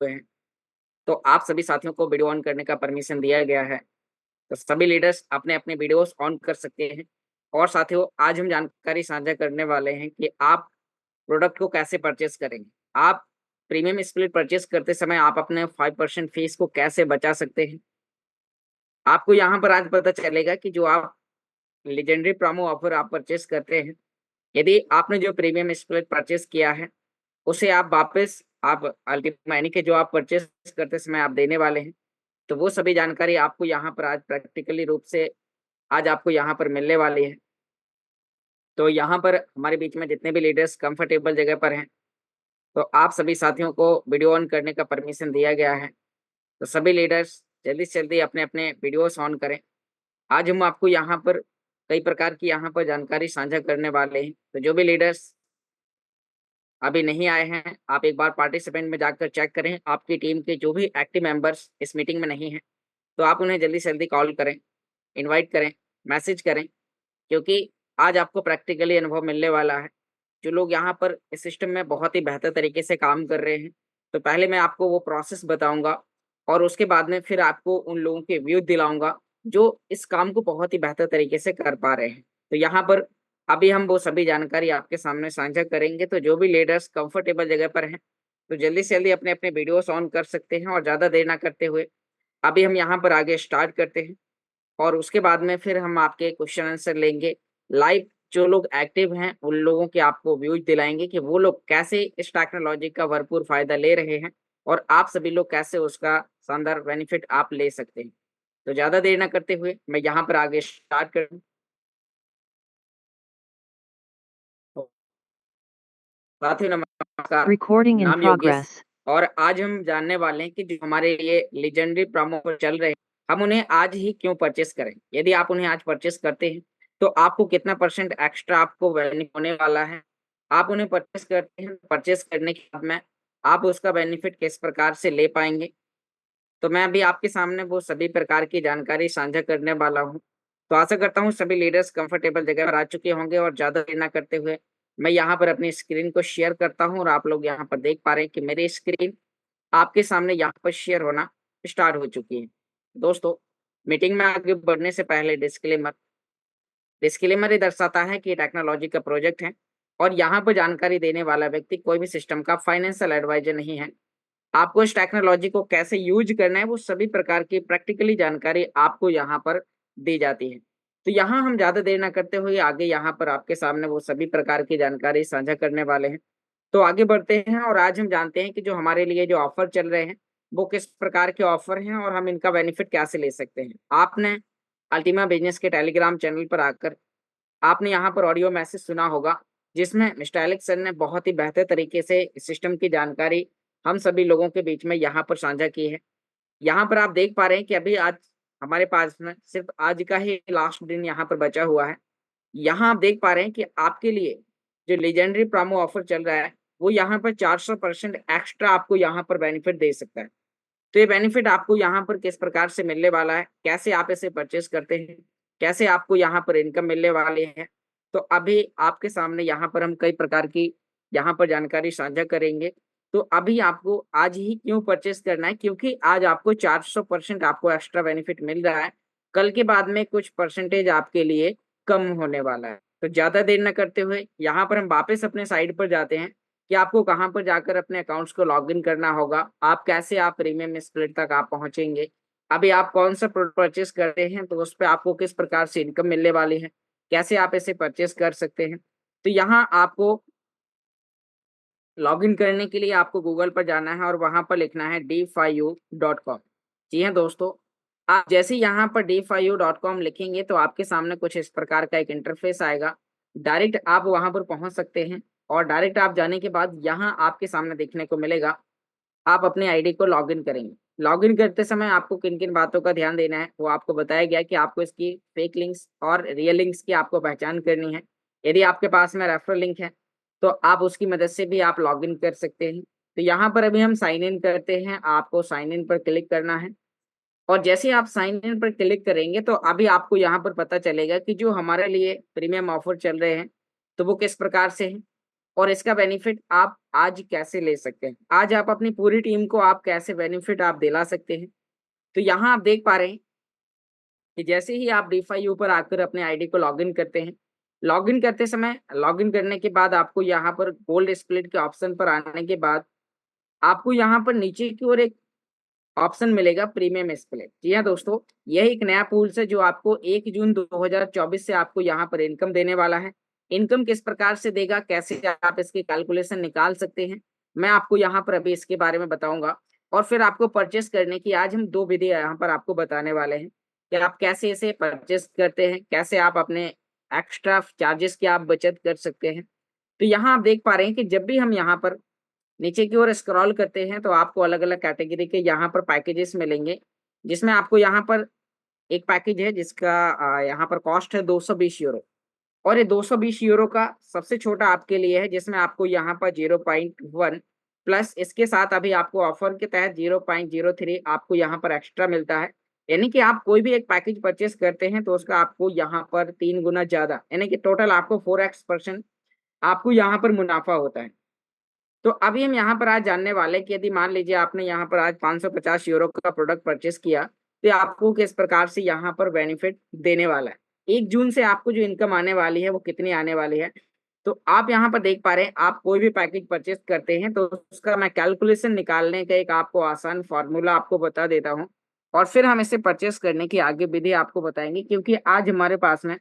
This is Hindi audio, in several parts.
हुए हैं। तो आप सभी साथियों को वीडियो ऑन करने का परमिशन दिया गया है। तो सभी लीडर्स अपने-अपने वीडियोस ऑन कर सकते हैं। और साथियों, आज हम जानकारी साझा करने वाले हैं कि आप प्रोडक्ट को कैसे परचेज़ करेंगे। आप प्रीमियम स्प्लिट परचेज़ करते समय आप अपने 5% फीस को कैसे बचा सकते हैं। आपको यहाँ पर आज पता चलेगा कि जो आप लीजेंडरी प्रोमो ऑफर आप परचेज़ करते हैं, यदि आपने जो प्रीमियम स्प्लिट परचेज़ किया है, उसे आप वापस आप अल्टीमा यानी कि जो आप परचेज़ करते समय आप देने वाले हैं, तो वो सभी जानकारी आपको यहाँ पर आज प्रैक्टिकली रूप से आज आपको यहाँ पर मिलने वाली है। तो यहाँ पर हमारे बीच में जितने भी लीडर्स कंफर्टेबल जगह पर हैं, तो आप सभी साथियों को वीडियो ऑन करने का परमिशन दिया गया है। तो सभी लीडर्स जल्दी से जल्दी अपने-अपने वीडियोस ऑन करें। आज हम आपको यहाँ पर कई प्रकार की यहाँ पर जानकारी साझा करने वाले हैं। तो जो भी लीडर्स अभी नहीं आए हैं, आप एक बार पार्टिसिपेंट में जाकर चेक करें। आपकी टीम के जो भी एक्टिव मेंबर्स इस मीटिंग में नहीं हैं, तो आप उन्हें जल्दी से जल्दी कॉल करें, इनवाइट करें, मैसेज करें, क्योंकि आज आपको प्रैक्टिकली अनुभव मिलने वाला है। जो लोग यहाँ पर इस सिस्टम में बहुत ही बेहतर तरीके से काम कर रहे हैं, तो पहले मैं आपको वो प्रोसेस बताऊँगा और उसके बाद में फिर आपको उन लोगों के व्यू दिलाऊँगा, जो इस काम को बहुत ही बेहतर तरीके से कर पा रहे हैं। तो यहाँ पर अभी हम वो सभी जानकारी आपके सामने साझा करेंगे, तो जो भी लीडर्स कंफर्टेबल जगह पर हैं, तो जल्दी से जल्दी अपने-अपने वीडियोस ऑन कर सकते हैं और ज़्यादा देर ना करते हुए, अभी हम यहाँ पर आगे स्टार्ट करते हैं। और उसके बाद में फिर हम आपके क्वेश्चन आंसर लेंगे। लाइव जो लोग एक्टिव हैं, उन लोगों के आपको व्यूज़ दिलाएँगे कि वो लोग कैसे इस टेक्नोलॉजी का भरपूर फ़ायदा ले रहे हैं और आप सभी लोग कैसे उसका शानदार बेनिफिट आप ले सकते हैं। तो ज़्यादा देर ना करते हुए मैं यहाँ पर आगे स्टार्ट करूँ। तो साथियों नमस्कार, Recording in नाम योगेश progress. और आज हम जानने वाले हैं कि जो हमारे लिए लीजेंडरी प्रोमो ऑफर चल रहे हैं, हम उन्हें आज ही क्यों परचेज़ करें? यदि आप उन्हें आज परचेज़ करते हैं, तो आपको कितना परसेंट एक्स्ट्रा आपको बेनिफिट होने वाला है? आप उन्हें परचेज़ करते हैं, परचेज़ करने के बाद में आप उसका बेनिफिट किस प्रकार से ले पाएँगे? तो मैं अभी आपके सामने वो सभी प्रकार की जानकारी साझा करने वाला हूँ। तो आशा करता हूँ सभी लीडर्स कंफर्टेबल जगह पर आ चुके होंगे और ज़्यादा देर ना करते हुए मैं यहाँ पर अपनी स्क्रीन को शेयर करता हूँ और आप लोग यहाँ पर देख पा रहे हैं कि मेरी स्क्रीन आपके सामने यहाँ पर शेयर होना स्टार्ट हो चुकी है। दोस्तों, मीटिंग में आगे बढ़ने से पहले डिस्क्लेमर डिस्क्लेमर ये दर्शाता है कि ये टेक्नोलॉजी का प्रोजेक्ट है और यहाँ पर जानकारी देने वाला व्यक्ति कोई भी सिस्टम का फाइनेंशियल एडवाइजर नहीं है। आपको इस टेक्नोलॉजी को कैसे यूज़ करना है, वो सभी प्रकार की प्रैक्टिकली जानकारी आपको यहाँ पर दी जाती है। तो यहाँ हम ज़्यादा देर ना करते हुए आगे यहाँ पर आपके सामने वो सभी प्रकार की जानकारी साझा करने वाले हैं। तो आगे बढ़ते हैं और आज हम जानते हैं कि जो हमारे लिए जो ऑफ़र चल रहे हैं, वो किस प्रकार के ऑफ़र हैं और हम इनका बेनिफिट कैसे ले सकते हैं। आपने अल्टीमा बिज़नेस के टेलीग्राम चैनल पर आकर आपने यहाँ पर ऑडियो मैसेज सुना होगा, जिसमें मिस्टर एलेक्स सर ने बहुत ही बेहतर तरीके से इस सिस्टम की जानकारी हम सभी लोगों के बीच में यहाँ पर साझा की है। यहाँ पर आप देख पा रहे हैं कि अभी आज हमारे पास में सिर्फ़ आज का ही लास्ट दिन यहाँ पर बचा हुआ है। यहाँ आप देख पा रहे हैं कि आपके लिए जो लीजेंडरी प्रोमो ऑफ़र चल रहा है, वो यहाँ पर 400% एक्स्ट्रा आपको यहाँ पर बेनिफिट दे सकता है। तो ये बेनिफिट आपको यहाँ पर किस प्रकार से मिलने वाला है, कैसे आप इसे परचेज़ करते हैं, कैसे आपको यहाँ पर इनकम मिलने वाली है। तो अभी आपके सामने यहाँ पर हम कई प्रकार की यहाँ पर जानकारी साझा करेंगे। तो अभी आपको आज ही क्यों परचेज़ करना है, क्योंकि आज आपको 400% आपको एक्स्ट्रा बेनिफिट मिल रहा है। कल के बाद में कुछ परसेंटेज आपके लिए कम होने वाला है। तो ज़्यादा देर ना करते हुए यहाँ पर हम वापस अपने साइट पर जाते हैं कि आपको कहाँ पर जाकर अपने अकाउंट्स को लॉगिन करना होगा, आप कैसे आप प्रीमियम स्प्लिट तक आप पहुँचेंगे। अभी आप कौन-सा प्रोडक्ट परचेज़ करते हैं, तो उसपे आपको किस प्रकार से इनकम मिलने वाली है, कैसे आप इसे परचेज़ कर सकते हैं। तो यहाँ आपको लॉगिन करने के लिए आपको गूगल पर जाना है और वहाँ पर लिखना है d5u.com। जी हाँ दोस्तों, आप जैसे ही यहाँ पर d5u.com लिखेंगे तो आपके सामने कुछ इस प्रकार का एक इंटरफ़ेस आएगा। डायरेक्ट आप वहाँ पर पहुँच सकते हैं और डायरेक्ट आप जाने के बाद यहाँ आपके सामने देखने को मिलेगा, आप अपने आईडी को लॉगिन करेंगे। लॉगिन करते समय आपको किन-किन बातों का ध्यान देना है, वो आपको बताया गया है कि आपको इसकी फेक लिंक्स और रियल लिंक्स की आपको पहचान करनी है। यदि आपके पास में रेफरल लिंक है, तो आप उसकी मदद से भी आप लॉगिन कर सकते हैं। तो यहाँ पर अभी हम साइन इन करते हैं, आपको साइन इन पर क्लिक करना है और जैसे ही आप साइन इन पर क्लिक करेंगे, तो अभी आपको यहाँ पर पता चलेगा कि जो हमारे लिए प्रीमियम ऑफ़र चल रहे हैं, तो वो किस प्रकार से हैं। और इसका बेनिफिट आप आज कैसे ले सकते हैं, आज आप अपनी पूरी टीम को आप कैसे बेनिफिट आप दिला सकते हैं। तो यहाँ आप देख पा रहे हैं कि जैसे ही आप DeFi पर आकर अपने आईडी को लॉगिन करते हैं, लॉगिन करते समय लॉगिन करने के बाद आपको यहाँ पर गोल्ड स्प्लिट के ऑप्शन पर आने के बाद आपको यहाँ पर नीचे की ओर एक ऑप्शन मिलेगा प्रीमियम स्प्लिट। जी हाँ दोस्तों, यह एक नया पूल्स है जो आपको 1 जून 2024 से आपको यहाँ पर इनकम देने वाला है। इनकम किस प्रकार से देगा, कैसे आप इसकी कैलकुलेशन निकाल सकते हैं, मैं आपको यहाँ पर अभी इसके बारे में बताऊंगा। और फिर आपको परचेस करने की आज हम 2 विधि यहाँ पर आपको बताने वाले हैं कि आप कैसे इसे परचेस करते हैं, कैसे आप अपने एक्स्ट्रा चार्जेस की आप बचत कर सकते हैं। तो यहाँ आप देख पा रहे हैं कि जब भी हम यहाँ पर नीचे की ओर स्क्रॉल करते हैं तो आपको अलग अलग कैटेगरी के यहाँ पर पैकेजेस मिलेंगे, जिसमें आपको यहाँ पर एक पैकेज है जिसका यहाँ पर कॉस्ट है 220 यूरो। और ये 220 यूरो का सबसे छोटा आपके लिए है, जिसमें आपको यहाँ पर 0.1 प्लस इसके साथ अभी आपको ऑफर के तहत 0.03 आपको यहाँ पर एक्स्ट्रा मिलता है। यानी कि आप कोई भी एक पैकेज परचेस करते हैं तो उसका आपको यहाँ पर 3 गुना ज्यादा, यानी कि टोटल आपको 4x% आपको यहाँ पर मुनाफा होता है। तो अभी हम यहाँ पर आज जानने वाले हैं कि यदि मान लीजिए आपने यहाँ पर आज 550 यूरो का प्रोडक्ट परचेस किया तो आपको किस प्रकार से यहाँ पर बेनिफिट देने वाला है। 1 जून से आपको जो इनकम आने वाली है वो कितनी आने वाली है, तो आप यहाँ पर देख पा रहे हैं। आप कोई भी पैकेज परचेस करते हैं तो उसका मैं कैलकुलेशन निकालने का एक आपको आसान फॉर्मूला आपको बता देता हूँ, और फिर हम इसे परचेस करने की आगे विधि आपको बताएंगे, क्योंकि आज हमारे पास में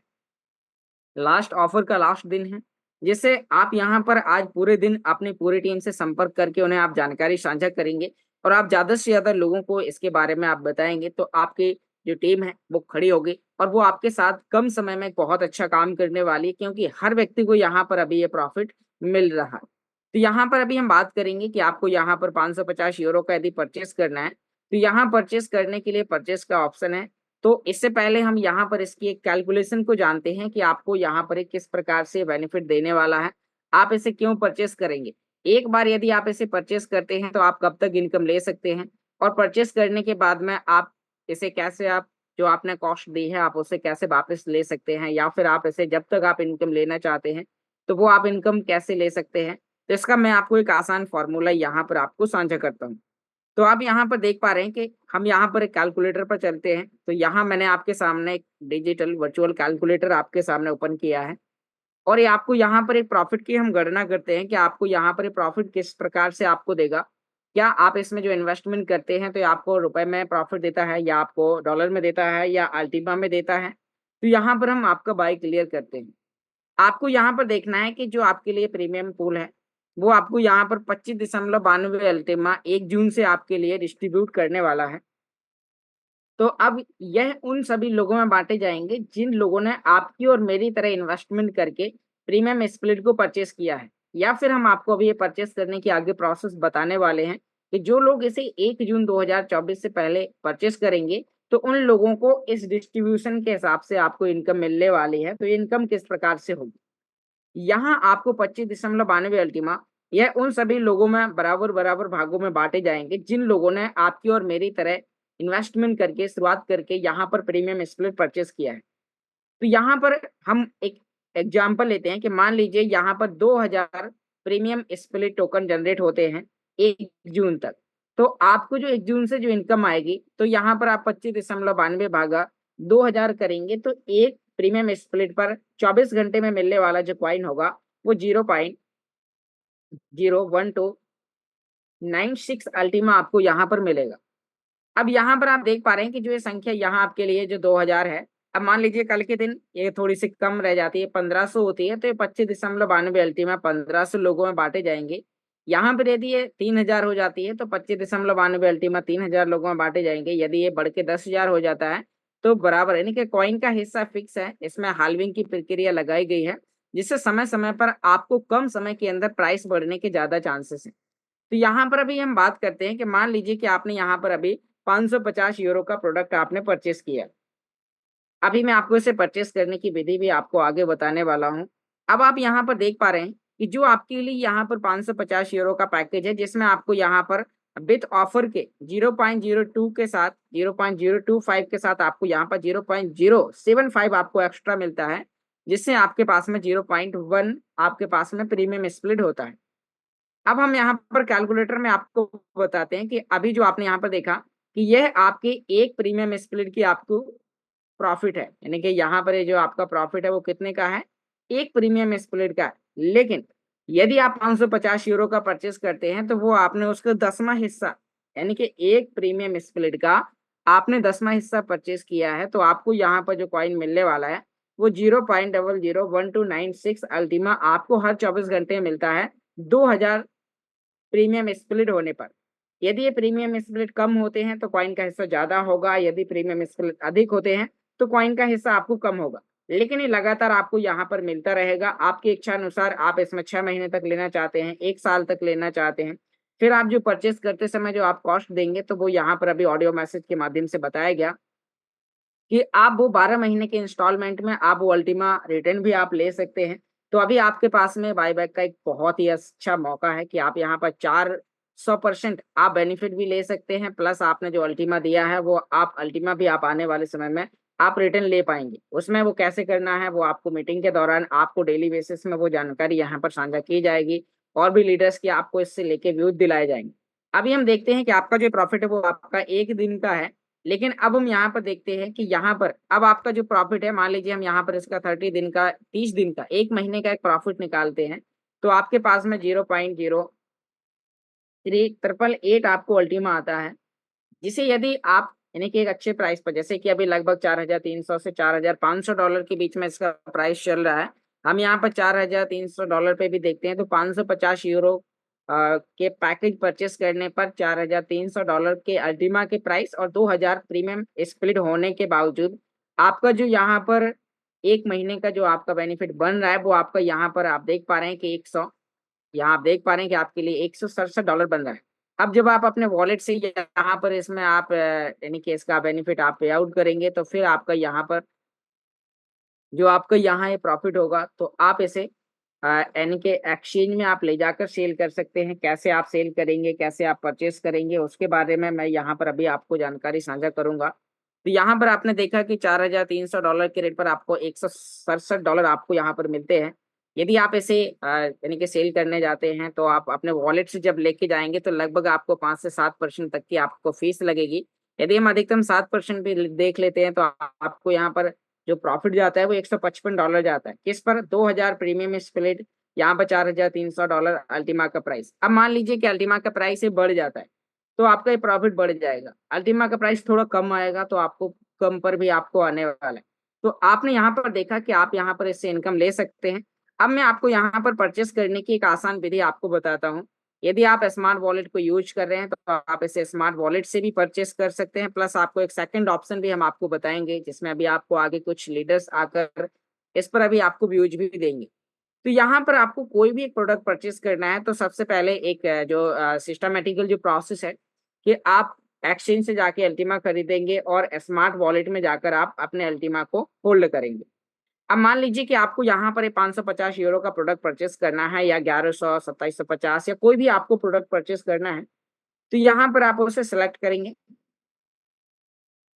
लास्ट ऑफर का लास्ट दिन है, जिससे आप यहाँ पर आज पूरे दिन अपनी पूरी टीम से संपर्क करके उन्हें आप जानकारी साझा करेंगे और आप ज्यादा से ज्यादा लोगों को इसके बारे में आप बताएंगे, तो आपकी जो टीम है वो खड़ी होगी और वो आपके साथ कम समय में बहुत अच्छा काम करने वाली है, क्योंकि हर व्यक्ति को यहाँ पर अभी ये प्रॉफिट मिल रहा है। तो यहाँ पर अभी हम बात करेंगे कि आपको यहाँ पर 550 यूरो का यदि परचेस करना है तो यहाँ परचेस करने के लिए परचेस का ऑप्शन है। तो इससे पहले हम यहाँ पर इसकी एक कैलकुलेशन को जानते हैं कि आपको यहाँ पर किस प्रकार से बेनिफिट देने वाला है, आप इसे क्यों परचेस करेंगे। एक बार यदि आप इसे परचेस करते हैं तो आप कब तक इनकम ले सकते हैं, और परचेस करने के बाद में आप इसे कैसे, आप जो आपने कॉस्ट दी है आप उसे कैसे वापस ले सकते हैं, या फिर आप इसे जब तक आप इनकम लेना चाहते हैं तो वो आप इनकम कैसे ले सकते हैं। तो इसका मैं आपको एक आसान फॉर्मूला यहाँ पर आपको साझा करता हूँ। तो आप यहाँ पर देख पा रहे हैं कि हम यहाँ पर एक कैलकुलेटर पर चलते हैं। तो यहाँ मैंने आपके सामने एक डिजिटल वर्चुअल कैलकुलेटर आपके सामने ओपन किया है, और ये आपको यहाँ पर एक प्रॉफिट की हम गणना करते हैं कि आपको यहाँ पर प्रॉफिट किस प्रकार से आपको देगा। क्या आप इसमें जो इन्वेस्टमेंट करते हैं तो ये आपको रुपए में प्रॉफिट देता है, या आपको डॉलर में देता है, या अल्टीमा में देता है। तो यहाँ पर हम आपका बाय क्लियर करते हैं। आपको यहाँ पर देखना है कि जो आपके लिए प्रीमियम पूल है वो आपको यहाँ पर 25.92 अल्टीमा 1 जून से आपके लिए डिस्ट्रीब्यूट करने वाला है। तो अब यह उन सभी लोगों में बांटे जाएंगे जिन लोगों ने आपकी और मेरी तरह इन्वेस्टमेंट करके प्रीमियम स्प्लिट को परचेस किया है, या फिर हम आपको अभी ये परचेस करने की आगे प्रोसेस बताने वाले हैं कि जो लोग इसे 1 जून 2024 से पहले परचेस करेंगे तो उन लोगों को इस डिस्ट्रीब्यूशन के हिसाब से आपको इनकम मिलने वाली है। तो ये इनकम किस प्रकार से होगी, यहाँ आपको 25.92 अल्टीमा यह उन सभी लोगों में बराबर बराबर भागों में बांटे जाएंगे जिन लोगों ने आपकी और मेरी तरह इन्वेस्टमेंट करके शुरुआत करके यहाँ पर प्रीमियम स्प्लिट परचेस किया है। तो यहाँ पर हम एक एग्जांपल लेते हैं कि मान लीजिए यहाँ पर 2000 प्रीमियम स्प्लिट टोकन जनरेट होते हैं 1 जून तक। तो आपको जो 1 जून से जो इनकम आएगी तो यहाँ पर आप 25.92 भागा 2000 करेंगे तो एक प्रीमियम स्प्लिट पर 24 घंटे में मिलने वाला जो कॉइन होगा वो 0.01296 अल्टीमा आपको यहाँ पर मिलेगा। अब यहाँ पर आप देख पा रहे हैं कि जो ये संख्या यहाँ आपके लिए जो 2000 है, अब मान लीजिए कल के दिन ये थोड़ी सी कम रह जाती है, 1500 होती है, तो ये 25.92 अल्टीमा 1500 लोगों में बांटे जाएंगे। यहाँ पर यदि ये 3000 हो जाती है तो 25.92 अल्टीमा 3000 लोगों में बांटे जाएंगे। यदि ये बढ़ के 10,000 हो जाता है तो बराबर, यानी कि कॉइन का हिस्सा फिक्स है, इसमें हाल्विंग की प्रक्रिया लगाई गई है, जिससे समय समय पर आपको कम समय के अंदर प्राइस बढ़ने के ज्यादा चांसेस है। तो यहाँ पर अभी हम बात करते हैं कि मान लीजिए कि आपने यहाँ पर अभी 550 यूरो का प्रोडक्ट आपने परचेस किया। अभी मैं आपको इसे परचेस करने की विधि भी आपको आगे बताने वाला हूँ। अब आप यहाँ पर देख पा रहे हैं कि जो आपके लिए यहाँ पर 550 यूरो का पैकेज है, जिसमें आपको यहाँ पर विथ ऑफर के 0.02 के साथ 0.025 के साथ आपको यहाँ पर 0.075 आपको एक्स्ट्रा मिलता है, जिससे आपके पास में 0.1 आपके पास में प्रीमियम स्प्लिट होता है। अब हम यहाँ पर कैलकुलेटर में आपको बताते हैं कि अभी जो आपने यहाँ पर देखा कि यह आपके एक प्रीमियम स्प्लिट की आपको प्रॉफिट है, यानी कि यहाँ पर ये जो आपका प्रॉफिट है वो कितने का है, एक प्रीमियम स्प्लिट का है। लेकिन यदि आप 550 यूरो का परचेस करते हैं तो वो आपने उसका 10वां हिस्सा, यानी कि एक प्रीमियम स्प्लिट का आपने 10वां हिस्सा परचेस किया है, तो आपको यहाँ पर जो कॉइन मिलने वाला है वो 0.001296 अल्टीमा आपको हर 24 घंटे मिलता है 2000 प्रीमियम स्प्लिट होने पर। यदि ये प्रीमियम स्प्लिट कम होते हैं तो कॉइन का हिस्सा ज्यादा होगा, यदि प्रीमियम स्प्लिट अधिक होते हैं तो कॉइन का हिस्सा आपको कम होगा। लेकिन ये लगातार आपको यहाँ पर मिलता रहेगा, आपकी इच्छा अनुसार आप इसमें 6 महीने तक लेना चाहते हैं, 1 साल तक लेना चाहते हैं। फिर आप जो परचेस करते समय जो आप कॉस्ट देंगे तो वो यहाँ पर अभी ऑडियो मैसेज के माध्यम से बताया गया कि आप वो 12 महीने के इंस्टॉलमेंट में आप वो अल्टीमा रिटर्न भी आप ले सकते हैं। तो अभी आपके पास में बायबैक का एक बहुत ही अच्छा मौका है कि आप यहाँ पर 400% आप बेनिफिट भी ले सकते हैं, प्लस आपने जो अल्टीमा दिया है वो आप अल्टीमा भी आप आने वाले समय में आप रिटर्न ले पाएंगे। उसमें वो कैसे करना है वो आपको मीटिंग के दौरान आपको डेली बेसिस में वो जानकारी यहाँ पर साझा की जाएगी, और भी लीडर्स की आपको इससे लेके व्यूज दिलाए जाएंगे। अभी हम देखते हैं कि आपका जो प्रॉफिट है वो आपका एक दिन का है। लेकिन अब हम यहाँ पर देखते हैं कि यहाँ पर अब आपका जो प्रॉफिट है, मान लीजिए हम यहाँ पर इसका 30 दिन का, 30 दिन का, 1 महीने का एक प्रॉफिट निकालते हैं, तो आपके पास में 0.0388 आपको अल्टीमा आता है। जिसे यदि आप यानी कि एक अच्छे प्राइस पर, जैसे कि अभी लगभग 4300 से $4500 के बीच में इसका प्राइस चल रहा है, हम यहाँ पर $4300 पे भी देखते हैं तो 550 यूरो के पैकेज परचेस करने पर $4300 के अल्टीमा के प्राइस और 2000 प्रीमियम स्प्लिट होने के बावजूद आपका जो यहाँ पर 1 महीने का जो आपका बेनिफिट बन रहा है वो आपका यहाँ पर आप देख पा रहे हैं कि 100, यहाँ आप देख पा रहे हैं कि आपके लिए $167 बन रहा है। अब जब आप अपने वॉलेट से यहाँ पर इसमें आप यानी कि इसका बेनिफिट आप पे आउट करेंगे तो फिर आपका यहाँ पर जो आपका यहाँ ये प्रॉफिट होगा तो आप इसे यानी कि एक्सचेंज में आप ले जाकर सेल कर सकते हैं। कैसे आप सेल करेंगे, कैसे आप परचेस करेंगे, उसके बारे में मैं यहाँ पर अभी आपको जानकारी साझा करूंगा। तो यहाँ पर आपने देखा कि $4300 के रेट पर आपको $167 आपको यहाँ पर मिलते हैं। यदि आप इसे यानी कि सेल करने जाते हैं तो आप अपने वॉलेट से जब लेके जाएंगे तो लगभग आपको 5 से 7% तक की आपको फीस लगेगी। यदि हम अधिकतम 7% भी देख लेते हैं तो आपको यहाँ पर जो प्रॉफिट जाता है वो $155 जाता है। किस पर? 2000 प्रीमियम स्प्लिट, यहाँ पर $4300 अल्टीमा का प्राइस। अब मान लीजिए कि अल्टीमा का प्राइस ये बढ़ जाता है तो आपका ये प्रॉफिट बढ़ जाएगा, अल्टीमा का प्राइस थोड़ा कम आएगा तो आपको कम पर भी आपको आने वाला है। तो आपने यहाँ पर देखा कि आप यहाँ पर इससे इनकम ले सकते हैं। अब मैं आपको यहाँ पर परचेस करने की एक आसान विधि आपको बताता हूँ। यदि आप स्मार्ट वॉलेट को यूज कर रहे हैं तो आप इसे स्मार्ट वॉलेट से भी परचेस कर सकते हैं, प्लस आपको एक सेकंड ऑप्शन भी हम आपको बताएंगे जिसमें अभी आपको आगे कुछ लीडर्स आकर इस पर अभी आपको व्यूज भी देंगे। तो यहाँ पर आपको कोई भी एक प्रोडक्ट परचेस करना है तो सबसे पहले एक जो सिस्टमेटिकल जो प्रोसेस है कि आप एक्सचेंज से जाके अल्टीमा खरीदेंगे और स्मार्ट वॉलेट में जाकर आप अपने अल्टीमा को होल्ड करेंगे। अब मान लीजिए कि आपको यहाँ पर 550 यूरो का प्रोडक्ट परचेस करना है या 1100, 2750 या कोई भी आपको प्रोडक्ट परचेस करना है, तो यहाँ पर आप उसे सेलेक्ट करेंगे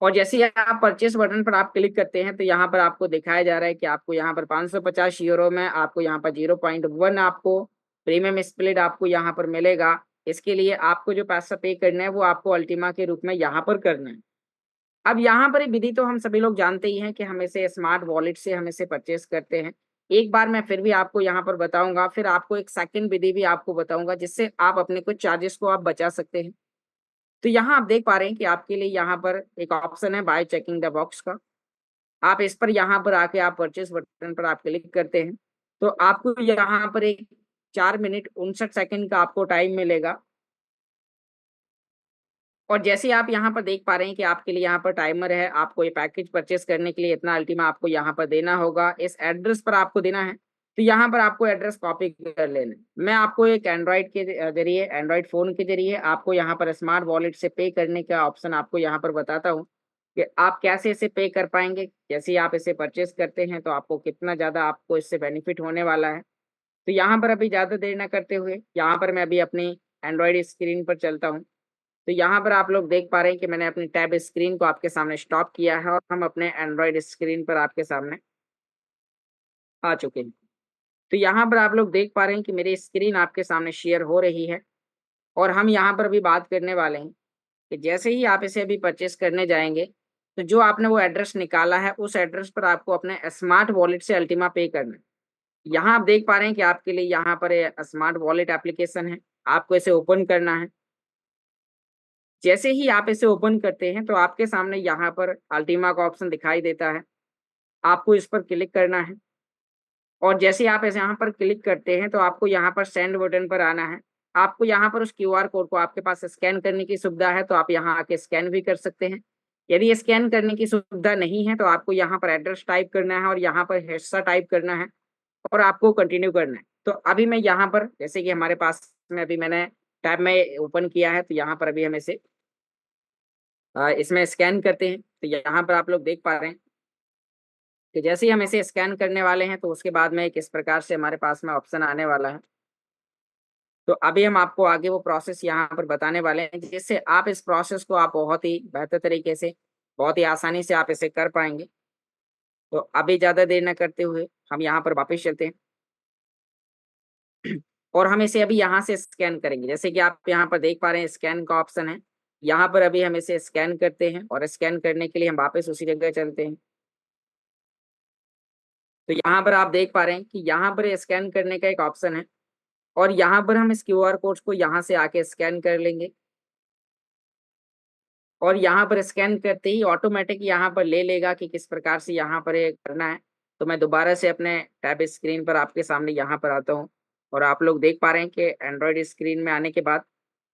और जैसे ही आप परचेस बटन पर आप क्लिक करते हैं तो यहाँ पर आपको दिखाया जा रहा है कि आपको यहाँ पर 550 यूरो में आपको यहाँ पर 0.1 आपको प्रीमियम स्प्लिट आपको यहाँ पर मिलेगा। इसके लिए आपको जो पैसा पे करना है वो आपको अल्टीमा के रूप में यहाँ पर करना है। अब यहाँ पर विधि तो हम सभी लोग जानते ही हैं कि हम इसे स्मार्ट वॉलेट से हम इसे परचेस करते हैं। एक बार मैं फिर भी आपको यहाँ पर बताऊंगा, फिर आपको एक सेकंड विधि भी आपको बताऊंगा जिससे आप अपने कुछ चार्जेस को आप बचा सकते हैं। तो यहाँ आप देख पा रहे हैं कि आपके लिए यहाँ पर एक ऑप्शन है बाय चेकिंग द बॉक्स का। आप इस पर यहाँ पर आके आप परचेस बटन पर आप क्लिक करते हैं तो आपको यहाँ पर एक 4 मिनट 59 सेकंड का आपको टाइम मिलेगा। और जैसे आप यहाँ पर देख पा रहे हैं कि आपके लिए यहाँ पर टाइमर है, आपको ये पैकेज परचेस करने के लिए इतना अल्टीमा आपको यहाँ पर देना होगा, इस एड्रेस पर आपको देना है। तो यहाँ पर आपको एड्रेस कॉपी कर लेना है। मैं आपको एक एंड्रॉइड के जरिए, एंड्रॉइड फोन के जरिए आपको यहाँ पर स्मार्ट वॉलेट से पे करने का ऑप्शन आपको यहाँ पर बताता हूँ कि आप कैसे इसे पे कर पाएंगे। जैसे ही आप इसे परचेस करते हैं तो आपको कितना ज़्यादा आपको इससे बेनिफिट होने वाला है। तो यहाँ पर अभी ज़्यादा देर ना करते हुए यहाँ पर मैं अभी अपनी एंड्रॉइड स्क्रीन पर चलता हूँ। तो यहाँ पर आप लोग देख पा रहे हैं कि मैंने अपनी टैब स्क्रीन को आपके सामने स्टॉप किया है और हम अपने एंड्रॉइड स्क्रीन पर आपके सामने आ चुके हैं। तो यहाँ पर आप लोग देख पा रहे हैं कि मेरी स्क्रीन आपके सामने शेयर हो रही है, और हम यहाँ पर अभी बात करने वाले हैं कि जैसे ही आप इसे अभी परचेस करने जाएंगे, तो जो आपने वो एड्रेस निकाला है उस एड्रेस पर आपको अपने स्मार्ट वॉलेट से अल्टीमा पे करना है। यहाँ आप देख पा रहे हैं कि आपके लिए यहाँ पर स्मार्ट वॉलेट एप्लीकेशन है, आपको इसे ओपन करना है। जैसे ही आप इसे ओपन करते हैं तो आपके सामने यहाँ पर अल्टीमा का ऑप्शन दिखाई देता है, आपको इस पर क्लिक करना है। और जैसे ही आप इस यहाँ पर क्लिक करते हैं तो आपको यहाँ पर सेंड बटन पर आना है। आपको यहाँ पर उस क्यूआर कोड को आपके पास स्कैन करने की सुविधा है तो आप यहाँ आके स्कैन भी कर सकते हैं। यदि स्कैन करने की सुविधा नहीं है तो आपको यहाँ पर एड्रेस टाइप करना है और यहाँ पर हिस्सा टाइप करना है और आपको कंटिन्यू करना है। तो अभी मैं यहाँ पर, जैसे कि हमारे पास में अभी मैंने टैब में ओपन किया है, तो यहाँ पर अभी हम इसे इसमें स्कैन करते हैं। तो यहाँ पर आप लोग देख पा रहे हैं कि जैसे ही हम इसे स्कैन करने वाले हैं तो उसके बाद में किस प्रकार से हमारे पास में ऑप्शन आने वाला है। तो अभी हम आपको आगे वो प्रोसेस यहाँ पर बताने वाले हैं जिससे आप इस प्रोसेस को आप बहुत ही बेहतर तरीके से, बहुत ही आसानी से आप इसे कर पाएंगे। तो अभी ज्यादा देर न करते हुए हम यहाँ पर वापस चलते हैं और हम इसे अभी यहाँ से स्कैन करेंगे। जैसे कि आप यहाँ पर देख पा रहे हैं स्कैन का ऑप्शन है, यहाँ पर अभी हम इसे स्कैन करते हैं और स्कैन करने के लिए हम वापस उसी जगह चलते हैं। तो यहाँ पर आप देख पा रहे हैं कि यहाँ पर स्कैन करने का एक ऑप्शन है और यहाँ पर हम इस क्यूआर कोड को यहाँ से आके स्कैन कर लेंगे और यहाँ पर स्कैन करते ही ऑटोमेटिक यहाँ पर ले लेगा कि किस प्रकार से यहाँ पर ये करना है। तो मैं दोबारा से अपने टैब स्क्रीन पर आपके सामने यहाँ पर आता हूँ और आप लोग देख पा रहे हैं कि एंड्रॉयड स्क्रीन में आने के बाद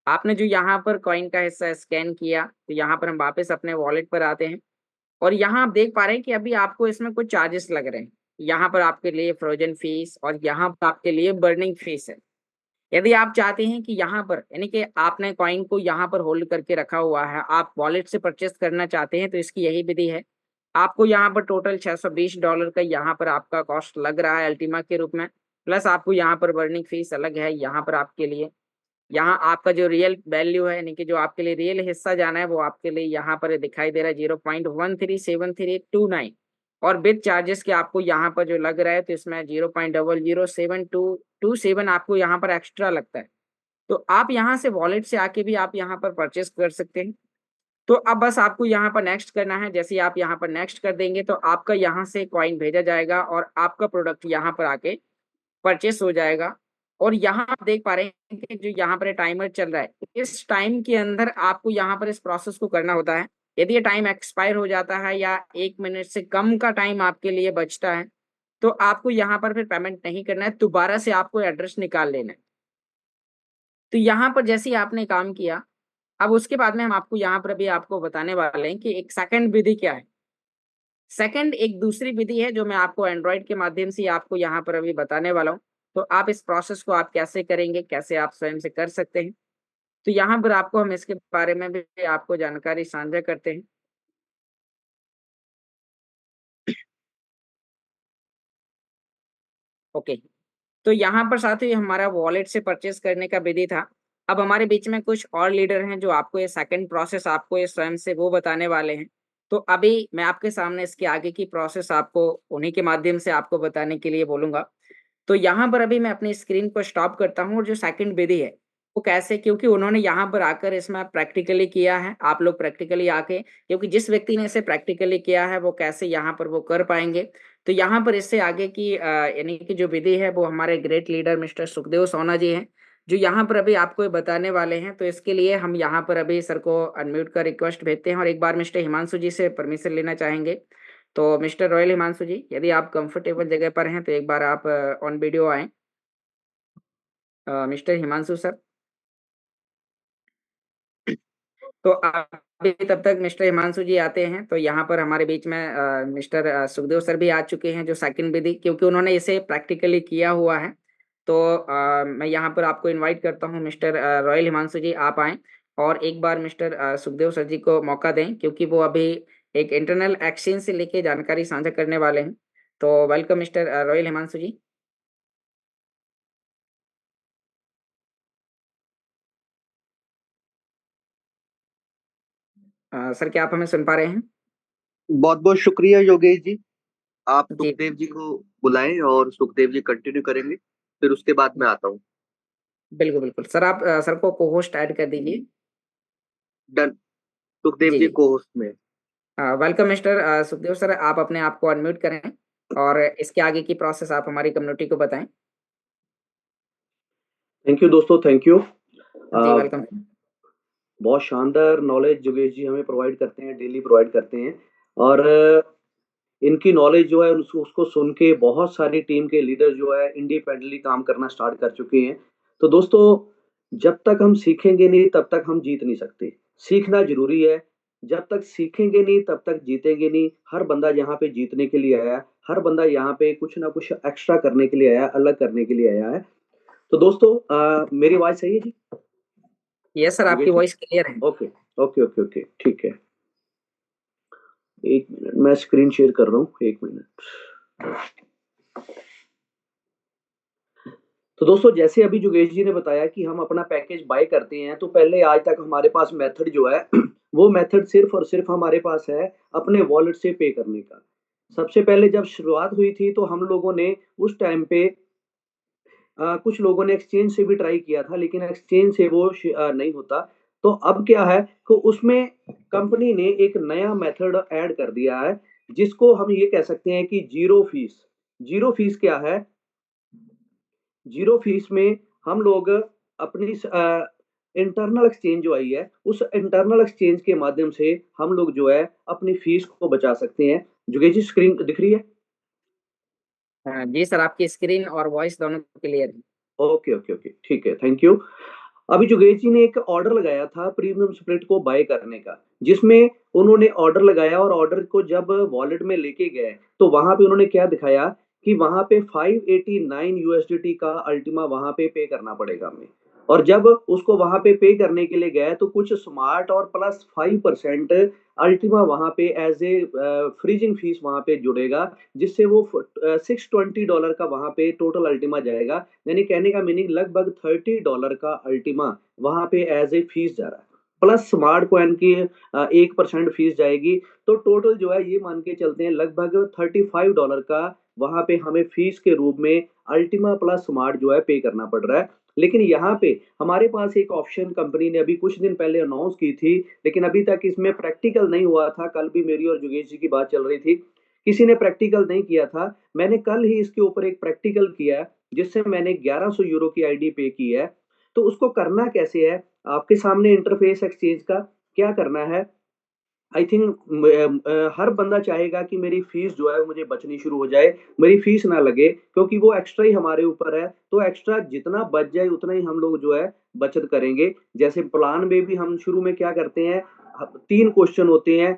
आपने जो यहाँ पर कॉइन का हिस्सा स्कैन किया, तो यहाँ पर हम वापस अपने वॉलेट पर आते हैं और यहाँ आप देख पा रहे हैं कि अभी आपको इसमें कुछ चार्जेस लग रहे हैं। यहाँ पर आपके लिए फ्रोजन फीस और यहाँ पर आपके लिए बर्निंग फीस है। यदि आप चाहते हैं कि यहाँ पर, यानी कि आपने कॉइन को यहाँ पर होल्ड करके रखा हुआ है, आप वॉलेट से परचेस करना चाहते हैं, तो इसकी यही विधि है। आपको यहाँ पर टोटल $620 का यहाँ पर आपका कॉस्ट लग रहा है अल्टीमा के रूप में, प्लस आपको यहाँ पर बर्निंग फीस अलग है यहाँ पर आपके लिए। यहाँ आपका जो रियल वैल्यू है, यानी कि जो आपके लिए रियल हिस्सा जाना है, वो आपके लिए यहाँ पर दिखाई दे रहा है 0.137329, और विद चार्जेस के आपको यहाँ पर जो लग रहा है तो इसमें 0.00727 आपको यहाँ पर एक्स्ट्रा लगता है। तो आप यहाँ से वॉलेट से आके भी आप यहाँ पर परचेस कर सकते हैं। तो अब बस आपको यहाँ पर नेक्स्ट करना है। जैसे ही आप यहाँ पर नेक्स्ट कर देंगे तो आपका यहाँ से कॉइन भेजा जाएगा और आपका प्रोडक्ट यहाँ पर आके परचेस हो जाएगा। और यहाँ आप देख पा रहे हैं कि जो यहाँ पर टाइमर चल रहा है, इस टाइम के अंदर आपको यहाँ पर इस प्रोसेस को करना होता है। यदि ये टाइम एक्सपायर हो जाता है या 1 मिनट से कम का टाइम आपके लिए बचता है, तो आपको यहाँ पर फिर पेमेंट नहीं करना है, दोबारा से आपको एड्रेस निकाल लेना है। तो यहाँ पर जैसे ही आपने काम किया, अब उसके बाद में हम आपको यहाँ पर अभी आपको बताने वाले हैं कि एक सेकंड विधि क्या है। सेकंड एक दूसरी विधि है जो मैं आपको एंड्रॉइड के माध्यम से आपको यहाँ पर अभी बताने वाला हूँ। तो आप इस प्रोसेस को आप कैसे करेंगे, कैसे आप स्वयं से कर सकते हैं, तो यहाँ पर आपको हम इसके बारे में भी आपको जानकारी साझा करते हैं। ओके, तो यहाँ पर साथ ही हमारा वॉलेट से परचेस करने का विधि था। अब हमारे बीच में कुछ और लीडर हैं जो आपको ये सेकंड प्रोसेस आपको ये स्वयं से वो बताने वाले हैं। तो अभी मैं आपके सामने इसके आगे की प्रोसेस आपको उन्हीं के माध्यम से आपको बताने के लिए बोलूंगा। तो यहाँ पर अभी मैं अपनी स्क्रीन को स्टॉप करता हूँ और जो सेकंड विधि है वो कैसे, क्योंकि उन्होंने यहाँ पर आकर इसमें प्रैक्टिकली किया है, आप लोग प्रैक्टिकली आके, क्योंकि जिस व्यक्ति ने इसे प्रैक्टिकली किया है वो कैसे यहाँ पर वो कर पाएंगे। तो यहाँ पर इससे आगे की यानी कि जो विधि है वो हमारे ग्रेट लीडर मिस्टर सुखदेव सोना जी हैं, जो यहाँ पर अभी आपको ये बताने वाले हैं। तो इसके लिए हम यहाँ पर अभी सर को अनम्यूट का रिक्वेस्ट भेजते हैं और एक बार मिस्टर हिमांशु जी से परमिशन लेना चाहेंगे। तो मिस्टर रॉयल हिमांशु जी, यदि आप कंफर्टेबल जगह पर हैं तो एक बार आप ऑन वीडियो आए। मिस्टर हिमांशु सर, तो अभी तब तक मिस्टर हिमांशु जी आते हैं तो यहाँ पर हमारे बीच में मिस्टर सुखदेव सर भी आ चुके हैं, जो सेकंड विधि, क्योंकि उन्होंने इसे प्रैक्टिकली किया हुआ है। तो मैं यहाँ पर आपको इनवाइट करता हूँ मिस्टर रॉयल हिमांशु जी, आप आएं और एक बार मिस्टर सुखदेव सर जी को मौका दें, क्योंकि वो अभी एक इंटरनल एक्सचेंज से लेके जानकारी साझा करने वाले हैं। तो वेलकम मिस्टर रॉयल हिमांशु जी। सर क्या आप हमें सुन पा रहे हैं? बहुत बहुत शुक्रिया योगेश जी। आप जी सुखदेव जी को बुलाएं और सुखदेव जी कंटिन्यू करेंगे, फिर उसके बाद मैं आता हूँ। बिल्कुल बिल्कुल सर, आप सर को को होस्ट ऐड कर दीजिए। डन। सुखदेव जी जी जी। को होस्ट में। वेलकम मिस्टर सुखदेव सर, आप अपने आप को अनम्यूट करें और इसके आगे की प्रोसेस आप हमारी कम्युनिटी को बताएं। थैंक यू दोस्तों, थैंक यू। जी वेलकम। बहुत शानदार नॉलेज योगेश जी हमें प्रोवाइड करते हैं, डेली प्रोवाइड करते हैं। और इनकी नॉलेज जो है उसको सुन के बहुत सारी टीम के लीडर जो है इंडिपेंडेंटली काम करना स्टार्ट कर चुके हैं। तो दोस्तों, जब तक हम सीखेंगे नहीं तब तक हम जीत नहीं सकते। सीखना जरूरी है। जब तक सीखेंगे नहीं तब तक जीतेंगे नहीं। हर बंदा यहाँ पे जीतने के लिए आया है। हर बंदा यहाँ पे कुछ ना कुछ एक्स्ट्रा करने के लिए आया है, अलग करने के लिए आया है। तो दोस्तों, मेरी आवाज सही है जी? यस सर, आपकी योगेश जी? वॉइस क्लियर है। ओके ओके ओके ओके, ठीक है। एक मिनट, मैं स्क्रीन शेयर कर रहा हूँ, एक मिनट। तो दोस्तों, जैसे अभी योगेश जी ने बताया कि हम अपना पैकेज बाय करते हैं, तो पहले आज तक हमारे पास मेथड जो है वो मेथड सिर्फ और सिर्फ हमारे पास है अपने वॉलेट से पे करने का। सबसे पहले जब शुरुआत हुई थी तो हम लोगों ने उस टाइम पे कुछ लोगों ने एक्सचेंज से भी ट्राई किया था, लेकिन एक्सचेंज से वो नहीं होता। तो अब क्या है कि उसमें कंपनी ने एक नया मेथड ऐड कर दिया है, जिसको हम ये कह सकते हैं कि जीरो फीस। जीरो फीस क्या है? जीरो फीस में हम लोग अपनी इंटरनल एक्सचेंज जो आई है, उस इंटरनल एक्सचेंज के माध्यम से हम लोग जो है अपनी फीस को बचा सकते हैं। जोगेश जी, स्क्रीन दिख रही है? जी सर, आपकी स्क्रीन और वॉइस दोनों क्लियर है। ओके ओके ओके, ठीक है, थैंक यू। अभी जोगेश जी ने एक ऑर्डर लगाया था प्रीमियम स्प्लिट को बाय करने का, जिसमें उन्होंने ऑर्डर लगाया और ऑर्डर को जब वॉलेट में लेके गए तो वहां पे उन्होंने क्या दिखाया कि वहां पे 589 यूएसडीटी का अल्टीमा वहां पे करना पड़ेगा हमें। और जब उसको वहां पे करने के लिए गए तो कुछ स्मार्ट और प्लस 5% अल्टीमा वहां पे एज ए फ्रीजिंग फीस वहां पे जुड़ेगा, जिससे वो $620 का वहां पे टोटल अल्टीमा जाएगा। यानी कहने का मीनिंग लगभग $30 का अल्टीमा वहां पे एज ए फीस जा रहा है। प्लस स्मार्ट कॉइन की 1% फीस जाएगी। तो टोटल जो है ये मान के चलते हैं लगभग $35 का वहां पे हमें फीस के रूप में अल्टीमा प्लस स्मार्ट जो है पे करना पड़ रहा है। लेकिन यहाँ पे हमारे पास एक ऑप्शन कंपनी ने अभी कुछ दिन पहले अनाउंस की थी, लेकिन अभी तक इसमें प्रैक्टिकल नहीं हुआ था। कल भी मेरी और योगेश जी की बात चल रही थी, किसी ने प्रैक्टिकल नहीं किया था। मैंने कल ही इसके ऊपर एक प्रैक्टिकल किया है, जिससे मैंने 1100 यूरो की आईडी पे की है। तो उसको करना कैसे है? आपके सामने इंटरफेस एक्सचेंज का क्या करना है। आई थिंक हर बंदा चाहेगा कि मेरी फीस जो है वो मुझे बचनी शुरू हो जाए, मेरी फीस ना लगे, क्योंकि वो एक्स्ट्रा ही हमारे ऊपर है। तो एक्स्ट्रा जितना बच जाए उतना ही हम लोग जो है बचत करेंगे। जैसे प्लान में भी हम शुरू में क्या करते हैं, 3 क्वेश्चन होते हैं।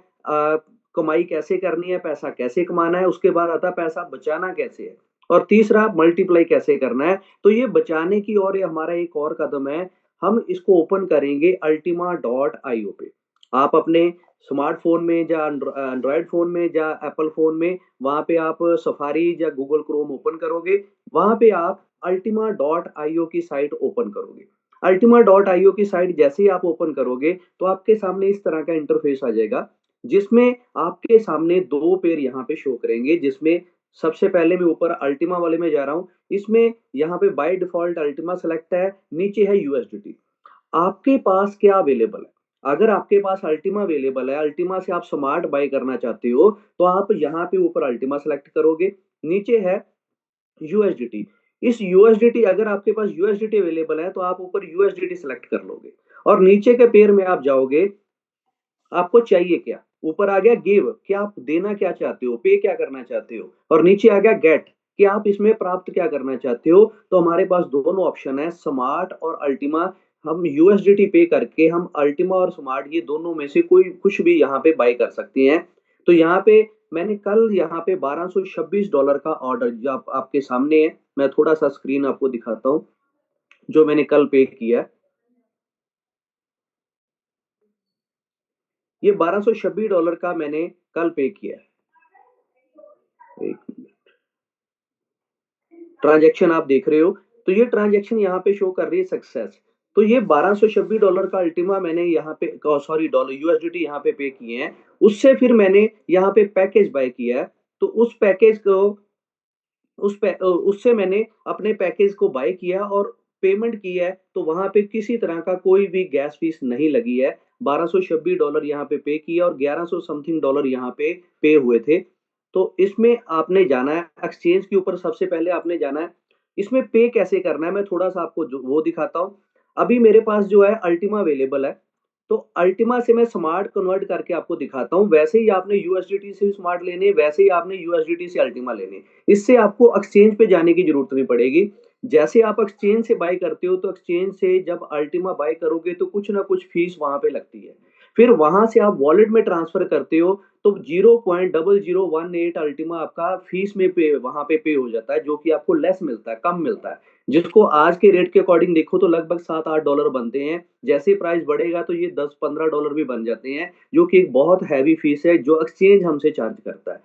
कमाई कैसे करनी है, पैसा कैसे कमाना है, उसके बाद आता पैसा बचाना कैसे है, और तीसरा मल्टीप्लाई कैसे करना है। तो ये बचाने की और ये हमारा एक और कदम है। हम इसको ओपन करेंगे ultima.io पे। आप अपने स्मार्टफोन में या एंड्रॉयड फोन में या एप्पल फोन में, वहां पे आप सफारी या गूगल क्रोम ओपन करोगे। वहां पे आप ultima.io की साइट ओपन करोगे। ultima.io की साइट जैसे ही आप ओपन करोगे तो आपके सामने इस तरह का इंटरफेस आ जाएगा, जिसमें आपके सामने दो पेर यहाँ पे शो करेंगे। जिसमें सबसे पहले मैं ऊपर अल्टीमा वाले में जा रहा हूँ। इसमें यहाँ पे बाय डिफॉल्ट अल्टीमा सेलेक्ट है, नीचे है यूएसडीटी। आपके पास क्या अवेलेबल है? अगर आपके पास अल्टीमा अवेलेबल है, अल्टीमा से आप स्मार्ट बाय करना चाहते हो, तो आप यहाँ पे ऊपर अल्टीमा सेलेक्ट करोगे। नीचे है यूएसडीटी। इस यूएसडीटी, अगर आपके पास यूएसडीटी अवेलेबल है तो आप ऊपर यूएसडीटी सेलेक्ट कर लोगे। और नीचे के पेयर में आप जाओगे, आपको चाहिए क्या। ऊपर आ गया गिव, कि आप देना क्या चाहते हो, पे क्या करना चाहते हो। और नीचे आ गया गेट, कि आप इसमें प्राप्त क्या करना चाहते हो। तो हमारे पास दोनों ऑप्शन है, स्मार्ट और अल्टीमा। हम यूएसडीटी पे करके हम अल्टीमा और स्मार्ट ये दोनों में से कोई कुछ भी यहाँ पे बाय कर सकते हैं। तो यहाँ पे मैंने कल यहाँ पे $1226 का ऑर्डर जो आपके सामने है, मैं थोड़ा सा स्क्रीन आपको दिखाता हूँ जो मैंने कल पे किया है। ये $1226 का मैंने कल पे किया है। ट्रांजैक्शन आप देख रहे हो, तो ये ट्रांजैक्शन यहाँ पे शो कर रही है सक्सेस। तो ये $1226 का अल्टीमा मैंने यहाँ पे, सॉरी, डॉलर यूएसडीटी यहाँ पे किए हैं। उससे फिर मैंने यहाँ पे पैकेज बाय किया है। तो उस पैकेज को उससे मैंने अपने पैकेज को बाय किया और पेमेंट की है, तो वहां पे किसी तरह का कोई भी गैस फीस नहीं लगी है। $1226 यहाँ पे किया और 1100 समथिंग डॉलर यहाँ पे हुए थे। तो इसमें आपने जाना है एक्सचेंज के ऊपर, सबसे पहले आपने जाना है। इसमें पे कैसे करना है मैं थोड़ा सा आपको वो दिखाता हूँ। अभी मेरे पास जो है अल्टीमा अवेलेबल है, तो अल्टीमा से मैं स्मार्ट कन्वर्ट करके आपको दिखाता हूँ। वैसे ही आपने यूएसडीटी से स्मार्ट लेने, वैसे ही आपने यूएसडीटी से अल्टीमा लेने। इससे आपको एक्सचेंज पे जाने की जरूरत नहीं पड़ेगी। जैसे आप एक्सचेंज से बाय करते हो, तो एक्सचेंज से जब अल्टीमा बाय करोगे तो कुछ ना कुछ फीस वहां पे लगती है। फिर वहां से आप वॉलेट में ट्रांसफर करते हो, तो 0.0018 अल्टीमा आपका फीस में पे वहां पे हो जाता है, जो कि आपको लेस मिलता है, कम मिलता है। जिसको आज के रेट के अकॉर्डिंग देखो तो लगभग $7-8 बनते हैं। जैसे प्राइस बढ़ेगा तो ये $10-15 भी बन जाते हैं, जो कि एक बहुत हैवी फीस है जो एक्सचेंज हमसे चार्ज करता है।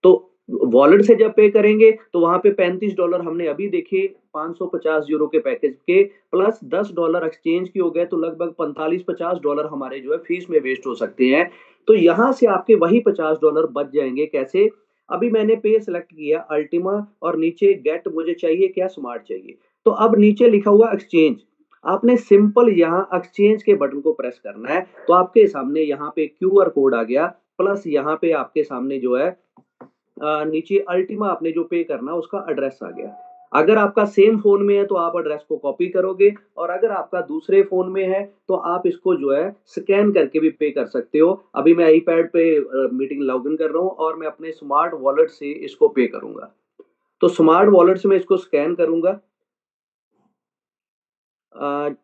तो वॉलेट से जब पे करेंगे तो वहां पे $35 हमने अभी देखे 550 यूरो के पैकेज के, प्लस $10 एक्सचेंज की हो गए, तो लगभग 45-50 डॉलर हमारे जो है फीस में वेस्ट हो सकते हैं। तो यहाँ से आपके वही $50 बच जाएंगे। कैसे? अभी मैंने पे सेलेक्ट किया अल्टीमा, और नीचे गेट मुझे चाहिए क्या, स्मार्ट चाहिए। तो अब नीचे लिखा हुआ एक्सचेंज, आपने सिंपल यहाँ एक्सचेंज के बटन को प्रेस करना है, तो आपके सामने यहाँ पे क्यूआर कोड आ गया, प्लस यहाँ पे आपके सामने जो है नीचे अल्टीमा आपने जो पे करना उसका एड्रेस आ गया। अगर आपका सेम फोन में है तो आप एड्रेस को कॉपी करोगे, और अगर आपका दूसरे फोन में है तो आप इसको जो है स्कैन करके भी पे कर सकते हो। अभी मैं आईपैड पे मीटिंग लॉगिन कर रहा हूँ और मैं अपने स्मार्ट वॉलेट से इसको पे करूंगा। तो स्मार्ट वॉलेट से मैं इसको स्कैन करूंगा। अ,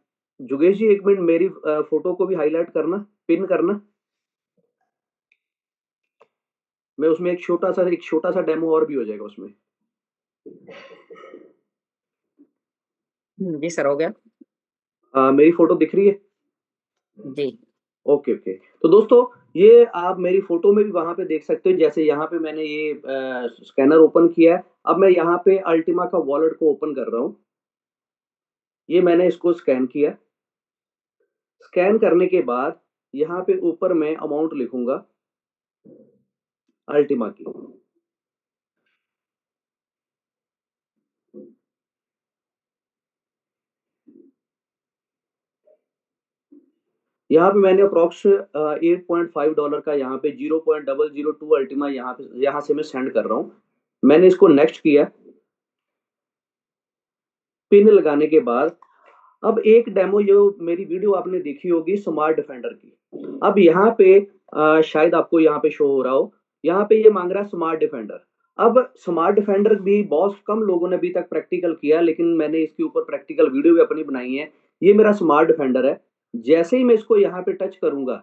जुगेश जी एक मिनट, मेरी फोटो को भी हाईलाइट करना, पिन करना। मैं उसमें एक छोटा सा डेमो और भी हो जाएगा उसमें। जी सर, हो गया। मेरी फोटो दिख रही है? जी। Okay okay. तो दोस्तों, ये आप मेरी फोटो में भी वहां पे देख सकते हो। जैसे यहाँ पे मैंने ये स्कैनर ओपन किया है, अब मैं यहाँ पे अल्टीमा का वॉलेट को ओपन कर रहा हूँ। ये मैंने इसको स्कैन किया। स्कैन करने के बाद यहाँ पे ऊपर मैं अमाउंट लिखूंगा अल्टीमा की। यहाँ पे मैंने अप्रोक्स $8.5 का, यहाँ पे 0.002 अल्टीमा यहाँ से मैं सेंड कर रहा हूँ। मैंने इसको नेक्स्ट किया। पिन लगाने के बाद अब एक डेमो, जो मेरी वीडियो आपने देखी होगी स्मार्ट डिफेंडर की, अब यहाँ पे शायद आपको यहाँ पे शो हो रहा हो, यहाँ पे ये मांग रहा है स्मार्ट डिफेंडर। अब स्मार्ट डिफेंडर भी बहुत कम लोगों ने अभी तक प्रैक्टिकल किया, लेकिन मैंने इसके ऊपर प्रैक्टिकल वीडियो भी अपनी बनाई है। ये मेरा स्मार्ट डिफेंडर है। जैसे ही मैं इसको यहाँ पे टच करूंगा,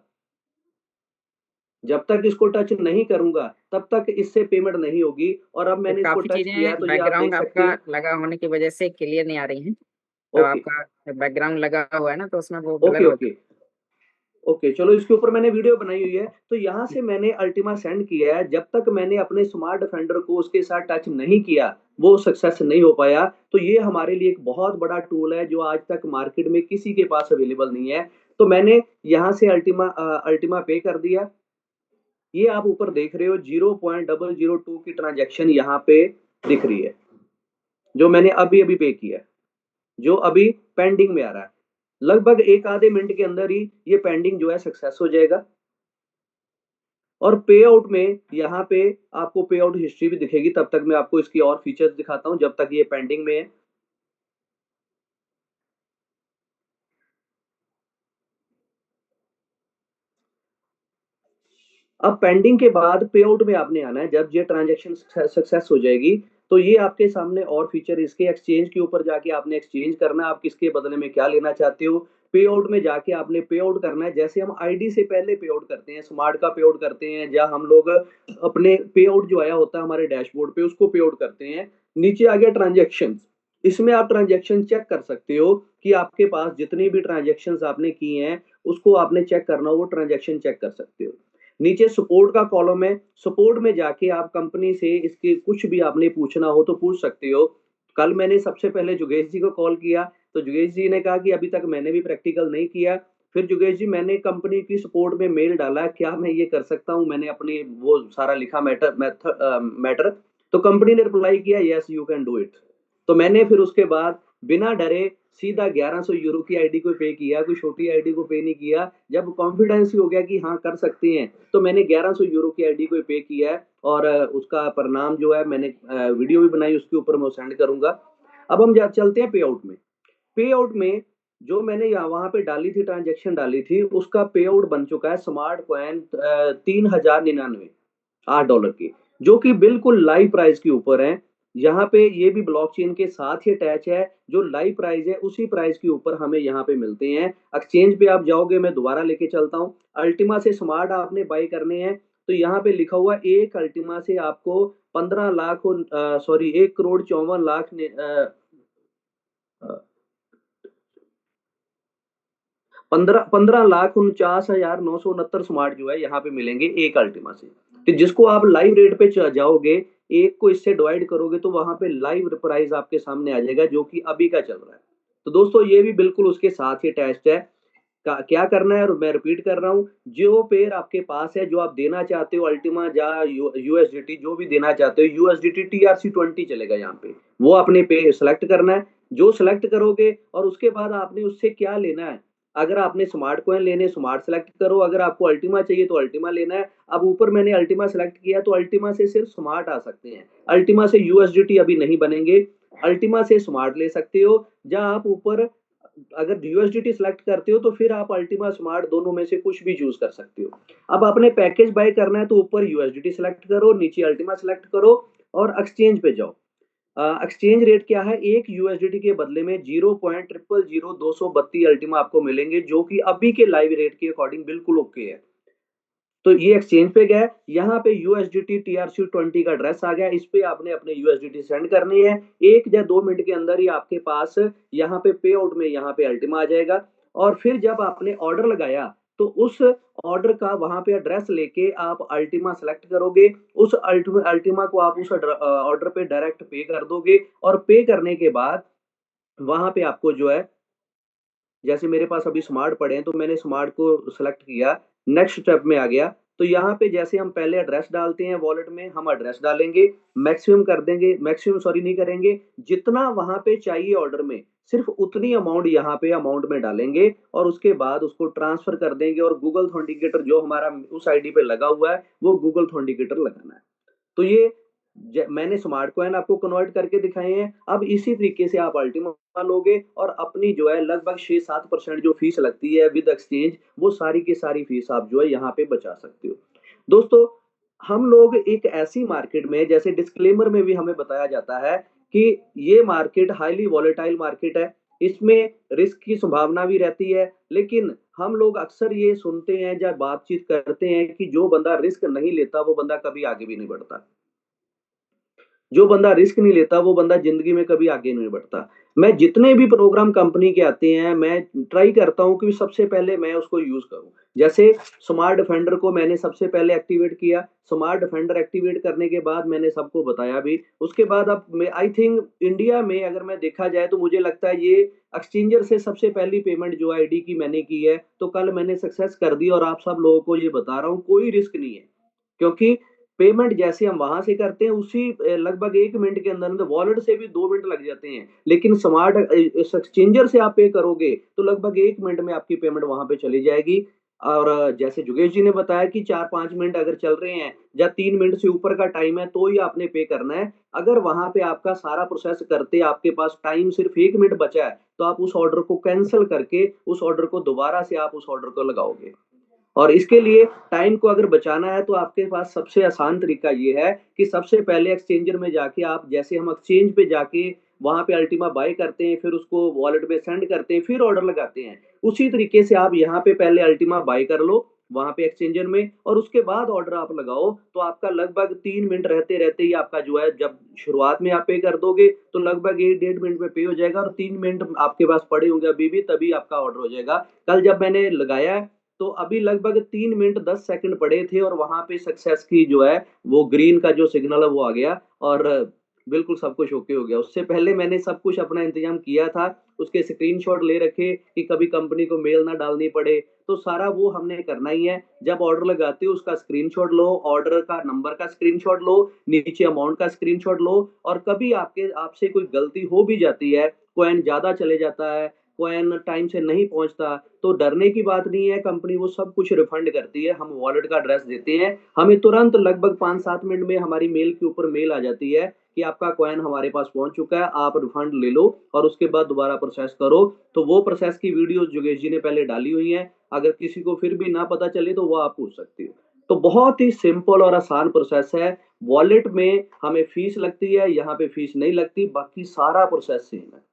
जब तक इसको टच नहीं करूंगा तब तक इससे पेमेंट नहीं होगी। और अब तो मैंने इसको काफी टच किया है चीजें तो ये आप देख बैकग्राउंड सकते आपका हैं। लगा होने की वजह से क्लियर नहीं आ रही हैं। तो ओके आपका बैकग्राउंड लगा हुआ है ना, तो उसमें वो ब्लर ओके हो ओके ओके। चलो, इसके ऊपर मैंने वीडियो बनाई हुई है। तो यहाँ से मैंने अल्टीमा सेंड किया है, जब तक मैंने अपने स्मार्ट डिफेंडर को उसके साथ टच नहीं किया वो सक्सेस नहीं हो पाया। तो ये हमारे लिए एक बहुत बड़ा टूल है जो आज तक मार्केट में किसी के पास अवेलेबल नहीं है। तो मैंने यहाँ से अल्टीमा पे कर दिया। ये आप ऊपर देख रहे हो 0.002 की ट्रांजेक्शन यहाँ पे दिख रही है, जो मैंने अभी अभी पे किया है, जो अभी पेंडिंग में आ रहा है। लगभग एक आधे मिनट के अंदर ही ये पेंडिंग जो है सक्सेस हो जाएगा। और पे आउट में यहाँ पे आपको पे आउट हिस्ट्री भी दिखेगी। तब तक मैं आपको इसकी और फीचर्स दिखाता हूँ जब तक ये पेंडिंग में है। अब पेंडिंग के बाद पे आउट में आपने आना है। जब ये ट्रांजेक्शन सक्सेस हो जाएगी तो ये आपके सामने और फीचर, इसके एक्सचेंज के ऊपर जाके आपने एक्सचेंज करना है, आप किसके बदले में क्या लेना चाहते हो। पे आउट में जाके आपने पे आउट करना है, जैसे हम आईडी से पहले पे आउट करते हैं, स्मार्ट का पे आउट करते हैं, या हम लोग अपने पे आउट जो आया होता है हमारे डैशबोर्ड पे उसको पे आउट करते हैं। नीचे आ गया ट्रांजेक्शन। इसमें आप ट्रांजेक्शन चेक कर सकते हो कि आपके पास जितनी भी ट्रांजेक्शन आपने की हैं उसको आपने चेक करना हो, वो ट्रांजेक्शन चेक कर सकते हो। नीचे सपोर्ट का कॉलम है। सपोर्ट में जाके आप कंपनी से इसके कुछ भी आपने पूछना हो तो पूछ सकते हो। कल मैंने सबसे पहले जुगेश जी को कॉल किया, तो जुगेश जी ने कहा कि अभी तक मैंने भी प्रैक्टिकल नहीं किया। फिर योगेश जी मैंने कंपनी की सपोर्ट में मेल डाला, क्या मैं ये कर सकता हूँ, मैंने अपनी वो सारा लिखा मैटर। तो कंपनी ने रिप्लाई किया yes you can do it. तो मैंने फिर उसके बाद बिना डरे सीधा 1100 यूरो की आईडी को पे किया, कोई छोटी आईडी को पे नहीं किया। जब कॉन्फिडेंस ही हो गया कि हाँ कर सकते हैं, तो मैंने 1100 यूरो की आईडी को पे किया है। और उसका परिणाम जो है मैंने वीडियो भी बनाई, उसके ऊपर मैं सेंड करूंगा। अब हम चलते हैं पे आउट में। पे आउट में जो मैंने यहाँ वहां पे डाली थी, ट्रांजेक्शन डाली थी, उसका पे आउट बन चुका है स्मार्ट कॉइन 3099 $8 की, जो कि बिल्कुल लाइव प्राइस के ऊपर है। यहाँ पे ये भी ब्लॉकचेन के साथ ही अटैच है, जो लाइव प्राइस है उसी प्राइस के ऊपर हमें यहाँ पे मिलते हैं। एक्सचेंज पे आप जाओगे, मैं दोबारा लेके चलता हूँ। अल्टीमा से स्मार्ट आपने बाई करने हैं, तो यहाँ पे लिखा हुआ एक अल्टीमा से आपको 15 लाख, सॉरी 1 करोड़ 54 लाख 15 लाख 49,969 स्मार्ट जो है यहाँ पे मिलेंगे एक अल्टीमा से। तो जिसको आप लाइव रेट पे जाओगे, एक को इससे डिवाइड करोगे, तो वहां पे लाइव प्राइस आपके सामने आ जाएगा, जो कि अभी का चल रहा है। तो दोस्तों ये भी बिल्कुल उसके साथ ही अटैच्ड है। क्या करना है, और मैं रिपीट कर रहा हूँ, जो पेयर आपके पास है, जो आप देना चाहते हो अल्टीमा या यूएसडीटी, जो भी देना चाहते हो, यूएसडीटी TRC20 चलेगा यहाँ पे, वो आपने पे सेलेक्ट करना है। जो सेलेक्ट करोगे और उसके बाद आपने उससे क्या लेना है। अगर आपने स्मार्ट कॉइन लेने, स्मार्ट सेलेक्ट करो। अगर आपको अल्टीमा चाहिए तो अल्टीमा लेना है। अब ऊपर मैंने अल्टीमा सेलेक्ट किया, तो अल्टीमा से सिर्फ स्मार्ट आ सकते हैं, अल्टीमा से यूएसडीटी अभी नहीं बनेंगे। अल्टीमा से स्मार्ट ले सकते हो, या आप ऊपर अगर यूएसडीटी सेलेक्ट करते हो तो फिर आप अल्टीमा स्मार्ट दोनों में से कुछ भी चूज कर सकते हो। अब आपने पैकेज बाय करना है, तो ऊपर यूएसडीटी सेलेक्ट करो, नीचे अल्टीमा सेलेक्ट करो और एक्सचेंज पे जाओ। एक्सचेंज रेट क्या है, एक यूएसडीटी के बदले में 0.0000232 अल्टीमा आपको मिलेंगे, जो कि अभी के लाइव रेट के अकॉर्डिंग बिल्कुल ओके है। तो ये एक्सचेंज पे गया, यहाँ पे यूएसडीटी TRC20 का एड्रेस आ गया, इस पे आपने अपने यूएसडीटी सेंड करनी है। 1 या 2 मिनट के अंदर ही आपके पास यहाँ पे पे आउट में यहाँ पे अल्टीमा आ जाएगा। और फिर जब आपने ऑर्डर लगाया, तो उस ऑर्डर का वहां पे एड्रेस लेके आप अल्टीमा सेलेक्ट करोगे। उस अल्टीमा को आप उस ऑर्डर पे डायरेक्ट पे कर दोगे, और पे करने के बाद वहां पे आपको जो है, जैसे मेरे पास अभी स्मार्ट पड़े हैं, तो मैंने स्मार्ट को सेलेक्ट किया, नेक्स्ट स्टेप में आ गया। तो यहाँ पे जैसे हम पहले एड्रेस डालते हैं वॉलेट में, हम एड्रेस डालेंगे, मैक्सिमम कर देंगे, मैक्सिमम सॉरी नहीं करेंगे, जितना वहां पे चाहिए ऑर्डर में, सिर्फ उतनी अमाउंट यहाँ पे अमाउंट में डालेंगे, और उसके बाद उसको ट्रांसफर कर देंगे। और गूगल थॉन्टिकेटर जो हमारा उस आईडी पे लगा हुआ है, वो गूगल थॉन्टिकेटर लगाना है। तो ये मैंने स्मार्ट कॉइन आपको कन्वर्ट करके दिखाए हैं। अब इसी तरीके से आप अल्टीमा लोगे, और अपनी जो है लगभग 6-7% जो फीस लगती है विद एक्सचेंज, वो सारी की सारी फीस आप जो है यहाँ पे बचा सकते हो। दोस्तों, हम लोग एक ऐसी मार्केट में, जैसे डिस्क्लेमर में भी हमें बताया जाता है कि ये मार्केट हाईली वॉलेटाइल मार्केट है, इसमें रिस्क की संभावना भी रहती है। लेकिन हम लोग अक्सर ये सुनते हैं या बातचीत करते हैं कि जो बंदा रिस्क नहीं लेता, वो बंदा कभी आगे भी नहीं बढ़ता। जो बंदा रिस्क नहीं लेता, वो बंदा जिंदगी में कभी आगे नहीं बढ़ता। मैं जितने भी प्रोग्राम कंपनी के आते हैं, मैं ट्राई करता हूँ कि सबसे पहले मैं उसको यूज करूँ। जैसे स्मार्ट डिफेंडर को मैंने सबसे पहले एक्टिवेट किया। स्मार्ट डिफेंडर एक्टिवेट करने के बाद मैंने सबको बताया भी। उसके बाद अब मैं आई थिंक इंडिया में अगर मैं देखा जाए, तो मुझे लगता है ये एक्सचेंजर से सबसे पहली पेमेंट जो आईडी की मैंने की है, तो कल मैंने सक्सेस कर दी। और आप सब लोगों को ये बता रहा हूँ, कोई रिस्क नहीं है, क्योंकि पेमेंट जैसे हम वहां से करते हैं, उसी लगभग 1 मिनट के अंदर अंदर, वॉलेट से भी 2 मिनट लग जाते हैं, लेकिन स्मार्ट एक्सचेंजर से आप पे करोगे तो लगभग 1 मिनट में आपकी पेमेंट वहां पे चली जाएगी। और जैसे जुगेश जी ने बताया कि 4-5 मिनट अगर चल रहे हैं, या 3 मिनट से ऊपर का टाइम है, तो ही आपने पे करना है। अगर वहां पे आपका सारा प्रोसेस करते आपके पास टाइम सिर्फ 1 मिनट बचा है, तो आप उस ऑर्डर को कैंसिल करके उस ऑर्डर को दोबारा से आप उस ऑर्डर को लगाओगे। और इसके लिए टाइम को अगर बचाना है, तो आपके पास सबसे आसान तरीका ये है कि सबसे पहले एक्सचेंजर में जाके आप, जैसे हम एक्सचेंज पे जाके वहां पे अल्टीमा बाय करते हैं, फिर उसको वॉलेट में सेंड करते हैं, फिर ऑर्डर लगाते हैं, उसी तरीके से आप यहाँ पे पहले अल्टीमा बाय कर लो वहां पे एक्सचेंजर में, और उसके बाद ऑर्डर आप लगाओ। तो आपका लगभग 3 मिनट रहते रहते ही आपका जो है, जब शुरुआत में आप पे कर दोगे, तो लगभग 1-1.5 मिनट में पे हो जाएगा, और 3 मिनट आपके पास पड़े होंगे अभी भी, तभी आपका ऑर्डर हो जाएगा। कल जब मैंने लगाया, तो अभी लगभग 3 मिनट 10 सेकंड पड़े थे, और वहां पे सक्सेस की जो है, वो ग्रीन का जो सिग्नल है वो आ गया, और बिल्कुल सब कुछ ओके हो गया। उससे पहले मैंने सब कुछ अपना इंतजाम किया था, उसके स्क्रीनशॉट ले रखे कि कभी कंपनी को मेल ना डालनी पड़े। तो सारा वो हमने करना ही है। जब ऑर्डर लगाते हो उसका स्क्रीनशॉट लो, ऑर्डर का नंबर का स्क्रीनशॉट लो, नीचे अमाउंट का स्क्रीनशॉट लो। और कभी आपसे कोई गलती हो भी जाती है, कॉइन ज्यादा चले जाता है, कॉइन टाइम से नहीं पहुंचता, तो डरने की बात नहीं है। कंपनी वो सब कुछ रिफंड करती है। हम वॉलेट का एड्रेस देते हैं, हमें तुरंत लगभग 5-7 मिनट में हमारी मेल के ऊपर मेल आ जाती है कि आपका कॉइन हमारे पास पहुंच चुका है, आप रिफंड ले लो और उसके बाद दोबारा प्रोसेस करो। तो वो प्रोसेस की वीडियो योगेश जी ने पहले डाली हुई है, अगर किसी को फिर भी ना पता चले तो वो आप पूछ सकते हो। तो बहुत ही सिंपल और आसान प्रोसेस है। वॉलेट में हमें फीस लगती है, यहाँ पे फीस नहीं लगती, बाकी सारा प्रोसेस सेम है।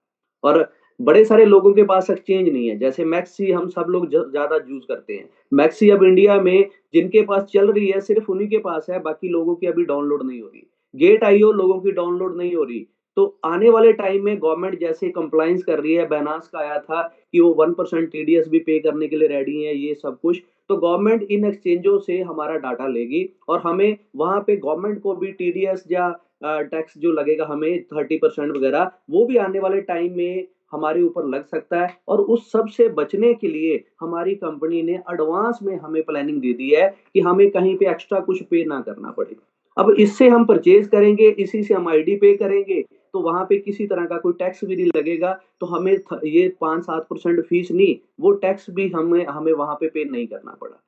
और बड़े सारे लोगों के पास एक्सचेंज नहीं है, जैसे मैक्सी हम सब लोग ज्यादा यूज करते हैं। मैक्सी अब इंडिया में जिनके पास चल रही है सिर्फ उन्हीं के पास है, बाकी लोगों की अभी डाउनलोड नहीं हो रही। गेट आईओ लोगों की डाउनलोड नहीं हो रही। तो आने वाले टाइम में गवर्नमेंट जैसे कंप्लाइंस कर रही है, बैनास का आया था कि वो 1% टीडीएस भी पे करने के लिए रेडी है, ये सब कुछ। तो गवर्नमेंट इन एक्सचेंजों से हमारा डाटा लेगी और हमें वहां पे गवर्नमेंट को भी टीडीएस या टैक्स जो लगेगा हमें 30% वगैरह, वो भी आने वाले टाइम में हमारे ऊपर लग सकता है। और उस सब से बचने के लिए हमारी कंपनी ने एडवांस में हमें प्लानिंग दे दी है कि हमें कहीं पे एक्स्ट्रा कुछ पे ना करना पड़े। अब इससे हम परचेज करेंगे, इसी से हम आईडी पे करेंगे, तो वहां पे किसी तरह का कोई टैक्स भी नहीं लगेगा। तो हमें ये 5-7% फीस नहीं, वो टैक्स भी हमें हमें वहां पे नहीं करना पड़ा।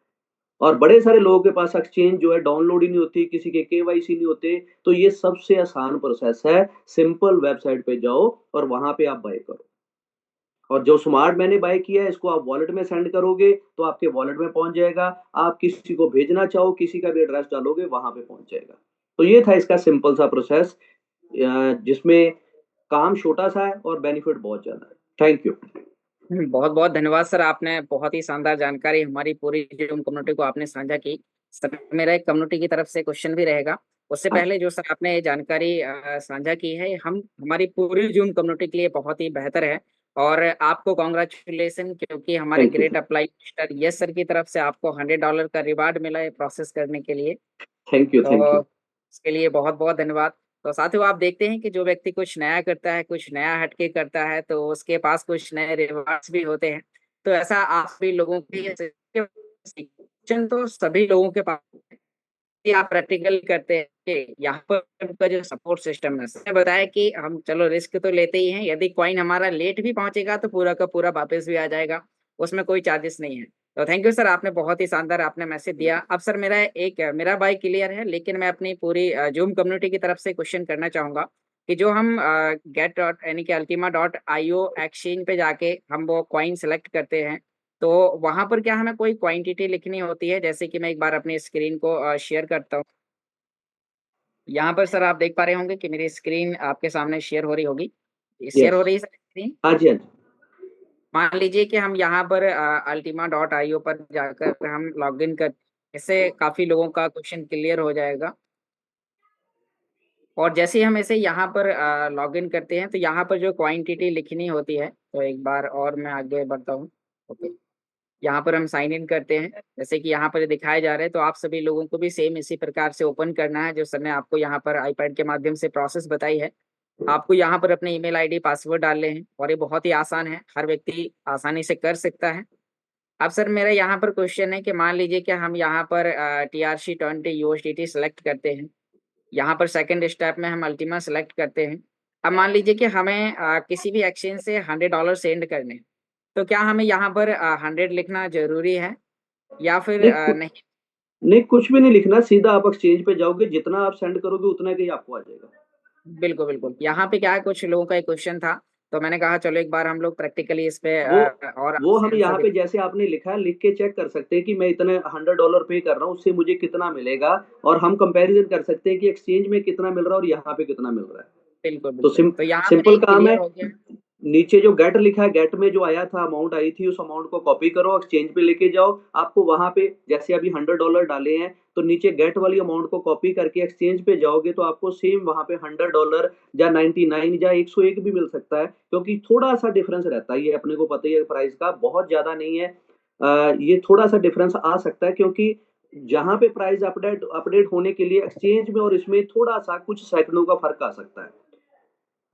और बड़े सारे लोगों के पास एक्सचेंज जो है डाउनलोड ही नहीं होती, किसी के केवाईसी नहीं होते। तो ये सबसे आसान प्रोसेस है। सिंपल वेबसाइट पे जाओ और वहां पे आप बाय करो। और जो स्मार्ट मैंने बाय किया है इसको आप वॉलेट में सेंड करोगे तो आपके वॉलेट में पहुंच जाएगा। आप किसी को भेजना चाहो, किसी का भी एड्रेस डालोगे वहां पे पहुंच जाएगा। तो ये था इसका सिंपल सा प्रोसेस, जिसमें काम छोटा सा है और बेनिफिट बहुत ज्यादा है। Thank you. बहुत बहुत धन्यवाद सर, आपने बहुत ही शानदार जानकारी हमारी पूरी जूम कम्युनिटी को आपने साझा की। सर मेरा एक कम्युनिटी की तरफ से क्वेश्चन भी रहेगा। उससे हाँ जी। पहले जो सर आपने ये जानकारी साझा की है, हम हमारी पूरी जूम कम्युनिटी के लिए बहुत ही बेहतर है। और आपको कॉन्ग्रेचुलेसन, क्योंकि हमारे thank you. Great apply mister yes sir की तरफ से आपको $100 का रिवार्ड मिला है प्रोसेस करने के लिए। Thank you. थैंक तो यू। इसके लिए बहुत बहुत धन्यवाद। तो साथियों, आप देखते हैं कि जो व्यक्ति कुछ नया करता है, कुछ नया हटके करता है, तो उसके पास कुछ नए रिवार्ड्स भी होते हैं। तो ऐसा आप सभी लोगों की शिक्षण तो सभी लोगों के पास है। कि आप प्रैक्टिकल करते हैं कि यहाँ पर उनका जो सपोर्ट सिस्टम है, उसने बताया कि हम चलो रिस्क तो लेते ही हैं, यदि कॉइन हमारा लेट भी पहुंचेगा तो पूरा का पूरा वापस भी आ जाएगा, उसमें कोई चार्जेस नहीं है। तो थैंक यू सर, आपने बहुत ही शानदार आपने मैसेज दिया। अब सर मेरा बाई क्लियर है, लेकिन मैं अपनी पूरी जूम कम्युनिटी की तरफ से क्वेश्चन करना चाहूंगा कि जो हम गेट डॉट यानी कि अल्टीमा.io एक्सचेंज पे जाके हम वो कॉइन सेलेक्ट करते हैं, तो वहां पर क्या हमें कोई क्वांटिटी लिखनी होती है? जैसे कि मैं एक बार अपनी स्क्रीन को शेयर करता हूँ। यहाँ पर सर आप देख पा रहे होंगे कि मेरी स्क्रीन आपके सामने शेयर हो रही होगी। Share yes. हो रही है सर स्क्रीन? हाँ जी, हाँ जी। मान लीजिए कि हम यहाँ पर अल्टीमा.io पर जाकर हम लॉग इन कर, इससे काफी लोगों का क्वेश्चन क्लियर हो जाएगा। और जैसे ही हम इसे यहाँ पर लॉग इन करते हैं, तो यहाँ पर जो क्वांटिटी लिखनी होती है, तो एक बार और मैं आगे बढ़ता हूँ। ओके, यहाँ पर हम साइन इन करते हैं, जैसे कि यहाँ पर दिखाए जा रहे हैं। तो आप सभी लोगों को भी सेम इसी प्रकार से ओपन करना है, जो सर ने आपको यहाँ पर आईपैड के माध्यम से प्रोसेस बताई है। आपको यहाँ पर अपने ईमेल आईडी पासवर्ड डालने हैं, और ये बहुत ही आसान है, हर व्यक्ति आसानी से कर सकता है। अब सर मेरा यहाँ पर क्वेश्चन है कि मान लीजिए कि हम यहाँ पर TRC20 USDT सेलेक्ट करते हैं। यहाँ पर सेकंड स्टेप में हम अल्टीमा सेलेक्ट करते हैं। अब मान लीजिए कि हमें किसी भी एक्सचेंज से $100 सेंड करने हैं। तो क्या हमें यहाँ पर 100 लिखना जरूरी है या फिर नहीं नहीं? नहीं, कुछ भी नहीं लिखना, सीधा आप एक्सचेंज पे जाओगे, जितना आप सेंड करोगे उतना का ही आपको आ जाएगा। बिल्कुल बिल्कुल, यहाँ पे क्या है, कुछ लोगों का एक क्वेश्चन था, तो मैंने कहा चलो एक बार हम लोग प्रैक्टिकली इस पे वो और वो आपसे हम आंसर यहाँ भी। पे जैसे आपने लिखा है लिख के चेक कर सकते हैं कि मैं इतने $100 पे कर रहा हूँ, उससे मुझे कितना मिलेगा। और हम कंपैरिजन कर सकते हैं कि एक्सचेंज में कितना मिल रहा है और यहाँ पे कितना मिल रहा है। बिल्कुल तो बिल्कुल, तो यहाँ पर सिंपल एक काम क्लियर है। हो गया। नीचे जो गेट लिखा है, गेट में जो आया था अमाउंट आई थी, उस अमाउंट को कॉपी करो, एक्सचेंज पे लेके जाओ। आपको वहां पे जैसे अभी $100 डाले हैं, तो नीचे गेट वाली अमाउंट को कॉपी करके एक्सचेंज पे जाओगे तो आपको सेम वहां पे $100 या 99 या 101 भी मिल सकता है, क्योंकि थोड़ा सा डिफरेंस रहता है। ये अपने को पता ही है, प्राइस का बहुत ज्यादा नहीं है। ये थोड़ा सा डिफरेंस आ सकता है, क्योंकि जहां पे प्राइस अपडेट अपडेट होने के लिए एक्सचेंज में और इसमें थोड़ा सा कुछ सेकंडों का फर्क आ सकता है।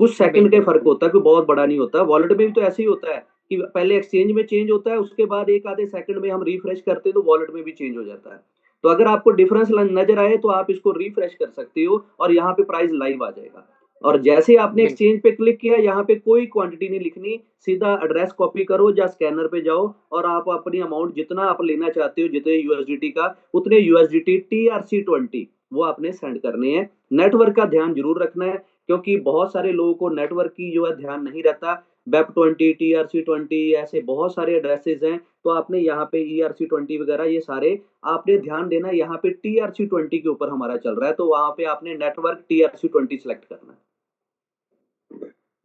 कुछ सेकंड के फर्क बिल्कुल होता है, कोई बहुत बड़ा नहीं होता। वॉलेट में भी तो ऐसे ही होता है कि पहले एक्सचेंज में चेंज होता है, उसके बाद एक आधे सेकंड में हम रिफ्रेश करते हैं तो वॉलेट में भी चेंज हो जाता है। तो अगर आपको डिफरेंस नजर आए तो आप इसको रिफ्रेश कर सकते हो और यहाँ पे प्राइस लाइव आ जाएगा। और जैसे आपने बिल्कुल एक्सचेंज पे क्लिक किया, यहाँ पे कोई क्वांटिटी नहीं लिखनी, सीधा एड्रेस कॉपी करो या स्कैनर पे जाओ और आप अपनी अमाउंट जितना आप लेना चाहते हो, जितने यूएसडीटी का, उतने यूएसडीटी TRC20 वो आपने सेंड करने हैं। नेटवर्क का ध्यान जरूर रखना है, क्योंकि बहुत सारे लोगों को नेटवर्क की जो है ध्यान नहीं रहता। वेब 20, TRC20 ऐसे बहुत सारे एड्रेसेस हैं, तो आपने यहाँ पे ERC20 वगैरह ये सारे आपने ध्यान देना। यहाँ पे TRC20 के ऊपर हमारा चल रहा है, तो वहां पे आपने नेटवर्क TRC20 सेलेक्ट करना है।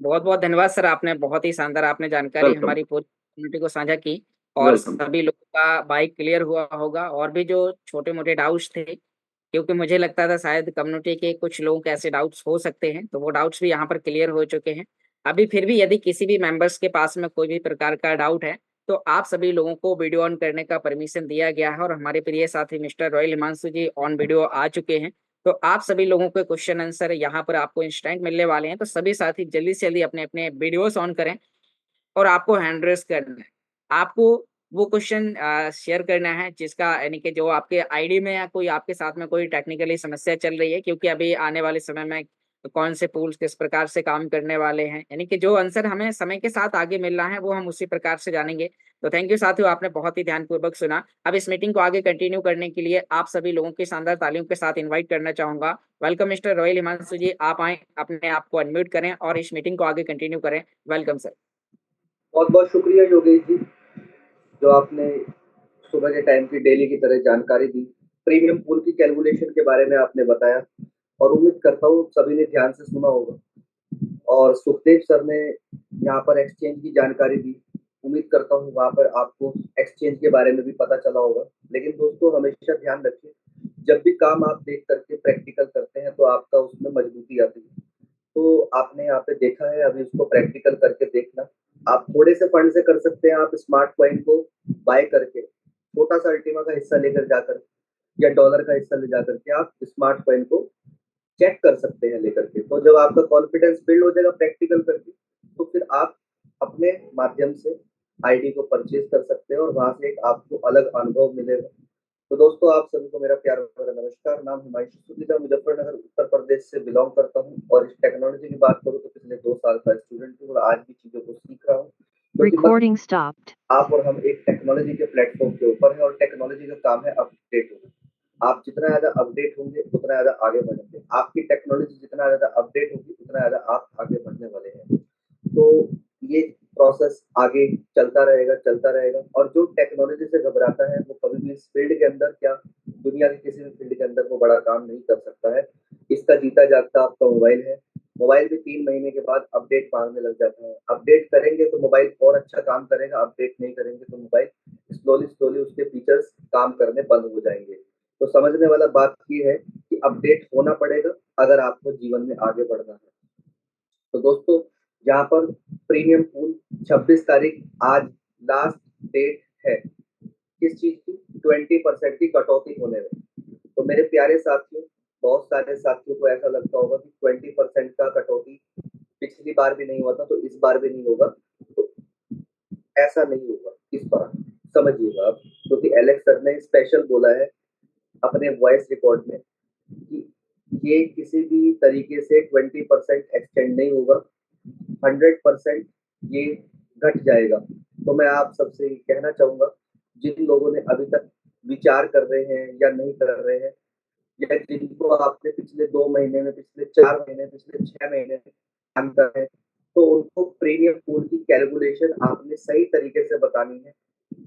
बहुत बहुत धन्यवाद सर, आपने बहुत ही शानदार आपने जानकारी वेलकम। हमारी पूरी कम्युनिटी को साझा की और वेलकम। सभी लोगों का बाइक क्लियर हुआ होगा। और भी जो छोटे मोटे डाउट्स थे, क्योंकि मुझे लगता था शायद कम्युनिटी के कुछ लोगों के ऐसे डाउट्स हो सकते हैं, तो वो डाउट्स भी यहाँ पर क्लियर हो चुके हैं। अभी फिर भी यदि किसी भी मेंबर्स के पास में कोई भी प्रकार का डाउट है, तो आप सभी लोगों को वीडियो ऑन करने का परमिशन दिया गया है और हमारे प्रिय साथी mister Royal Himanshu ji on video आ चुके हैं। तो आप सभी लोगों के क्वेश्चन आंसर यहाँ पर आपको इंस्टेंट मिलने वाले हैं, तो सभी साथी जल्दी से जल्दी अपने अपने वीडियोस ऑन करें और आपको हैंड रेस करना है। आपको वो क्वेश्चन शेयर करना है जिसका यानी कि जो आपके आईडी में या कोई आपके साथ में कोई टेक्निकली समस्या चल रही है, क्योंकि अभी आने वाले समय में कौन से टूल्स किस प्रकार से काम करने वाले हैं, यानी कि जो आंसर हमें समय के साथ आगे मिल रहा है वो हम उसी प्रकार से जानेंगे। तो थैंक यू साथियों, आपने बहुत ही ध्यानपूर्वक सुना। अब इस मीटिंग को आगे कंटिन्यू करने के लिए आप सभी लोगों की शानदार तालियों के साथ इन्वाइट करना चाहूंगा। वेलकम मिस्टर रॉयल हिमांशु जी, आप आए, अपने आप को अनम्यूट करें और इस मीटिंग को आगे कंटिन्यू करें। Welcome sir. बहुत बहुत शुक्रिया योगेश जी, जो आपने सुबह के टाइम की डेली की तरह जानकारी दी। प्रीमियम पूल की कैलकुलेशन के बारे में आपने बताया और उम्मीद करता हूँ सभी ने ध्यान से सुना होगा। और सुखदेव सर ने यहाँ पर एक्सचेंज की जानकारी दी। उम्मीद करता हूँ वहाँ पर आपको एक्सचेंज के बारे में भी पता चला होगा। लेकिन दोस्तों हमेशा ध्यान रखिए, जब भी काम आप देख करके प्रैक्टिकल करते हैं तो आपका उसमें मजबूती आती है। तो आपने यहाँ पे देखा है, अभी उसको प्रैक्टिकल करके देखना। आप थोड़े से फंड से कर सकते हैं, आप स्मार्ट कॉइन को बाय करके छोटा सा अल्टीमा का हिस्सा लेकर जाकर या डॉलर का हिस्सा ले जाकर के आप स्मार्ट कॉइन को चेक कर सकते हैं लेकर के। तो जब आपका कॉन्फिडेंस बिल्ड हो जाएगा प्रैक्टिकल करके, तो फिर आप अपने माध्यम से आईडी को परचेज कर सकते हैं और वहां से एक आपको अलग अनुभव मिलेगा। तो दोस्तों आप सभी को मेरा प्यार भरा नमस्कार। नाम हिमांशु सुखीजा, मुजफ्फरनगर उत्तर प्रदेश से बिलोंग करता हूँ और इस टेक्नोलॉजी की बात करूँ तो पिछले 2 साल का स्टूडेंट हूँ और आज भी चीजों को सीख रहा हूँ। Recording stopped. आप और हम एक टेक्नोलॉजी के प्लेटफॉर्म के ऊपर है और टेक्नोलॉजी का काम है अपडेट होना। आप जितना ज्यादा अपडेट होंगे उतना ज्यादा आगे बढ़ेंगे। आपकी टेक्नोलॉजी जितना ज्यादा अपडेट होगी उतना ज्यादा आप आगे बढ़ने वाले हैं। तो ये प्रोसेस आगे चलता रहेगा और जो टेक्नोलॉजी से घबराता है वो कभी भी इस फील्ड के अंदर क्या दुनिया के किसी भी फील्ड के अंदर वो बड़ा काम नहीं कर सकता है। इसका जीता जागता आपका मोबाइल है। मोबाइल भी 3 महीने के बाद अपडेट मांगने लग जाता है। अपडेट करेंगे तो मोबाइल और अच्छा काम करेगा, अपडेट नहीं करेंगे तो मोबाइल स्लोली स्लोली उसके फीचर्स काम करने बंद हो जाएंगे। तो समझने वाला बात ये है कि अपडेट होना पड़ेगा अगर आपको जीवन में आगे बढ़ना है। तो दोस्तों यहाँ पर प्रीमियम पूल 26 तारीख आज लास्ट डेट है किस चीज की, 20% की कटौती होने में। तो मेरे प्यारे साथियों, बहुत सारे साथियों को ऐसा लगता होगा कि 20% का कटौती पिछली बार भी नहीं हुआ था तो इस बार भी नहीं होगा। तो ऐसा नहीं होगा इस बार, समझिएगा आप, क्योंकि एलेक्स सर ने स्पेशल बोला है अपने वॉइस रिकॉर्ड में कि ये किसी भी तरीके से 20% एक्सटेंड नहीं होगा, 100% ये घट जाएगा। तो मैं आप सबसे ये कहना चाहूंगा, जिन लोगों ने अभी तक विचार कर रहे हैं या नहीं कर रहे हैं, या जिनको आपने पिछले 2 महीने में, पिछले 4 महीने, पिछले 6 महीने में काम कर रहे हैं, तो उनको प्रीमियम पूल की कैलकुलेशन आपने सही तरीके से बतानी है।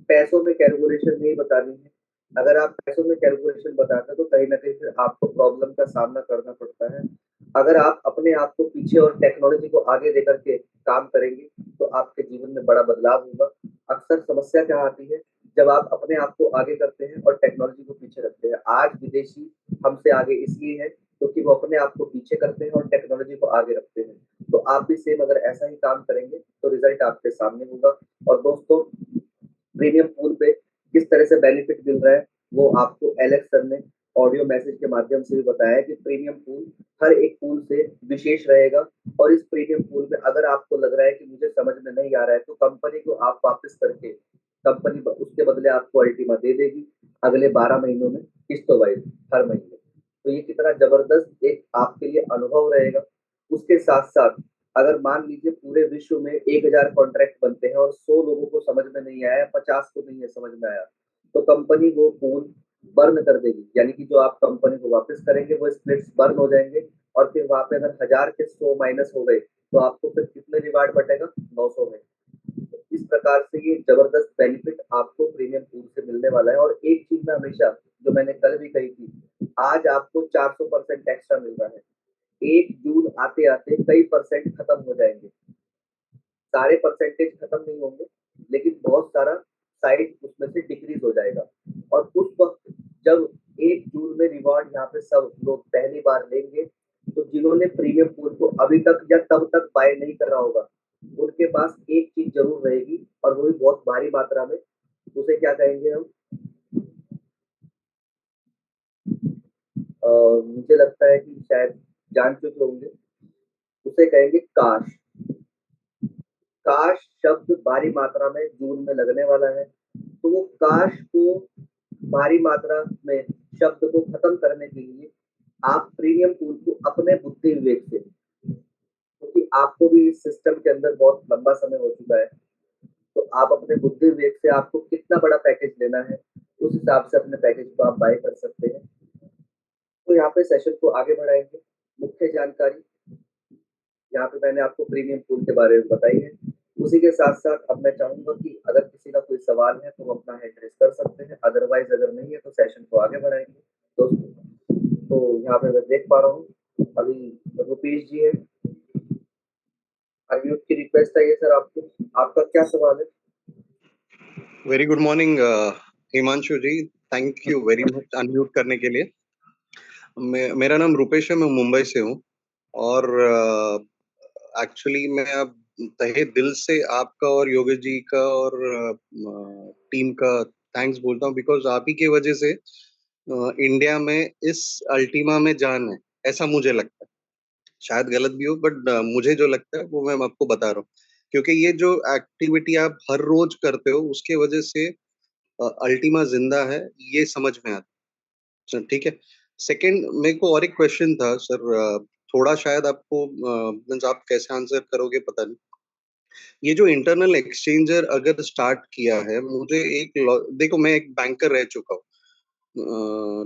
पैसों में कैलकुलेशन नहीं बतानी है। अगर आप पैसों में कैलकुलेशन बताते हैं तो कहीं ना कहीं फिर आपको प्रॉब्लम का सामना करना पड़ता है। अगर आप अपने आप को पीछे और टेक्नोलॉजी को आगे लेकर के काम करेंगे तो आपके जीवन में बड़ा बदलाव होगा। अक्सर समस्या क्या आती है, जब आप अपने आप को आगे करते हैं और टेक्नोलॉजी को पीछे रखते हैं। आज विदेशी हमसे आगे इसलिए है क्योंकि वो अपने आप को पीछे करते हैं और टेक्नोलॉजी को आगे रखते हैं। तो आप भी सेम अगर ऐसा ही काम करेंगे तो रिजल्ट आपके सामने होगा। और दोस्तों प्रीमियम पूल पे किस तरह से बेनिफिट मिल रहा है वो आपको एलेक्स सर ने ऑडियो मैसेज के माध्यम से भी बताया कि प्रीमियम पूल हर एक पूल से विशेष रहेगा और इस प्रीमियम पूल में अगर आपको लग रहा है कि मुझे समझ में नहीं आ रहा है तो कंपनी को आप वापस करके कंपनी उसके बदले आपको अल्टीमा दे देगी अगले 12 महीनों में किस्तों वाइज हर महीने। तो ये कितना जबरदस्त एक आपके लिए अनुभव रहेगा। उसके साथ साथ अगर मान लीजिए पूरे विश्व में 1000 कॉन्ट्रैक्ट बनते हैं और 100 लोगों को समझ में नहीं आया, 50 को नहीं है समझ में आया, तो कंपनी वो पूल बर्न कर देगी, यानी कि जो आप कंपनी को वापस करेंगे वो स्प्लिट्स बर्न हो जाएंगे और फिर वहां पे अगर 1000 के 100 माइनस हो गए तो आपको फिर कितने रिवार्ड बटेगा, 900 में। तो इस प्रकार से ये जबरदस्त बेनिफिट आपको प्रीमियम पूल से मिलने वाला है। और एक चीज मैं हमेशा जो मैंने कल भी कही थी, आज आपको 400% एक्स्ट्रा मिल रहा है। 1 जून आते आते कई परसेंट खत्म हो जाएंगे, सारे परसेंटेज खत्म नहीं होंगे लेकिन बहुत सारा साइड उसमें से डिक्रीज हो जाएगा। और उस वक्त जब 1 जून में रिवॉर्ड यहाँ पे सब लोग पहली बार लेंगे तो जिन्होंने प्रीमियम पूल को अभी तक या तब तक बाय नहीं करा होगा उनके पास एक चीज जरूर रहेगी और वो भी बहुत भारी मात्रा में। उसे क्या कहेंगे हम, मुझे लगता है कि शायद जान चुके होंगे, उसे कहेंगे काश। काश शब्द भारी मात्रा में जून में लगने वाला है, तो वो काश को भारी मात्रा में शब्द को खत्म करने के लिए आप प्रीमियम पूल को अपने बुद्धि विवेक से, क्योंकि आपको भी इस सिस्टम के अंदर बहुत लंबा समय हो चुका है, तो आप अपने बुद्धि विवेक से आपको कितना बड़ा पैकेज लेना है उस हिसाब से अपने पैकेज को आप बाय कर सकते हैं। तो यहाँ पे सेशन को आगे बढ़ाएंगे। मुख्य जानकारी यहाँ पे मैंने आपको प्रीमियम पूल के बारे में बताई है। उसी के साथ साथ अब मैं चाहूंगा कि अगर किसी का कोई सवाल है तो वो अपना हैंड रेस कर सकते हैं, अदरवाइज अगर नहीं है तो सेशन को आगे बढ़ाएंगे दोस्तों। तो यहाँ पे मैं देख पा रहा हूँ अभी रुपेश जी है, अनम्यूट की रिक्वेस्ट है ये सर आपको, आपका क्या सवाल है? Very good morning Himanshu ji, thank you very much unmute करने के लिए। मेरा नाम रुपेश है, मैं मुंबई से हूँ और एक्चुअली मैं अब तहे दिल से आपका और योगेश जी का और टीम का थैंक्स बोलता हूँ, बिकॉज आप ही की वजह से इंडिया में इस अल्टीमा में जान है, ऐसा मुझे लगता है। शायद गलत भी हो बट मुझे जो लगता है वो मैं आपको बता रहा हूँ, क्योंकि ये जो एक्टिविटी आप हर रोज करते हो उसके वजह से अल्टीमा जिंदा है, ये समझ में आता है। ठीक है। सेकंड, मेरे को और एक क्वेश्चन था सर, थोड़ा शायद आपको मीन्स आप कैसे आंसर करोगे पता नहीं। ये जो इंटरनल एक्सचेंजर अगर स्टार्ट किया है, मुझे एक देखो, मैं एक बैंकर रह चुका हूँ,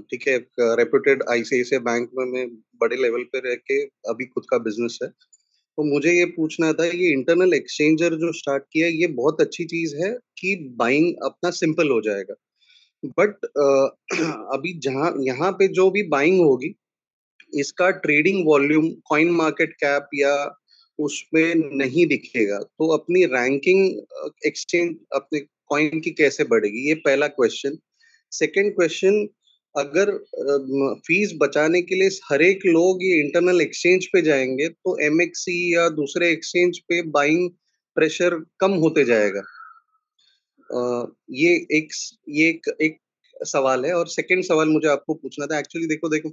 ठीक है, एक रेप्यूटेड आईसीआईसीआई बैंक में मैं बड़े लेवल पे रह के अभी खुद का बिजनेस है। तो मुझे ये पूछना था, ये इंटरनल एक्सचेंजर जो स्टार्ट किया है ये बहुत अच्छी चीज है कि बाइंग अपना सिंपल हो जाएगा, बट अभी जहां यहाँ पे जो भी बाइंग होगी इसका trading volume coin market cap या उसमें नहीं दिखेगा, तो अपनी रैंकिंग एक्सचेंज अपने कॉइन की कैसे बढ़ेगी, ये पहला क्वेश्चन। सेकंड क्वेश्चन, अगर फीस बचाने के लिए हर एक लोग ये इंटरनल एक्सचेंज पे जाएंगे तो एमएक्सी या दूसरे एक्सचेंज पे बाइंग प्रेशर कम होते जाएगा। ये एक सवाल है। और सेकंड सवाल मुझे आपको पूछना था, एक्चुअली देखो देखो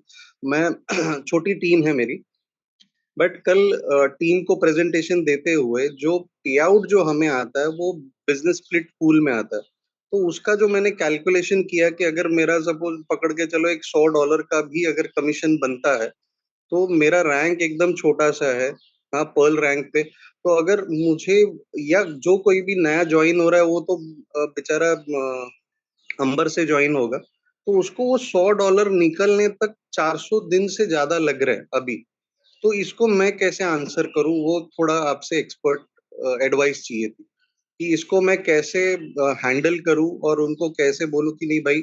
मैं छोटी टीम है मेरी, बट कल टीम को प्रेजेंटेशन देते हुए जो पे आउट जो हमें आता है वो बिजनेस स्प्लिट पूल में आता है। तो उसका जो मैंने कैलकुलेशन किया कि अगर मेरा सपोज पकड़ के चलो एक $100 का भी अगर कमीशन बनता है तो मेरा रैंक एकदम छोटा सा है, हाँ, पर्ल रैंक पे। तो अगर मुझे या जो कोई भी नया ज्वाइन हो रहा है वो तो बेचारा अंबर से ज्वाइन होगा, तो उसको वो $100 निकलने तक 400 दिन से ज्यादा लग रहे हैं अभी। तो इसको मैं कैसे आंसर करूं, वो थोड़ा आपसे एक्सपर्ट एडवाइस चाहिए थी कि इसको मैं कैसे हैंडल करूं और उनको कैसे बोलूं कि नहीं भाई,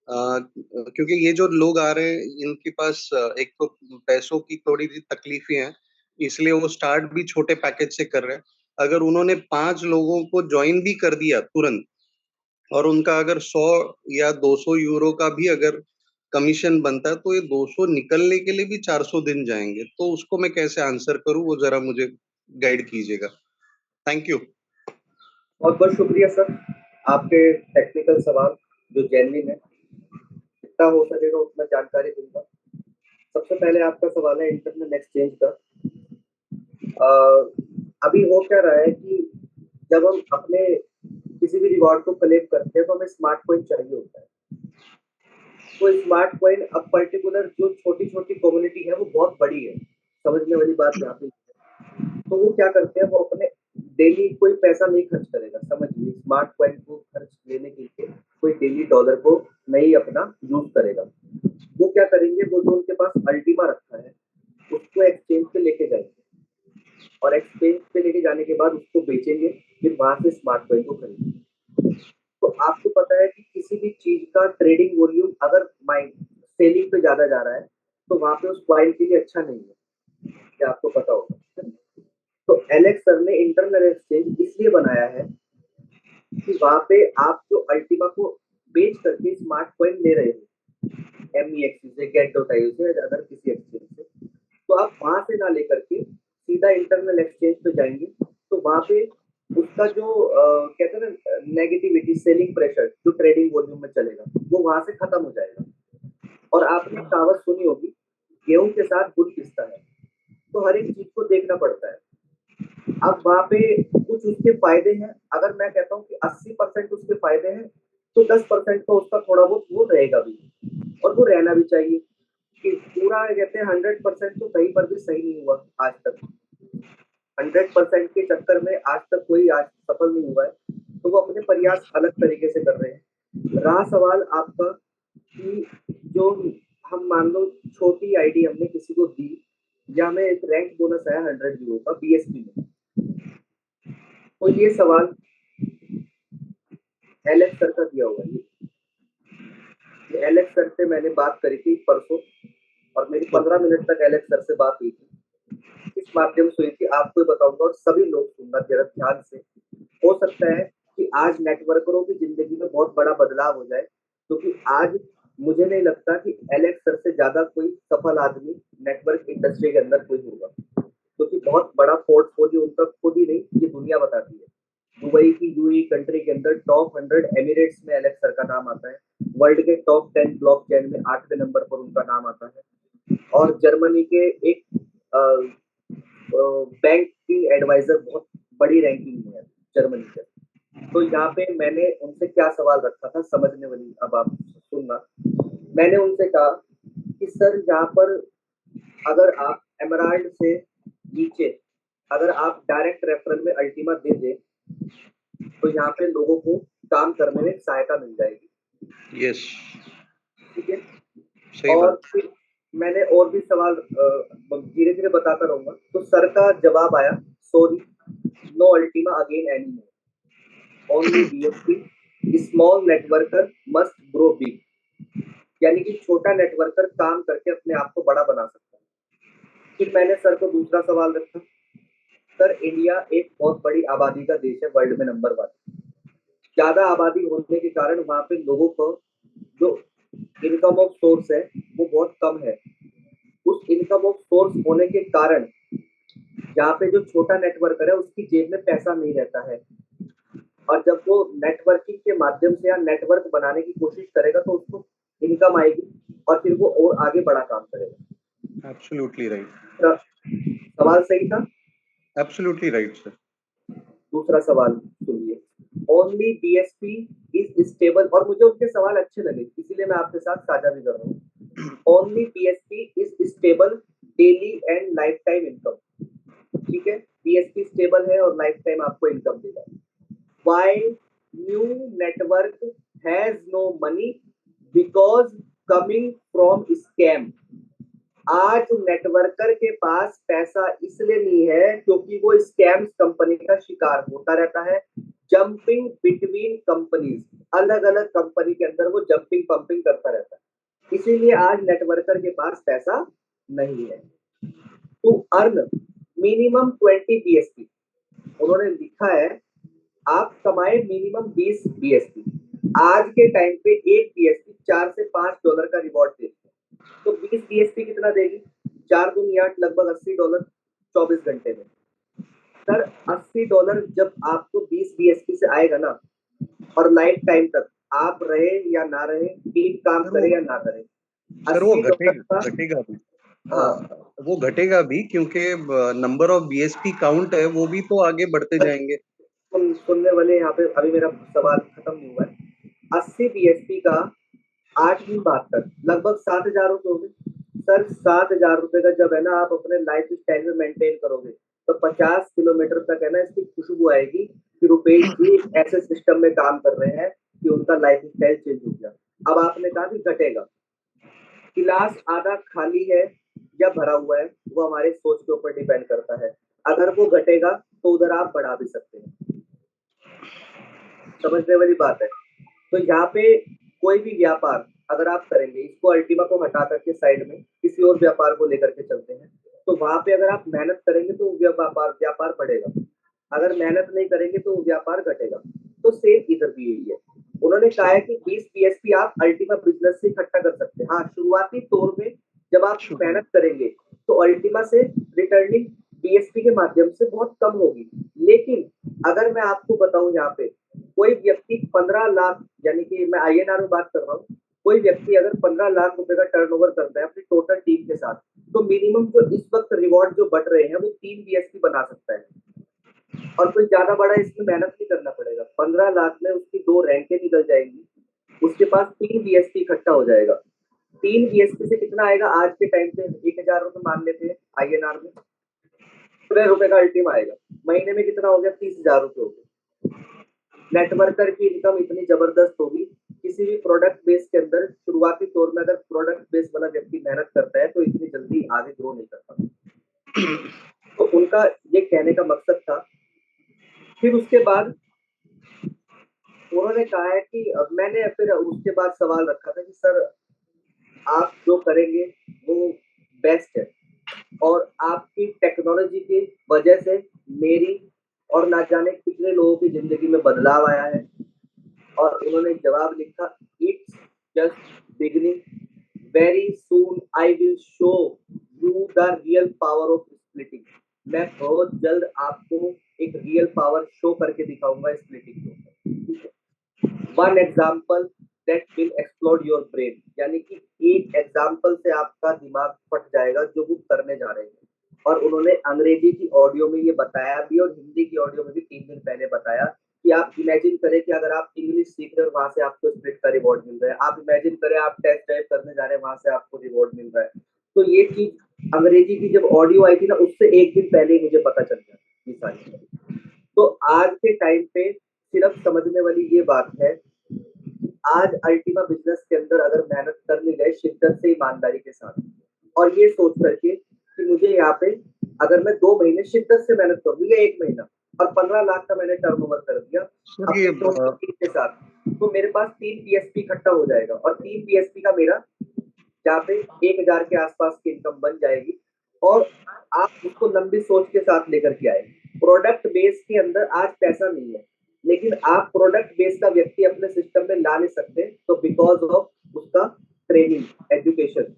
क्योंकि ये जो लोग आ रहे हैं इनके पास एक तो पैसों की थोड़ी सी तकलीफें हैं, इसलिए वो स्टार्ट भी छोटे पैकेज से कर रहे हैं। अगर उन्होंने 5 लोगों को ज्वाइन भी कर दिया तुरंत और उनका अगर 100 या 200 यूरो का भी अगर कमीशन बनता है तो ये 200 निकलने के लिए भी 400 दिन जाएंगे। तो उसको मैं कैसे आंसर करूं, वो जरा मुझे गाइड कीजिएगा। Thank you. बहुत बहुत शुक्रिया सर, आपके टेक्निकल सवाल जो जेन्युइन है। जितना हो सकेगा उतना जानकारी दूंगा। सबसे पहले आपका सवाल है इंटरनल एक्सचेंज का। अभी हो क्या रहा है कि जब हम अपने किसी भी रिवॉर्ड को क्लेम करते हैं तो हमें स्मार्ट कॉइन चाहिए होता है। तो स्मार्ट कॉइन अब पर्टिकुलर जो छोटी-छोटी कम्युनिटी है वो बहुत बड़ी है। समझने वाली बात यहाँ पे है। तो वो क्या करते हैं, वो अपने डेली कोई पैसा नहीं खर्च करेगा। समझिए स्मार्ट कॉइन को खर्च लेने के लिए कोई डेली डॉलर को नहीं अपना यूज़ करेगा। वो क्या करेंगे, वो जो उनके पास अल्टीमा रखा है उसको एक्सचेंज पे लेके जाएँगे और एक्सचेंज पे लेके जाने के बाद उसको बेचेंगे, फिर वहाँ से स्मार्ट कॉइन को खरीदेंगे। तो आपको पता है कि किसी भी चीज़ का ट्रेडिंग वॉल्यूम अगर माइन सेलिंग पे ज़्यादा जा रहा है, तो वहाँ पे उस कॉइन के लिए अच्छा नहीं है। क्या आपको पता होगा? तो एलेक्स सर ने इंटरनल एक्सचेंज इसलिए बनाया है कि वहाँ पे आप जो अल्टीमा को बेच करके स्मार्ट कॉइन ले रहे हो, एमईएक्स से, गेट.आईओ से या अदर किसी एक्सचेंज से, तो आप वहाँ से ना लेकर के सीधा इंटरनल एक्सचेंज पे जाएँगे, तो वहाँ पे उसका जो कहते हैं ना नेगेटिविटी, सेलिंग प्रेशर जो ट्रेडिंग वॉल्यूम में चलेगा, वो वहाँ से खत्म हो जाएगा। और आपने कहावत सुनी होगी, गेहूँ के साथ गुड़ पिसता है, तो हर एक चीज़ को देखना पड़ता है। अब वहाँ पे कुछ उसके फ़ायदे हैं, अगर मैं कहता हूँ कि 80% उसके फ़ायदे हैं, तो 10% तो उसका थोड़ा बहुत वो रहेगा भी और वो रहना भी चाहिए कि पूरा कहते हैं 100% तो कहीं पर भी सही नहीं हुआ आज तक। 100% के चक्कर में आज तक कोई आज सफल नहीं हुआ है, तो वो अपने प्रयास अलग तरीके से कर रहे हैं। रहा सवाल आपका कि जो हम मान लो छोटी आईडी हमने किसी को दी या हमें एक रैंक बोनस आया 100 यूरो का बीएसपी में, तो ये सवाल एलेक्स सर का दिया हुआ है। ये एलेक्स सर से मैंने बात करी थी परसों और मेरी 15 मिनट तक एलेक्स सर से बात हुई थी। किस माध्यम से हुई थी आपको बताऊंगा और सभी लोग सुनना जरा ध्यान से। हो सकता है कि आज नेटवर्करों की जिंदगी में बहुत बड़ा बदलाव हो जाए, क्योंकि आज मुझे नहीं लगता कि एलेक्स सर से ज्यादा कोई सफल आदमी नेटवर्क इंडस्ट्री के अंदर कोई होगा, क्योंकि बहुत बड़ा पोर्टफोलियो उनका खुद ही नहीं ये दुनिया बताती है। दुबई की यूएई कंट्री के अंदर टॉप 100 एमिरेट्स में एलेक्स सर का नाम आता है। वर्ल्ड के टॉप 10 ब्लॉकचेन में 8वें नंबर पर उनका नाम आता है और जर्मनी के एक बैंकिंग एडवाइजर बहुत बड़ी रैंकिंग में है जर्मनी के। तो यहाँ पे मैंने उनसे क्या सवाल रखा था, समझने वाली अब आप सुनना। मैंने उनसे कहा कि सर यहाँ पर अगर आप एमराल्ड से नीचे अगर आप डायरेक्ट रेफरल में अल्टीमा दे दें, तो यहाँ पे लोगों को काम करने में सहायता मिल जाएगी। यस, ठीक है। सही और बात। फिर मैंने और भी सवाल धीरे-धीरे बताता रहूँगा। तो सर का जवाब आया, sorry, no ultima again anymore, only BSP, small networker must grow big. यानी कि छोटा नेटवर्कर काम करके अपने आप को बड़ा बना सकता है। फिर मैंने सर को दूसरा सवाल रखा, सर इंडिया एक बहुत बड़ी आबादी का देश है, वर्ल्ड में नंबर 1। ज़्यादा आबादी होने के कारण वहाँ पे लोगों को जो इनकम ऑफ सोर्स है वो बहुत कम है। उस इनकम ऑफ सोर्स होने के कारण यहाँ पे जो छोटा नेटवर्कर है उसकी जेब में पैसा नहीं रहता है, और जब वो नेटवर्किंग के माध्यम से या नेटवर्क बनाने की कोशिश करेगा तो उसको इनकम आएगी और फिर वो और आगे बड़ा काम करेगा। Absolutely right. सवाल सही था? Absolutely right sir. दूसरा सवाल सुनिए, ओनली बीएसपी इज स्टेबल, और मुझे उनके सवाल अच्छे लगे इसीलिए मैं आपके साथ साझा भी कर रहा हूँ। Only BSP is stable daily and lifetime income. ठीक है, बीएसपी स्टेबल है और लाइफ टाइम आपको इनकम देगा। Why new network has no money, because coming from scam. आज नेटवर्कर के पास पैसा इसलिए नहीं है क्योंकि वो स्कैम्स कंपनी का शिकार होता रहता है। जंपिंग बिटवीन कंपनीज, अलग अलग कंपनी के अंदर वो जंपिंग पंपिंग करता रहता है, इसीलिए आज नेटवर्कर के पास पैसा नहीं है। टू अर्न मिनिमम 20 बीएसपी, उन्होंने लिखा है आप कमाए मिनिमम 20 बीएसपी। आज के टाइम पे एक बीएसपी 4 से 5 डॉलर का रिवॉर्ड देती है, तो 20 बीएसपी कितना देगी? 4 दूनी 8, लगभग $80 24 घंटे में। सर $80 जब आपको 20 बीएसपी से आएगा ना और लाइफ टाइम तक, आप रहे या ना रहे, टीम काम करे या ना करे, सर वो 80 का घटेगा भी। हाँ वो घटेगा भी क्योंकि नंबर ऑफ बीएसपी काउंट है वो भी तो आगे बढ़ते जाएंगे। सुनने वाले यहाँ पे अभी मेरा सवाल खत्म नहीं हुआ है। 80 बीएसपी का 8×72 लगभग 7,000 रुपए हो गए सर। 7,000 रुपए का जब है ना आप अपने लाइफ स्टाइल में मेंटेन करोगे तो 50 किलोमीटर तक है ना इसकी खुशबू आएगी कि रुपेश जी ऐसे सिस्टम में काम कर रहे हैं कि उनका लाइफ स्टाइल चेंज हो गया। अब आपने कहा कि घटेगा, गिलास आधा खाली है या भरा हुआ है वो हमारे सोच के ऊपर डिपेंड करता है। अगर वो घटेगा तो उधर आप बढ़ा भी सकते हैं, समझने वाली बात है। तो यहाँ पे कोई भी व्यापार अगर आप करेंगे, इसको अल्टीमा को हटा करके साइड में किसी और व्यापार को लेकर के चलते हैं, तो वहां पे अगर आप मेहनत करेंगे तो व्यापार बढ़ेगा, अगर मेहनत नहीं करेंगे तो व्यापार घटेगा। तो सेम इधर भी यही है। उन्होंने कहा है कि 20 बीएसपी आप अल्टीमा बिजनेस से इकट्ठा कर सकते हैं। हाँ, शुरुआती तौर में जब आप मेहनत करेंगे तो अल्टीमा से रिटर्निंग बीएसपी के माध्यम से बहुत कम होगी। लेकिन अगर मैं आपको बताऊं, यहाँ पे कोई व्यक्ति 15 लाख, यानी कि मैं आईएनआर में बात कर रहा हूँ, कोई व्यक्ति अगर 15 लाख रुपए का टर्नओवर करता है अपनी टोटल टीम के साथ, तो मिनिमम जो इस वक्त रिवॉर्ड जो बढ़ रहे हैं वो 3 बीएसपी बना सकता है और कोई ज्यादा बड़ा इसमें मेहनत नहीं करना पड़ेगा। 15 लाख में उसकी 2 रैंकें निकल जाएंगी, उसके पास 3 बीएसपी इकट्ठा हो जाएगा। 3 बीएसपी से कितना आएगा आज के टाइम पे? 1,000 रुपए मान लेते हैं आईएनआर में, 15 रुपए का अल्टीमा आएगा, महीने में कितना हो गया? 30,000 रुपए हो गए। नेटवर्कर की इनकम इतनी जबरदस्त होगी, किसी भी प्रोडक्ट बेस के अंदर शुरुआती तौर में अगर प्रोडक्ट बेस वाला व्यक्ति मेहनत करता है तो इतनी जल्दी आगे ग्रो नहीं करता। तो उनका ये कहने का मकसद था। फिर उसके बाद उन्होंने कहा है कि मैंने फिर उसके बाद सवाल रखा था कि सर आप जो करेंगे वो बेस्ट है और आपकी टेक्नोलॉजी की वजह से मेरी और ना जाने कितने लोगों की जिंदगी में बदलाव आया है। और उन्होंने जवाब लिखा, it's just beginning, very soon I will show you the real power of splitting. मैं बहुत जल्द आपको एक रियल पावर शो करके दिखाऊंगा स्प्लिटिंग के। One example that will explode your brain, यानी कि एक एग्जाम्पल से आपका दिमाग फट जाएगा जो वो करने जा रहे हैं। और उन्होंने अंग्रेजी की ऑडियो में ये बताया भी और हिंदी की ऑडियो में भी 3 दिन पहले बताया कि आप इमेजिन करें कि अगर आप इंग्लिश सीख रहे हो वहां से आपको स्प्लिट का रिवॉर्ड मिल रहा है, आप इमेजिन करें आप टेस्ट ड्राइव करने जा रहे हैं वहां से आपको रिवॉर्ड मिल रहा है। तो ये चीज अंग्रेजी की जब ऑडियो आई थी ना, उससे 1 दिन पहले ही मुझे पता चल गया ये सारी। तो आज के टाइम पे सिर्फ समझने वाली ये बात है, आज अल्टीमा बिजनेस के अंदर अगर मेहनत कर ली जाए शिद्दत से, ईमानदारी के साथ, और ये सोच करके कि मुझे यहाँ पे अगर मैं 2 महीने शिद्दत से मेहनत करूंगी या 1 महीना और 15 लाख का मैंने टर्नओवर कर दिया अपने टोटल टीम के साथ, तो मेरे पास 3 बीएसपी इकट्ठा हो जाएगा और 3 बीएसपी का मेरा जहाँ पे 1,000 के आसपास की इनकम बन जाएगी। और आप उसको लंबी सोच के साथ लेकर के आए। प्रोडक्ट बेस के अंदर आज पैसा नहीं है, लेकिन आप प्रोडक्ट बेस का व्यक्ति अपने सिस्टम में ला नहीं सकते, तो बिकॉज ऑफ उसका ट्रेनिंग, एजुकेशन,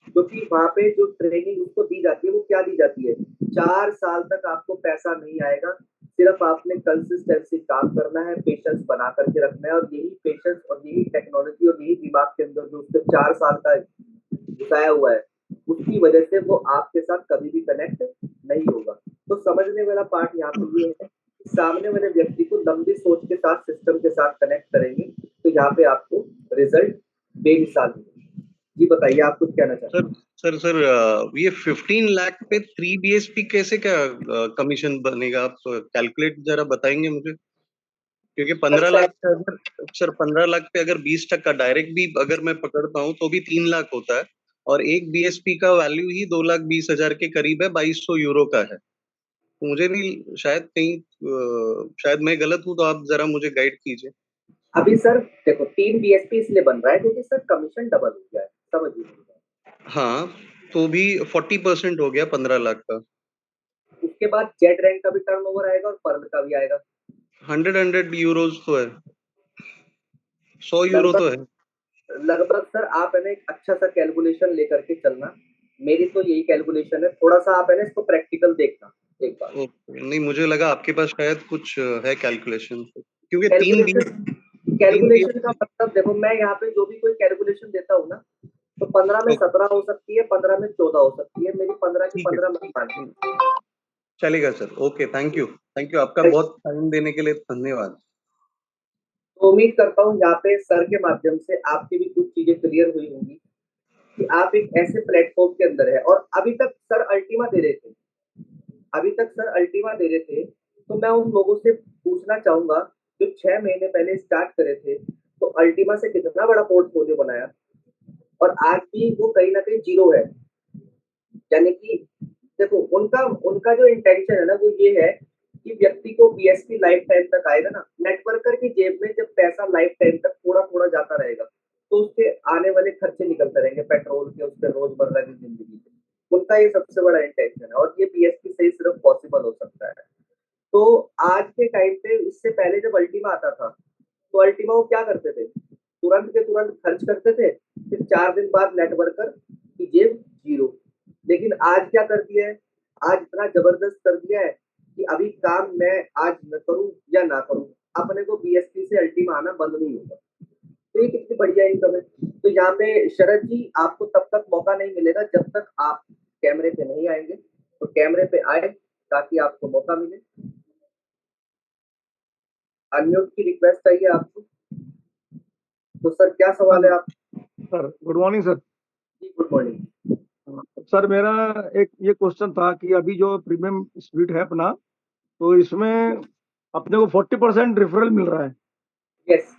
क्योंकि वहां पे जो ट्रेनिंग उसको दी जाती है वो क्या दी जाती है, 4 साल तक आपको पैसा नहीं आएगा, सिर्फ आपने कंसिस्टेंसी काम करना है, पेशेंस बना करके रखना है। और यही पेशेंस और यही टेक्नोलॉजी और यही दिमाग के अंदर जो उसके 4 साल का घुसाया हुआ है, उसकी वजह से वो आपके साथ कभी भी कनेक्ट नहीं होगा। तो समझने वाला पार्ट यहाँ पे ये है, सामने वाले व्यक्ति को लंबी सोच के साथ, सिस्टम के साथ कनेक्ट करेंगे तो यहाँ पे आपको रिजल्ट बेमिसाल मिलेगा। जी बताइए, आप कुछ कहना चाहते हैं? सर ये 15 लाख पे 3 बीएसपी कैसे क्या कमीशन बनेगा? आप कैलकुलेट जरा बताएंगे मुझे, क्योंकि 15 लाख पे अगर सर 15 लाख पे अगर 20% डायरेक्ट भी अगर मैं पकड़ता हूँ तो भी 3 लाख होता है और एक बीएसपी का वैल्यू ही 2,20,000 के करीब है, 2,200 यूरो का है। मुझे नहीं, शायद कहीं शायद मैं गलत हूँ, तो आप जरा मुझे गाइड कीजिए। अभी सर देखो 3 बीएसपी इसलिए बन रहा है क्योंकि सर कमीशन डबल हो गया है, समझिए। हाँ, तो भी 40% हो गया 15 लाख का। उसके बाद जेट रैंक का भी टर्नओवर आएगा और पर्ल का भी आएगा। 100 यूरोज तो है, 100 यूरो तो है लगभग सर आप है ना एक अच्छा सा कैलकुलेशन लेकर के चलना, मेरी तो यही कैलकुलेशन है, थोड़ा सा आप है ना इसको प्रैक्टिकल देखना एक बार। नहीं, मुझे लगा आपके पास शायद कुछ है कैलकुलेशन, क्योंकि 3 कैलकुलेशन कैलकुलेशन का मतलब देखो, मैं यहाँ पे जो भी कोई कैलकुलेशन देता हूँ ना, तो 15 में 17 हो सकती है, 15 में 14 हो सकती है, मेरी 15 की 15 मत मानिए। चलेगा सर, ओके, थैंक यू, आपका बहुत टाइम देने के लिए धन्यवाद। तो उम्मीद करता हूँ यहाँ पे सर के माध्यम से आपकी भी कुछ चीजें क्लियर हुई होंगी कि आप एक ऐसे प्लेटफॉर्म के अंदर है। और अभी तक सर अल्टीमा दे रहे थे, तो मैं उन लोगों से पूछना चाहूंगा जो 6 महीने पहले स्टार्ट करे थे, तो अल्टीमा से कितना बड़ा पोर्टफोलियो बनाया और आज भी वो कहीं ना कहीं जीरो है। यानी कि देखो, उनका उनका जो इंटेंशन है ना, वो ये है कि व्यक्ति को बीएसपी लाइफ टाइम तक आएगा ना, नेटवर्कर की जेब में जब पैसा लाइफ टाइम तक थोड़ा थोड़ा जाता रहेगा, तो उसके आने वाले खर्चे निकलते रहेंगे, पेट्रोल के, उसके रोजमर्रा की जिंदगी से। उनका ये सबसे बड़ा इंटेंशन है, और ये बीएसपी से ही सिर्फ पॉसिबल हो सकता है। तो आज के टाइम पे, इससे पहले जब अल्टीमा आता था, तो अल्टीमा वो क्या करते थे, तुरंत के तुरंत खर्च करते थे, फिर 4 दिन बाद नेटवर्कर की जेब जीरो। लेकिन आज क्या कर दिया है, आज इतना जबरदस्त कर दिया है कि अभी काम मैं आज न करूं या ना करूं, अपने को बीएसपी से अल्टीमा आना बंद नहीं होगा। तो ये कितनी बढ़िया इनकम है। तो यहाँ पे शरद जी, आपको तब तक मौका नहीं मिलेगा जब तक आप कैमरे पे नहीं आएंगे। तो कैमरे पे आए ताकि आपको मौका मिले। अनम्यूट की रिक्वेस्ट चाहिए आपको। तो सर क्या सवाल है आप? Sir good morning sir. जी गुड मॉर्निंग। सर मेरा एक ये क्वेश्चन था कि अभी जो प्रीमियम स्प्लिट है अपना, तो इसमें अपने को 40% रेफरल मिल रहा है। यस,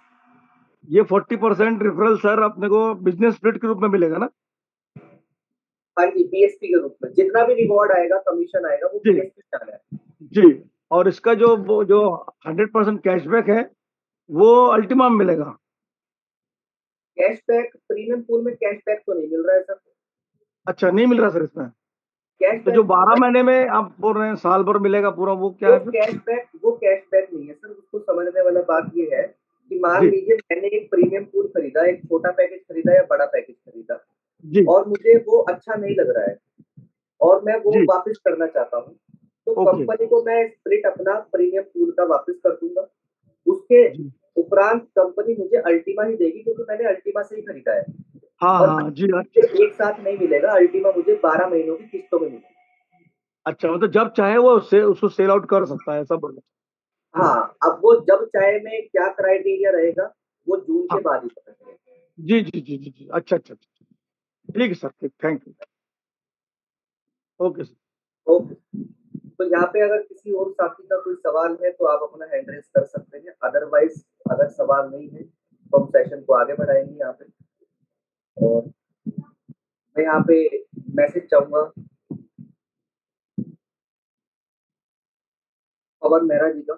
ये 40% रेफरल सर अपने को बिजनेस स्प्लिट के रूप में मिलेगा ना? हाँ जी, बीएसपी के रूप में जितना भी रिवॉर्ड आएगा, कमीशन आएगा, वो जी बीएसपी में आना है। जी। और इसका जो 100% कैशबैक है वो अल्टीमा में मिलेगा। कैशबैक प्रीमियम पूल में कैशबैक तो नहीं मिल रहा है सर। अच्छा, नहीं मिल रहा सर इसमें? तो कैशबैक जो 12 महीने में आप बोल रहे हैं साल भर मिलेगा पूरा, वो क्या वो है फिर? कैशबैक नहीं है सर। उसको समझने वाला बात ये है कि मान जी लीजिए मैंने एक प्रीमियम पूल खरीदा, एक छोटा पैकेज खरीदा या बड़ा पैकेज खरीदा, जी और मुझे वो अच्छा नहीं लग रहा है और मैं वो जी। वापस करना चाहता हूँ, तो ओके कंपनी को मैं स्प्लिट अपना प्रीमियम पूल का वापस कर दूंगा। उसके जी। उपरांत कंपनी मुझे अल्टीमा ही देगी, क्योंकि मैंने अल्टीमा से ही खरीदा है। हाँ और हाँ जी। मुझे एक साथ नहीं मिलेगा, अल्टीमा मुझे 12 महीनों की किस्तों में मिलेगी। अच्छा, मतलब जब चाहे वो उसको सेल आउट कर सकता है, ऐसा बोल रहे हाँ, अब वो जब चाहे में क्या क्राइटेरिया रहेगा, वो जून हैं? के बाद ही पता चलेगा। जी जी जी जी जी। अच्छा अच्छा अच्छा। ठीक है सर, ठीक, thank you. Okay sir. Okay. तो यहाँ पे अगर किसी और साथी का कोई सवाल है तो आप अपना हैंड रेस कर सकते हैं, अदरवाइज अगर सवाल नहीं है तो हम सेशन को आगे बढ़ाएंगे यहाँ पे। और मैं यहाँ पे मैसेज चाहूंगा पवन मेहरा जी का।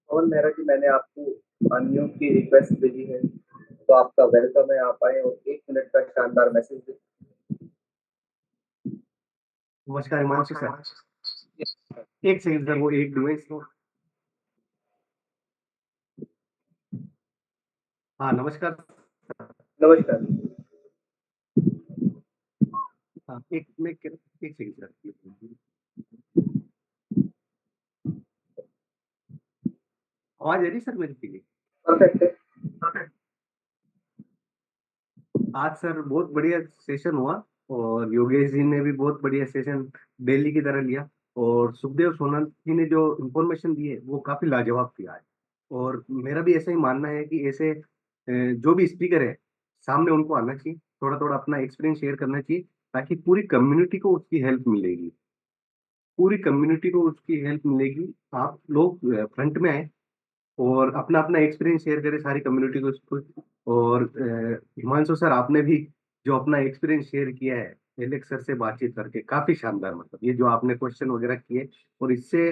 पवन मेहरा जी, मैंने आपको अनम्यूट की रिक्वेस्ट भेजी है, तो आपका वेलकम है, आप आए और 1 मिनट का शानदार मैसेज दें। नमस्कार हिमांशु सर, एक सेकंड सर, वो एक डिवाइस को। हाँ नमस्कार। नमस्कार। हाँ एक सेकंड सर, आवाज आ रही सर मेरी क्लियर? परफेक्ट है। आज सर बहुत बढ़िया सेशन हुआ, और योगेश जी ने भी बहुत बढ़िया सेशन दिल्ली की तरह लिया, और सुखदेव सोनल जी ने जो इन्फॉर्मेशन दी है वो काफी लाजवाब थी आज। और मेरा भी ऐसा ही मानना है कि ऐसे जो भी स्पीकर है सामने उनको आना चाहिए, थोड़ा थोड़ा अपना एक्सपीरियंस शेयर करना चाहिए, ताकि पूरी कम्युनिटी को उसकी हेल्प मिलेगी, पूरी कम्युनिटी को उसकी हेल्प मिलेगी। आप लोग फ्रंट में आए और अपना अपना एक्सपीरियंस शेयर करें सारी कम्युनिटी को उसको। और हिमांशु सर, आपने भी जो अपना एक्सपीरियंस शेयर किया है एलेक्स सर से बातचीत करके, काफी शानदार, मतलब ये जो आपने क्वेश्चन वगैरह किए, और इससे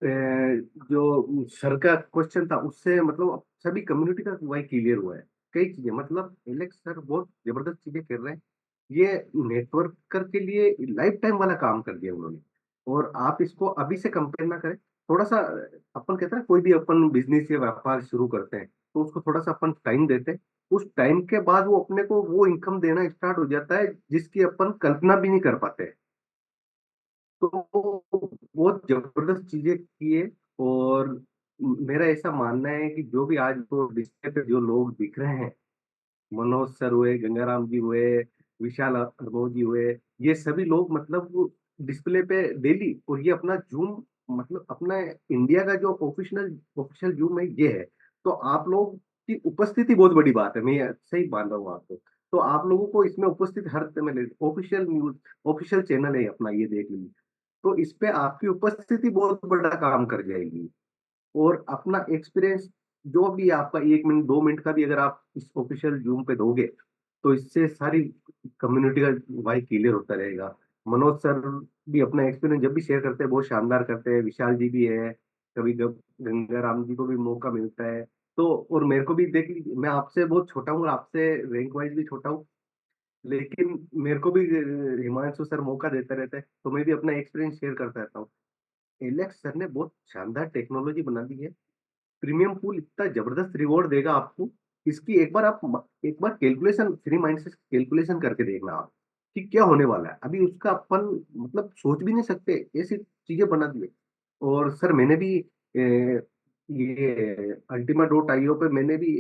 जो सर का क्वेश्चन था उससे मतलब अब सभी कम्युनिटी का वही क्लियर हुआ है। कई चीजें, मतलब एलेक्स सर बहुत जबरदस्त चीजें कर रहे हैं। ये नेटवर्कर के लिए लाइफ टाइम वाला काम कर दिया उन्होंने। और आप इसको अभी से कंपेयर ना करें, थोड़ा सा अपन कहते हैं कोई भी अपन बिजनेस या व्यापार शुरू करते हैं तो उसको थोड़ा सा अपन टाइम देते हैं, उस टाइम के बाद वो अपने को वो इनकम देना स्टार्ट हो जाता है जिसकी अपन कल्पना भी नहीं कर पाते हैं। तो बहुत जबरदस्त चीजें की है। और मेरा ऐसा मानना है कि जो भी आज तो डिस्प्ले पे जो लोग दिख रहे हैं, मनोज सर हुए, गंगाराम जी हुए, विशाल अरमोद जी हुए, ये सभी लोग मतलब डिस्प्ले पे डेली, और ये अपना जूम मतलब अपना इंडिया का जो ऑफिशियल ऑफिशियल जूम है ये है। तो आप लोग की उपस्थिति बहुत बड़ी बात है, मैं ये सही मान रहा हूँ आपको। तो आप लोगों को इसमें उपस्थित हर समय ऑफिशियल न्यूज, ऑफिशियल चैनल है अपना, ये देख लीजिए। तो इस पे आपकी उपस्थिति बहुत बड़ा काम कर जाएगी। और अपना एक्सपीरियंस जो भी आपका 1 मिनट 2 मिनट का भी अगर आप इस ऑफिशियल जूम पे दोगे, तो इससे सारी कम्युनिटी का वाई क्लियर होता रहेगा। मनोज सर भी अपना एक्सपीरियंस जब भी शेयर करते हैं बहुत शानदार करते हैं, विशाल जी भी है, कभी जब गंगा राम जी को भी मौका मिलता है। तो और मेरे को भी देख लीजिए, मैं आपसे बहुत छोटा हूँ और आपसे रैंक वाइज भी छोटा हूँ, लेकिन मेरे को भी हिमांशु सर मौका देते रहते हैं, तो मैं भी अपना एक्सपीरियंस शेयर करता रहता हूँ। एलेक्स सर ने बहुत शानदार टेक्नोलॉजी बना दी है। प्रीमियम पूल इतना जबरदस्त रिवॉर्ड देगा आपको, इसकी एक बार कैलकुलेशन फ्री माइंड से कैलकुलेशन करके देखना आप कि क्या होने वाला है। अभी उसका अपन मतलब सोच भी नहीं सकते, ऐसी चीजें बना दी है। और सर मैंने भी ये अल्टीमा डॉट आईओ पे मैंने भी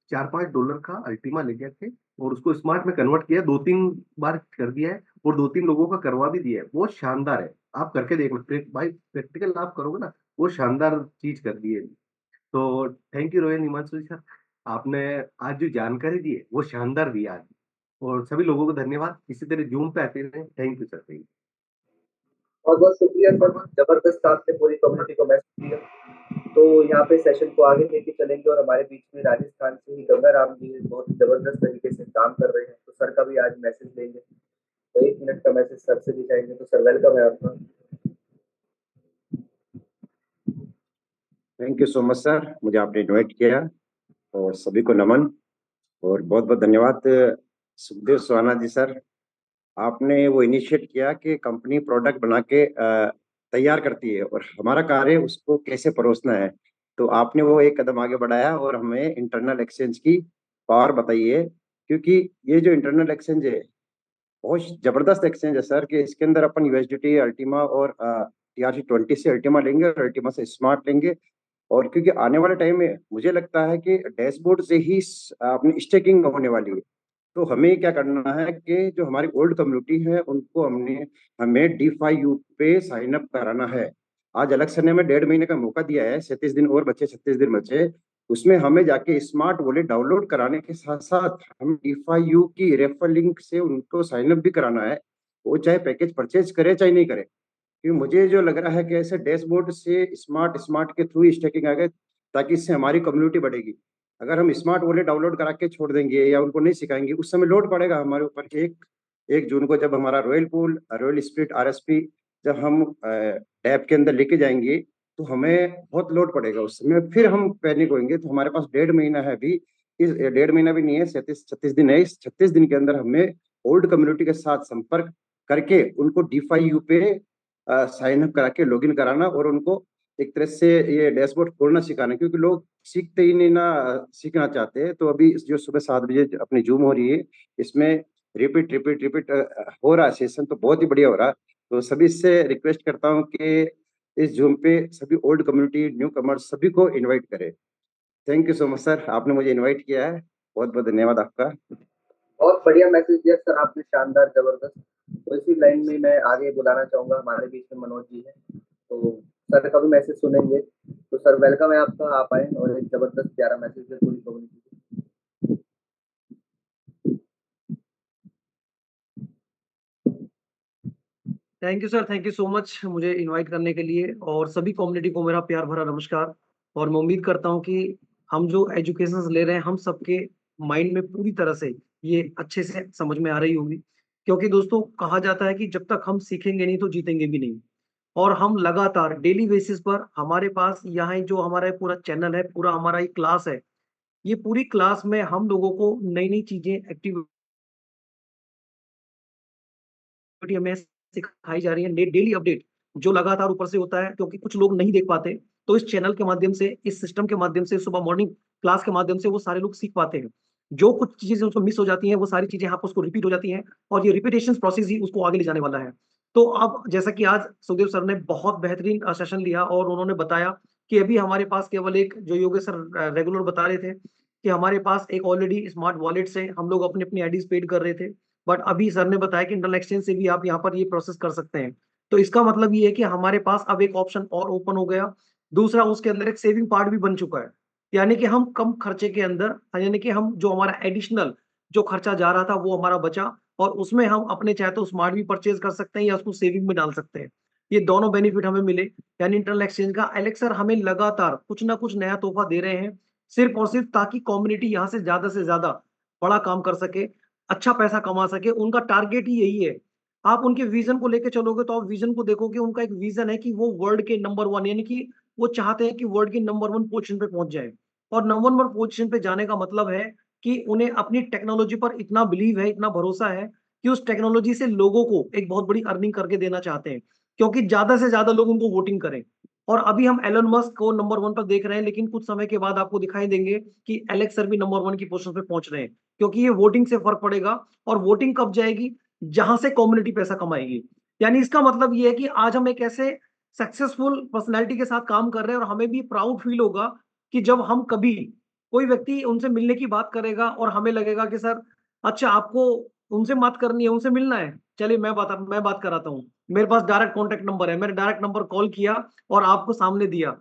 $4-5 का अल्टीमा ले गए थे, और उसको स्मार्ट में कन्वर्ट किया, 2-3 बार कर दिया है, और 2-3 लोगों का करवा भी दिया है। बहुत शानदार है, आप करके देखना, भाई प्रैक्टिकल आप करोगे ना, वो शानदार चीज कर दी है। तो thank you Rohan Himanshu sir, आपने आज जो जानकारी दी है वो शानदार दी आज। और सभी लोगों को धन्यवाद, इसी तरह जूम पे आते रहे। Thank you sir, thank you. बहुत बहुत शुक्रिया सर, जबरदस्त आपने पूरी कम्युनिटी को मैसेज दिया। तो यहाँ पे सेशन को आगे लेके चलेंगे, और हमारे बीच में राजस्थान से ही गंगा राम जी बहुत जबरदस्त तरीके से काम कर रहे हैं, तो सर का भी आज मैसेज लेंगे। तो 1 मिनट का मैसेज सर से भी जाएंगे। तो सर वेलकम है आपका। Thank you so much sir, मुझे आपने इनवाइट किया, और सभी को नमन और बहुत बहुत धन्यवाद। सुखदेव सुहाना जी सर, आपने वो इनिशिएट किया कि कंपनी प्रोडक्ट बना के तैयार करती है और हमारा कार्य उसको कैसे परोसना है। तो आपने वो एक कदम आगे बढ़ाया और हमें इंटरनल एक्सचेंज की पावर बताई है, क्योंकि ये जो इंटरनल एक्सचेंज है बहुत जबरदस्त एक्सचेंज है सर, कि इसके अंदर अपन यूएसडीटी अल्टीमा और TRC20 से अल्टीमा लेंगे और अल्टीमा से स्मार्ट लेंगे। और क्योंकि आने वाले टाइम में मुझे लगता है कि डैशबोर्ड से ही अपनी स्टेकिंग होने वाली है, तो हमें क्या करना है कि जो हमारी ओल्ड कम्युनिटी है उनको हमें D5U पे साइन अप कराना है। आज अलग सर ने हमें 1.5 महीने का मौका दिया है, 37 दिन और बचे, 36 दिन बचे। उसमें हमें जाके स्मार्ट वॉलेट डाउनलोड कराने के साथ साथ हम D5U की रेफर लिंक से उनको साइन अप भी कराना है, वो चाहे पैकेज परचेज करे चाहे नहीं करे। क्योंकि मुझे जो लग रहा है कि ऐसे डैशबोर्ड से स्मार्ट स्मार्ट के थ्रू स्टेकिंग आ गए, ताकि इससे हमारी कम्युनिटी बढ़ेगी। अगर हम स्मार्ट वॉलेट डाउनलोड करा के छोड़ देंगे या उनको नहीं सिखाएंगे, उस समय लोड पड़ेगा हमारे ऊपर कि 1 जून को जब हमारा royal pool royal spirit RSP जब हम ऐप के अंदर लेके जाएंगे, तो हमें बहुत लोड पड़ेगा। उस समय फिर हम पैनिक होंगे। तो हमारे पास 1.5 महीना है अभी, इस 1.5 महीना भी नहीं है, 36 दिन है। इस 36 दिन के अंदर हमें ओल्ड कम्युनिटी के साथ संपर्क करके उनको D5U पे साइन अप करा के लॉगिन कराना और उनको एक तरह से ये डैशबोर्ड खोलना सिखाना, क्योंकि लोग सीखते ही नहीं ना, सीखना चाहते हैं। तो अभी जो सुबह 7 बजे अपनी जूम हो रही है, इसमें रिपीट रिपीट रिपीट हो रहा है सेशन, तो बहुत ही बढ़िया हो रहा है। तो सभी से रिक्वेस्ट करता हूँ कि इस जूम पे सभी ओल्ड कम्युनिटी, न्यू कमर्स सभी को इन्वाइट करें। Thank you so much sir, आपने मुझे इन्वाइट किया है, बहुत बहुत धन्यवाद आपका। बहुत बढ़िया मैसेज दिया सर आपने, शानदार जबरदस्त। तो इसी लाइन में मैं आगे बुलाना चाहूंगा, हमारे बीच में मनोज जी है, तो सर का भी मैसेज सुनेंगे। तो सर वेलकम है आपका, आप आए और एक जबरदस्त प्यारा मैसेज है पूरी कम्युनिटी को। Thank you sir, thank you so much मुझे इनवाइट करने के लिए, और सभी कम्युनिटी को मेरा प्यार भरा नमस्कार। और मैं उम्मीद करता हूं कि हम जो एजुकेशन ले रहे हैं हम सबके माइंड में पूरी तरह से ये अच्छे से समझ में आ रही होगी। क्योंकि दोस्तों कहा जाता है कि जब तक हम सीखेंगे नहीं तो जीतेंगे भी नहीं। और हम लगातार डेली बेसिस पर हमारे पास यहाँ जो हमारा पूरा चैनल है, पूरा हमारा एक क्लास है, ये पूरी क्लास में हम लोगों को नई नई चीजें, एक्टिविटी हमें सिखाई जा रही है, डेली अपडेट जो लगातार ऊपर से होता है, क्योंकि कुछ लोग नहीं देख पाते। तो इस चैनल के माध्यम से, इस सिस्टम के माध्यम से, सुबह मॉर्निंग क्लास के माध्यम से वो सारे लोग सीख पाते हैं। जो कुछ चीजें उसको मिस हो जाती हैं वो सारी चीजें यहाँ पर उसको रिपीट हो जाती हैं, और ये रिपीटेशन प्रोसेस ही उसको आगे ले जाने वाला है। तो अब जैसा कि आज सुखदेव सर ने बहुत बेहतरीन सेशन लिया और उन्होंने बताया कि अभी हमारे पास केवल एक, जो योगेश सर रेगुलर बता रहे थे कि हमारे पास एक ऑलरेडी स्मार्ट वॉलेट से हम लोग अपनी अपनी आईडीज पेड कर रहे थे, बट अभी सर ने बताया कि इंटरनेट एक्सचेंज से भी आप यहाँ पर ये प्रोसेस कर सकते हैं। तो इसका मतलब ये है कि हमारे पास अब एक ऑप्शन और ओपन हो गया। दूसरा, उसके अंदर एक सेविंग पार्ट भी बन चुका है, यानी कि हम कम खर्चे के अंदर, यानी कि हम जो हमारा एडिशनल जो खर्चा जा रहा था वो हमारा बचा, और उसमें हम अपने चाहे तो स्मार्ट भी परचेज कर सकते हैं या उसको सेविंग में डाल सकते हैं। ये दोनों बेनिफिट हमें मिले, यानी इंटरनेट एक्सचेंज का एलेक्स सर हमें लगातार कुछ ना कुछ नया तोहफा दे रहे हैं, सिर्फ और सिर्फ ताकि कम्युनिटी यहाँ से ज्यादा बड़ा काम कर सके, अच्छा पैसा कमा सके। उनका टारगेट ही यही है। आप उनके विजन को लेके चलोगे तो आप विजन को देखोगे, उनका एक विजन है कि वो वर्ल्ड के नंबर 1, यानी कि वो चाहते हैं कि वर्ल्ड की नंबर 1 पोजीशन पे पहुंच जाए। और नंबर 1 पोजीशन पे जाने का मतलब है कि उन्हें अपनी टेक्नोलॉजी पर इतना बिलीव है, इतना भरोसा है कि उस टेक्नोलॉजी से लोगों को एक बहुत बड़ी अर्निंग करके देना चाहते हैं, क्योंकि ज्यादा से ज्यादा लोग उनको वोटिंग करें। और अभी हम एलन मस्क को नंबर 1 पर देख रहे हैं, लेकिन कुछ समय के बाद आपको दिखाई देंगे कि एलेक्स सर भी नंबर 1 की पोजीशन पे पहुंच रहे हैं, क्योंकि ये वोटिंग से फर्क पड़ेगा। और वोटिंग कब जाएगी? जहां से कम्युनिटी पैसा कमाएगी। यानी इसका मतलब ये है कि आज हम एक ऐसे सक्सेसफुल पर्सनैलिटी के साथ काम कर रहे हैं, और हमें भी प्राउड फील होगा कि जब हम कभी कोई व्यक्ति उनसे मिलने की बात करेगा और हमें लगेगा कि सर, अच्छा आपको उनसे बात करनी है, उनसे मिलना है, चलिए मैं बात कराता हूँ, मेरे पास डायरेक्ट कॉन्टैक्ट नंबर है, मैंने डायरेक्ट नंबर कॉल किया और आपको सामने दिया।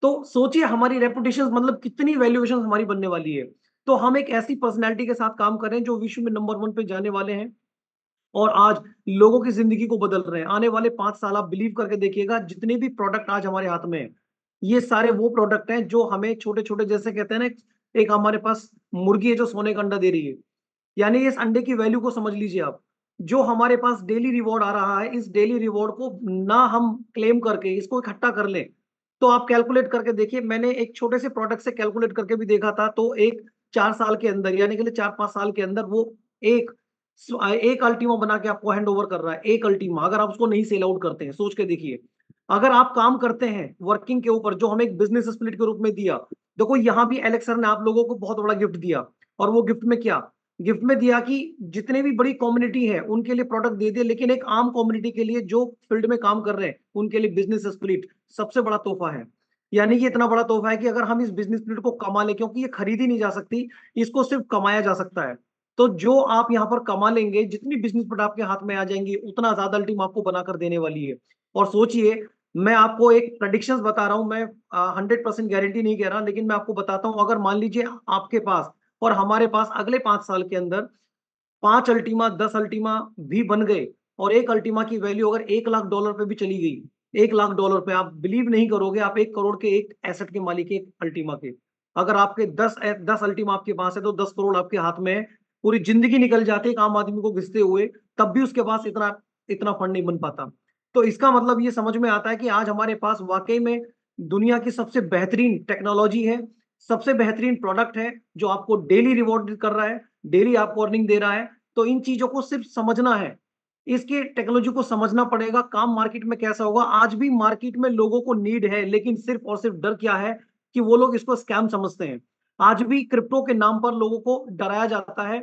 तो सोचिए हमारी रेपुटेशन, मतलब कितनी वैल्यूएशन हमारी बनने वाली है। तो हम एक ऐसी पर्सनैलिटी के साथ काम कर रहे हैं जो विश्व में नंबर 1 पे जाने वाले हैं, और आज लोगों की जिंदगी को बदल रहे हैं। आने वाले 5 साल आप बिलीव करके देखिएगा, जितने भी प्रोडक्ट आज हमारे हाथ में हैं, ये सारे वो प्रोडक्ट हैं जो हमें छोटे छोटे, जैसे कहते हैं ना, एक हमारे पास मुर्गी है जो सोने का अंडा दे रही है, यानी इस अंडे की वैल्यू को समझ लीजिए आप। जो हमारे पास डेली रिवॉर्ड आ रहा है, इस डेली रिवॉर्ड को ना हम क्लेम करके इसको इकट्ठा कर लें, तो आप कैलकुलेट करके देखिए। मैंने एक छोटे से प्रोडक्ट से कैलकुलेट करके भी देखा था, तो एक 4 साल के अंदर, यानी कि 4-5 साल के अंदर वो एक एक अल्टीमा बना के आपको हैंड ओवर कर रहा है। एक अल्टीमा, अगर आप उसको नहीं सेल आउट करते हैं, सोच के देखिए। अगर आप काम करते हैं वर्किंग के ऊपर, जो हमें एक बिजनेस स्प्लिट के रूप में दिया, देखो यहाँ भी एलेक्स सर ने आप लोगों को बहुत बड़ा गिफ्ट दिया। और वो गिफ्ट में क्या? गिफ्ट में दिया कि जितने भी बड़ी कम्युनिटी है उनके लिए प्रोडक्ट दे दिए, लेकिन एक आम कम्युनिटी के लिए जो फील्ड में काम कर रहे हैं उनके लिए बिजनेस स्प्लिट सबसे बड़ा तोहफा है। यानी कि इतना बड़ा तोहफा है कि अगर हम इस बिजनेस स्प्लिट को कमा लें, क्योंकि ये खरीदी नहीं जा सकती, इसको सिर्फ कमाया जा सकता है। तो जो आप यहाँ पर कमा लेंगे, जितनी बिजनेस प्रोडक्ट आपके हाथ में आ जाएंगी, उतना ज्यादा टीम आपको बनाकर देने वाली है। और सोचिए, मैं आपको एक प्रेडिक्शंस बता रहा हूं, मैं 100% गारंटी नहीं कह रहा, लेकिन मैं आपको बताता हूं, अगर मान लीजिए आपके पास और हमारे पास अगले 5 साल के अंदर 5 अल्टीमा, 10 अल्टीमा भी बन गए, और एक अल्टीमा की वैल्यू अगर $1 लाख पे भी चली गई, $1 लाख पे, आप बिलीव नहीं करोगे, आप 1 करोड़ के एक एसेट के मालिक है, एक अल्टीमा के। अगर आपके 10 अल्टीमा आपके पास है, तो 10 करोड़ आपके हाथ में है। पूरी जिंदगी निकल जाती है एक आम आदमी को घिसते हुए, तब भी उसके पास इतना इतना फंड नहीं बन पाता। तो इसका मतलब ये समझ में आता है कि आज हमारे पास वाकई में दुनिया की सबसे बेहतरीन टेक्नोलॉजी है, सबसे बेहतरीन प्रोडक्ट है, जो आपको डेली रिवॉर्ड कर रहा है, डेली आपको अर्निंग दे रहा है। तो इन चीजों को सिर्फ समझना है, इसके टेक्नोलॉजी को समझना पड़ेगा। काम मार्केट में कैसा होगा? आज भी मार्केट में लोगों को नीड है, लेकिन सिर्फ और सिर्फ डर क्या है कि वो लोग इसको स्कैम समझते हैं। आज भी क्रिप्टो के नाम पर लोगों को डराया जाता है,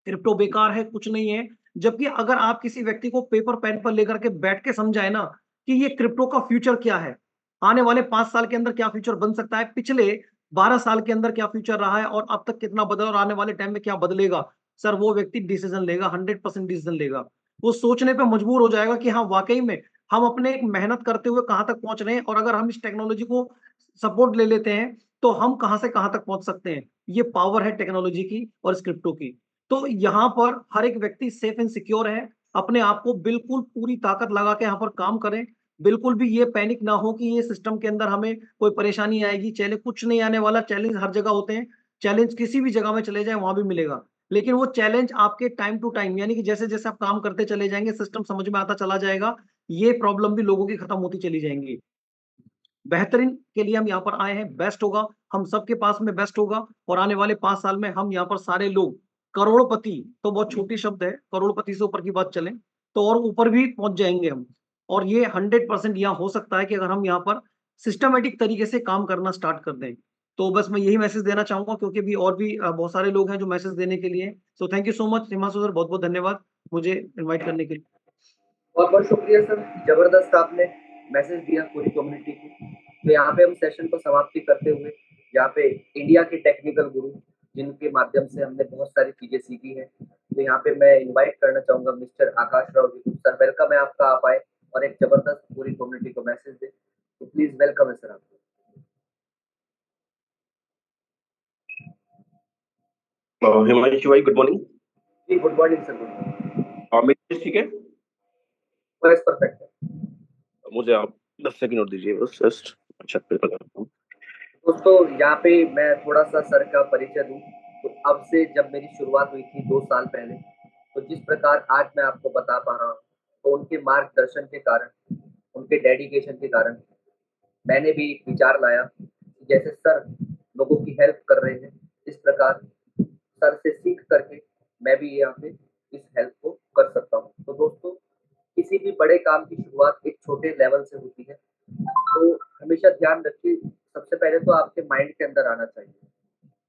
क्रिप्टो बेकार है, कुछ नहीं है। जबकि अगर आप किसी व्यक्ति को पेपर पेन पर लेकर के बैठ के समझाए ना कि ये क्रिप्टो का फ्यूचर क्या है, आने वाले 5 साल के अंदर क्या फ्यूचर बन सकता है, पिछले 12 साल के अंदर क्या फ्यूचर रहा है, और अब तक कितना बदला, और आने वाले टाइम में क्या बदलेगा, सर वो व्यक्ति डिसीजन लेगा, 100% डिसीजन लेगा। वो सोचने पे मजबूर हो जाएगा कि हाँ, वाकई में हम अपने एक मेहनत करते हुए कहाँ तक पहुंच रहे हैं, और अगर हम इस टेक्नोलॉजी को सपोर्ट ले लेते हैं तो हम कहाँ से कहाँ तक पहुंच सकते हैं। ये पावर है टेक्नोलॉजी की और इस क्रिप्टो की। तो यहाँ पर हर एक व्यक्ति सेफ एंड सिक्योर है। अपने आप को बिल्कुल पूरी ताकत लगा के यहाँ पर काम करें। बिल्कुल भी ये पैनिक ना हो कि ये सिस्टम के अंदर हमें कोई परेशानी आएगी। चैलेंज कुछ नहीं आने वाला, चैलेंज हर जगह होते हैं। चैलेंज किसी भी जगह में चले जाए वहां भी मिलेगा, लेकिन वो चैलेंज आपके टाइम टू टाइम, यानी कि जैसे जैसे आप काम करते चले जाएंगे, सिस्टम समझ में आता चला जाएगा, ये प्रॉब्लम भी लोगों की खत्म होती चली जाएंगी। बेहतरीन के लिए हम यहाँ पर आए हैं, बेस्ट होगा, हम सबके पास में बेस्ट होगा, और आने वाले 5 साल में हम यहाँ पर सारे लोग करोड़पति, तो बहुत छोटी शब्द है, करोड़पति से ऊपर की बात चले तो और ऊपर भी पहुंच जाएंगे हम। और ये 100% यहाँ हो सकता है कि अगर हम यहाँ पर सिस्टमेटिक तरीके से काम करना स्टार्ट कर दें। तो बस मैं यही मैसेज देना चाहूंगा, क्योंकि अभी और भी बहुत सारे लोग हैं जो मैसेज देने के लिए। So thank you so much Himanshu sir, बहुत बहुत धन्यवाद मुझे इन्वाइट करने के लिए। बहुत बहुत शुक्रिया सर, जबरदस्त आपने मैसेज दिया पूरी कम्युनिटी को। तो यहाँ पे हम सेशन को समाप्ति करते हुए यहाँ पे इंडिया के टेक्निकल गुरु जिनके माध्यम से हमने बहुत सारी चीजें सीखी हैं, तो यहाँ पे मैं इनवाइट करना चाहूंगा मिस्टर आकाश राव जी को। सर वेलकम है आपका, आप आए और एक जबरदस्त पूरी कम्युनिटी को मैसेज दे, तो प्लीज वेलकम है सर आपको। हिमांशु भाई गुड मॉर्निंग। जी good morning sir, good morning. मेरी वॉइस ठीक है? वॉइस परफेक्ट है। मुझे आप 10 सेकंड और दीजिए बस, जस्ट छत पे लगा हूँ। दोस्तों यहाँ पे मैं थोड़ा सा सर का परिचय दूं, तो अब से जब मेरी शुरुआत हुई थी 2 साल पहले, तो जिस प्रकार आज मैं आपको बता पा रहा हूँ, तो उनके मार्गदर्शन के कारण, उनके डेडिकेशन के कारण मैंने भी एक विचार लाया कि जैसे सर लोगों की हेल्प कर रहे हैं, इस प्रकार सर से सीख करके मैं भी यहाँ पे इस हेल्प को कर सकता हूँ। तो दोस्तों किसी भी बड़े काम की शुरुआत एक छोटे लेवल से होती है, तो हमेशा ध्यान रखिए सबसे पहले तो आपके माइंड के अंदर आना चाहिए।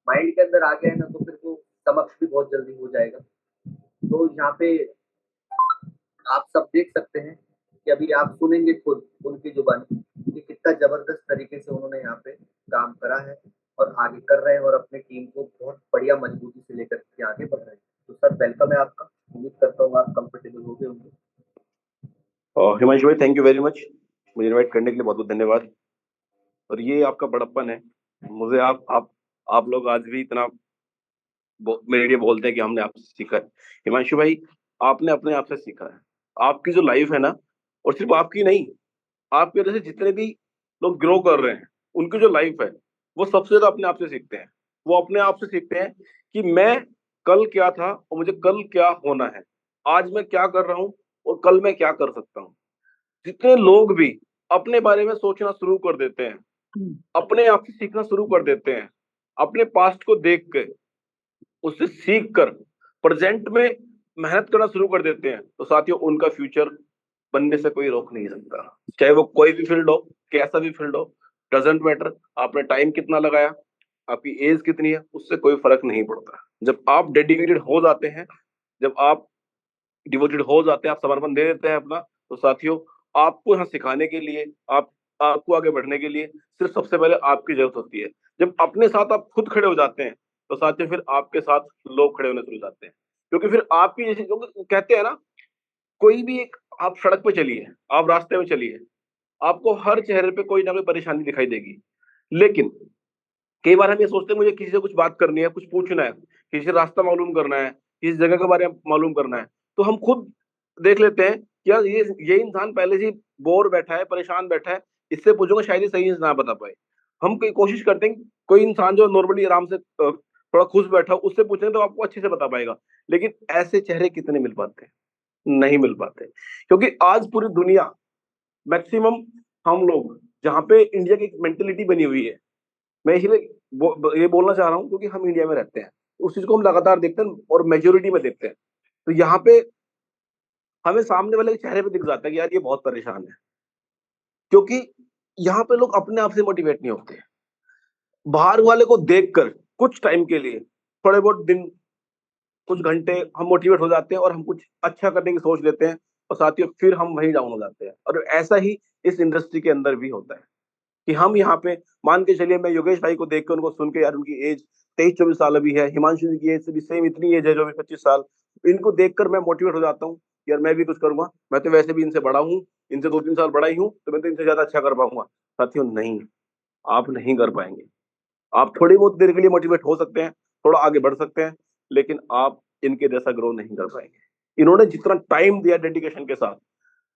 माइंड के अंदर आ गया है ना, तो फिर तो समक्ष भी बहुत जल्दी हो जाएगा। तो यहाँ पे आप सब देख सकते हैं कि अभी आप सुनेंगे खुद उनकी जुबानी कि कितना जबरदस्त तरीके से उन्होंने यहाँ पे काम करा है और आगे कर रहे हैं और अपनी टीम को बहुत बढ़िया मजबूती से लेकर के आगे बढ़ रहे हैं। तो सर वेलकम है आपका, उम्मीद करता हूँ आप कंफर्टेबल हो गए होंगे। हिमांशु भाई थैंक यू वेरी मच, मुझे इनवाइट करने के लिए बहुत बहुत धन्यवाद। और ये आपका बड़प्पन है, मुझे आप लोग आज भी इतना मेरे लिए बोलते हैं कि हमने आपसे सीखा है। हिमांशु भाई आपने अपने आप से सीखा है, आपकी जो लाइफ है ना, और सिर्फ आपकी नहीं, आपकी वजह से जितने भी लोग ग्रो कर रहे हैं उनकी जो लाइफ है वो सबसे ज्यादा अपने आप से सीखते हैं। वो अपने आप से सीखते हैं कि मैं कल क्या था और मुझे कल क्या होना है, आज मैं क्या कर रहा हूँ और कल मैं क्या कर सकता हूँ। जितने लोग भी अपने बारे में सोचना शुरू कर देते हैं, अपने आप से सीखना शुरू कर देते हैं, अपने पास्ट को देख के उससे सीख कर प्रेजेंट में मेहनत करना शुरू कर देते हैं, तो साथियों उनका फ्यूचर बनने से कोई रोक नहीं सकता। चाहे वो कोई भी फील्ड हो, कैसा भी फील्ड हो, डजेंट मैटर। आपने टाइम कितना लगाया, आपकी एज कितनी है, उससे कोई फर्क नहीं पड़ता। जब आप डेडिकेटेड हो जाते हैं, जब आप डिवोटेड हो जाते हैं, आप समर्पण दे देते हैं अपना, तो साथियों आपको यहाँ सिखाने के लिए, आपको आगे बढ़ने के लिए सिर्फ सबसे पहले आपकी जरूरत होती है। जब अपने साथ आप खुद खड़े हो जाते हैं, तो साथियों फिर आपके साथ लोग खड़े होने शुरू हो जाते हैं। क्योंकि फिर आपकी जैसे कहते हैं ना, कोई भी एक आप सड़क पे चलिए, आप रास्ते में चलिए, आपको हर चेहरे पे कोई ना कोई परेशानी दिखाई देगी। लेकिन कई बार हम ये सोचते हैं मुझे किसी से कुछ बात करनी है, कुछ पूछना है, किसी से रास्ता मालूम करना है, किसी जगह के बारे में मालूम करना है, तो हम खुद देख लेते हैं कि यार ये इंसान पहले से ही बोर बैठा है, परेशान बैठा है, इससे पूछूंगा शायद ही सही से ना बता पाए। हम कोशिश करते हैं कोई इंसान जो नॉर्मली आराम से थोड़ा खुश बैठा हो, उससे पूछें तो आपको अच्छे से बता पाएगा। लेकिन ऐसे चेहरे कितने मिल पाते हैं? नहीं मिल पाते। क्योंकि आज पूरी दुनिया मैक्सिमम हम लोग जहाँ पे इंडिया की एक मेंटेलिटी बनी हुई है, मैं इसलिए ये बोलना चाह रहा हूँ क्योंकि हम इंडिया में रहते हैं, उस चीज को हम लगातार देखते हैं और मेजोरिटी में देखते हैं। तो यहाँ पे हमें सामने वाले के चेहरे पे दिख जाता है कि यार ये बहुत परेशान है, क्योंकि यहाँ पे लोग अपने आप से मोटिवेट नहीं होते। बाहर वाले को देखकर कुछ टाइम के लिए, थोड़े बहुत दिन, कुछ घंटे हम मोटिवेट हो जाते हैं और हम कुछ अच्छा करने की सोच लेते हैं, और साथियों फिर हम वहीं डाउन हो जाते हैं। और ऐसा ही इस इंडस्ट्री के अंदर भी होता है कि हम यहाँ पे मान के चलिए, मैं योगेश भाई को देख के उनको सुन के, यार उनकी एज 23-24 साल अभी है, हिमांशु जी की एज से भी सेम इतनी एज है, 24-25 साल, इनको देखकर मैं मोटिवेट हो जाता हूँ, यार मैं भी कुछ करूंगा, मैं तो वैसे भी इनसे बड़ा हूँ, इनसे 2-3 साल बड़ा ही हूँ, तो मैं तो इनसे ज्यादा अच्छा कर पाऊंगा। साथियों नहीं, आप नहीं कर पाएंगे। आप थोड़ी बहुत देर के लिए मोटिवेट हो सकते हैं, थोड़ा आगे बढ़ सकते हैं, लेकिन आप इनके जैसा ग्रो नहीं कर पाएंगे। इन्होंने जितना टाइम दिया डेडिकेशन के साथ,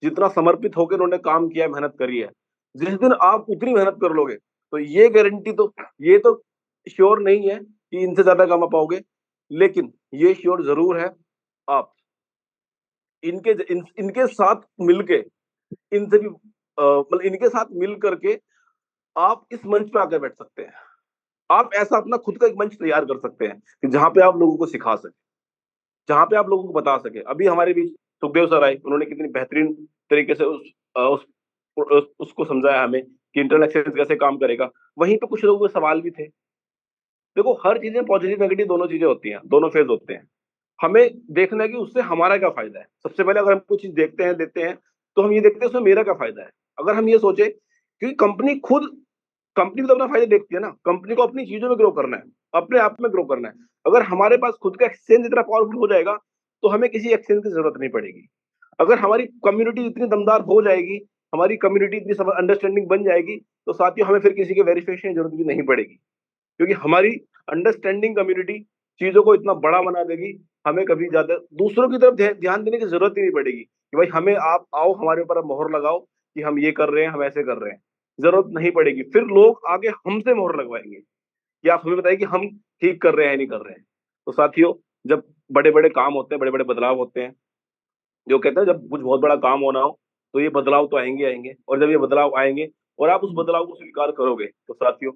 जितना समर्पित होकर इन्होंने काम किया, मेहनत करी है, जिस दिन आप उतनी मेहनत कर लोगे, तो ये गारंटी तो, ये तो श्योर नहीं है कि इनसे ज्यादा कमा पाओगे, लेकिन ये श्योर जरूर है, आप इनके साथ मिलके, इनसे भी मतलब इनके साथ मिल करके आप इस मंच पे आकर बैठ सकते हैं। आप ऐसा अपना खुद का एक मंच तैयार कर सकते हैं कि जहां पे आप लोगों को सिखा सके, जहां पे आप लोगों को बता सके। अभी हमारे बीच सुखदेव सर आए, उन्होंने कितनी बेहतरीन तरीके से उसको समझाया हमें कि इंटरनल एक्सचेंज कैसे काम करेगा। वहीं पे कुछ लोगों के सवाल भी थे। देखो, हर चीजें पॉजिटिव नेगेटिव दोनों चीजें होती हैं, दोनों फेज होते हैं। हमें देखना है कि उससे हमारा क्या फायदा है। सबसे पहले अगर हम कुछ चीज देखते हैं, लेते हैं, तो हम ये देखते हैं उसमें मेरा क्या फायदा है। अगर हम ये सोचे, क्योंकि कंपनी खुद कंपनी तो अपना फायदा देखती है ना, कंपनी को अपनी चीजों में ग्रो करना है, अपने आप में ग्रो करना है। अगर हमारे पास खुद का एक्सचेंज इतना पावरफुल हो जाएगा तो हमें किसी एक्सचेंज की जरूरत नहीं पड़ेगी। अगर हमारी कम्युनिटी इतनी दमदार हो जाएगी, हमारी कम्युनिटी इतनी अंडरस्टैंडिंग बन जाएगी, तो साथियों हमें फिर किसी के वेरिफिकेशन की जरूरत भी नहीं पड़ेगी, क्योंकि हमारी अंडरस्टैंडिंग कम्युनिटी चीजों को इतना बड़ा बना देगी। हमें कभी ज्यादा दूसरों की तरफ ध्यान देने की जरूरत ही नहीं पड़ेगी कि भाई हमें आप आओ हमारे ऊपर मोहर लगाओ कि हम ये कर रहे हैं, हम ऐसे कर रहे हैं, जरूरत नहीं पड़ेगी। फिर लोग आगे हमसे मोहर लगवाएंगे कि आप हमें बताइए कि हम ठीक कर रहे हैं नहीं कर रहे हैं। तो साथियों, जब बड़े बड़े काम होते हैं, बड़े बड़े बदलाव होते हैं, जो कहते हैं जब कुछ बहुत बड़ा काम होना हो तो ये बदलाव तो आएंगे आएंगे, और जब ये बदलाव आएंगे और आप उस बदलाव को स्वीकार करोगे तो साथियों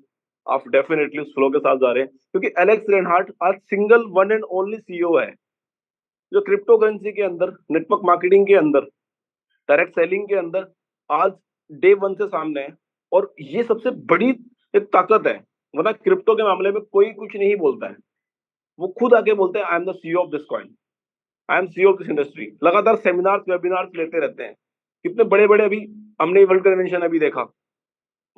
आप डेफिनेटली उस फ्लो के साथ जा रहे हैं। क्योंकि एलेक्स रेनहार्ट आज single one and only CEO है जो क्रिप्टो करेंसी के अंदर, नेटवर्क मार्केटिंग के अंदर, डायरेक्ट सेलिंग के अंदर आज डे वन से सामने है। और ये सबसे बड़ी एक ताकत है, वरना क्रिप्टो के मामले में कोई कुछ नहीं बोलता है, वो खुद आके बोलते हैं I am the CEO of this coin, I am CEO of this industry. लगातार सेमिनार्स वेबिनार्स लेते रहते हैं। कितने बड़े बड़े, अभी हमने वर्ल्ड कन्वेंशन अभी देखा,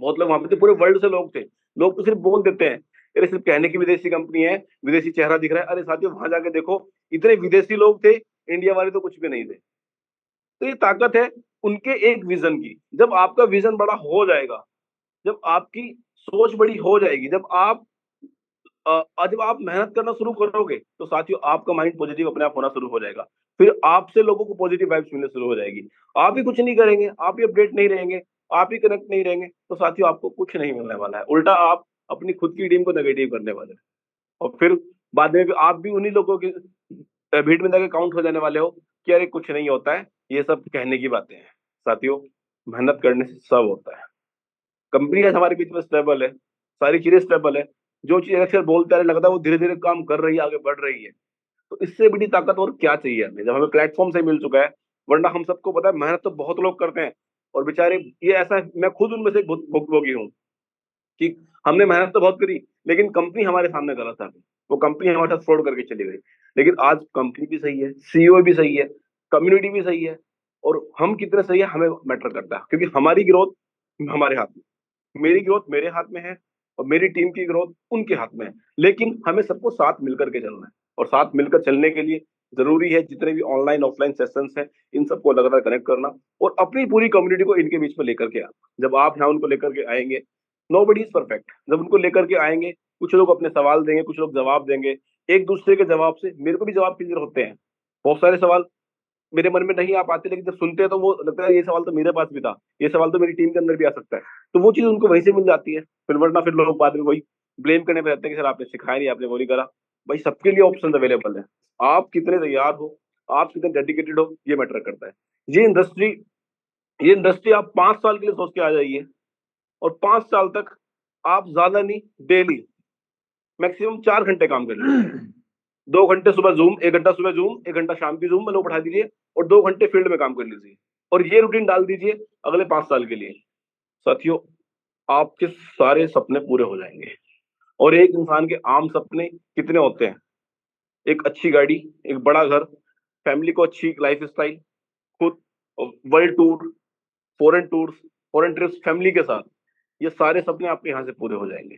बहुत लोग वहां पे थे, पूरे वर्ल्ड से लोग थे। लोग तो सिर्फ बोल देते हैं, अरे सिर्फ कहने की विदेशी कंपनी है, विदेशी चेहरा दिख रहा है। अरे साथियों वहां जाके देखो, इतने विदेशी लोग थे, इंडिया वाले तो कुछ भी नहीं थे। तो ये ताकत है उनके एक विजन की। जब आपका विजन बड़ा हो जाएगा, जब आपकी सोच बड़ी हो जाएगी, जब आप मेहनत करना शुरू करोगे तो साथियों आपका माइंड पॉजिटिव अपने आप होना शुरू हो जाएगा। फिर आपसे लोगों को पॉजिटिव वाइब्स मिलने शुरू हो जाएगी। आप ही कुछ नहीं करेंगे, आप ही अपडेट नहीं रहेंगे, आप ही कनेक्ट नहीं रहेंगे, तो साथियों आपको कुछ नहीं मिलने वाला है। उल्टा आप अपनी खुद की टीम को नेगेटिव करने वाले हैं, और फिर बाद में भी आप भी उन्हीं लोगों की भीड़ में जाके काउंट हो जाने वाले हो कि अरे कुछ नहीं होता है, ये सब कहने की बातें हैं। साथियों, मेहनत करने से सब होता है। कंपनी आज हमारे बीच में स्टेबल है, सारी चीजें स्टेबल है। जो चीज अक्सर बोलते हैं लगता है वो धीरे धीरे काम कर रही है, आगे बढ़ रही है। तो इससे बड़ी ताकत और क्या चाहिए हमें, जब हमें प्लेटफॉर्म से मिल चुका है। वरना हम सबको पता है मेहनत तो बहुत लोग करते हैं, और बेचारे ये ऐसा है, मैं खुद उनमें से एक भुक्तभोगी हूँ कि हमने मेहनत तो बहुत करी, लेकिन कंपनी हमारे सामने गलत था, वो कंपनी हमारे साथ फ्रॉड करके चली गई। लेकिन आज कंपनी भी सही है, सीईओ भी सही है, कम्युनिटी भी सही है, और हम कितने सही है हमें मैटर करता है, क्योंकि हमारी ग्रोथ हमारे हाथ में, मेरी ग्रोथ मेरे हाथ में है, और मेरी टीम की ग्रोथ उनके हाथ में है। लेकिन हमें सबको साथ मिलकर के चलना है, और साथ मिलकर चलने के लिए जरूरी है जितने भी ऑनलाइन ऑफलाइन सेशंस हैं इन सबको लगातार कनेक्ट करना, और अपनी पूरी कम्युनिटी को इनके बीच में लेकर के आना। जब आप यहाँ उनको लेकर के आएंगे, नोबडी इज परफेक्ट, जब उनको लेकर के आएंगे, कुछ लोग अपने सवाल देंगे, कुछ लोग जवाब देंगे। एक दूसरे के जवाब से मेरे को भी जवाब क्लियर होते हैं। बहुत सारे सवाल मेरे मन में नहीं आ पाते, लेकिन जब सुनते हैं तो वो लगता है ये सवाल तो मेरे पास भी था, ये सवाल तो मेरी टीम के अंदर भी आ सकता है। तो वो चीज उनको वहीं से मिल जाती है। फिर वरना फिर लोग बाद में वही ब्लेम करने पे रहते हैं कि सर आपने सिखाया नहीं, आपने वो नहीं करा। भाई सबके लिए ऑप्शन अवेलेबल है, आप कितने तैयार हो, आप कितने डेडिकेटेड हो, ये मैटर करता है। ये इंडस्ट्री ये इंडस्ट्री आप 5 साल के लिए सोच के आ जाइए, और 5 साल तक आप ज्यादा नहीं, डेली मैक्सिमम 4 घंटे काम कर लीजिए। 2 घंटे सुबह जूम, 1 घंटा सुबह जूम, 1 घंटा शाम की जूम में लोग बढ़ा दीजिए, और 2 घंटे फील्ड में काम कर लीजिए, और ये रूटीन डाल दीजिए अगले 5 साल के लिए। साथियों, आपके सारे सपने पूरे हो जाएंगे। और एक इंसान के आम सपने कितने होते हैं? एक अच्छी गाड़ी, एक बड़ा घर, फैमिली को अच्छी लाइफ स्टाइल, खुद world tour, foreign tours, foreign trips family के साथ, ये सारे सपने आपके यहाँ से पूरे हो जाएंगे।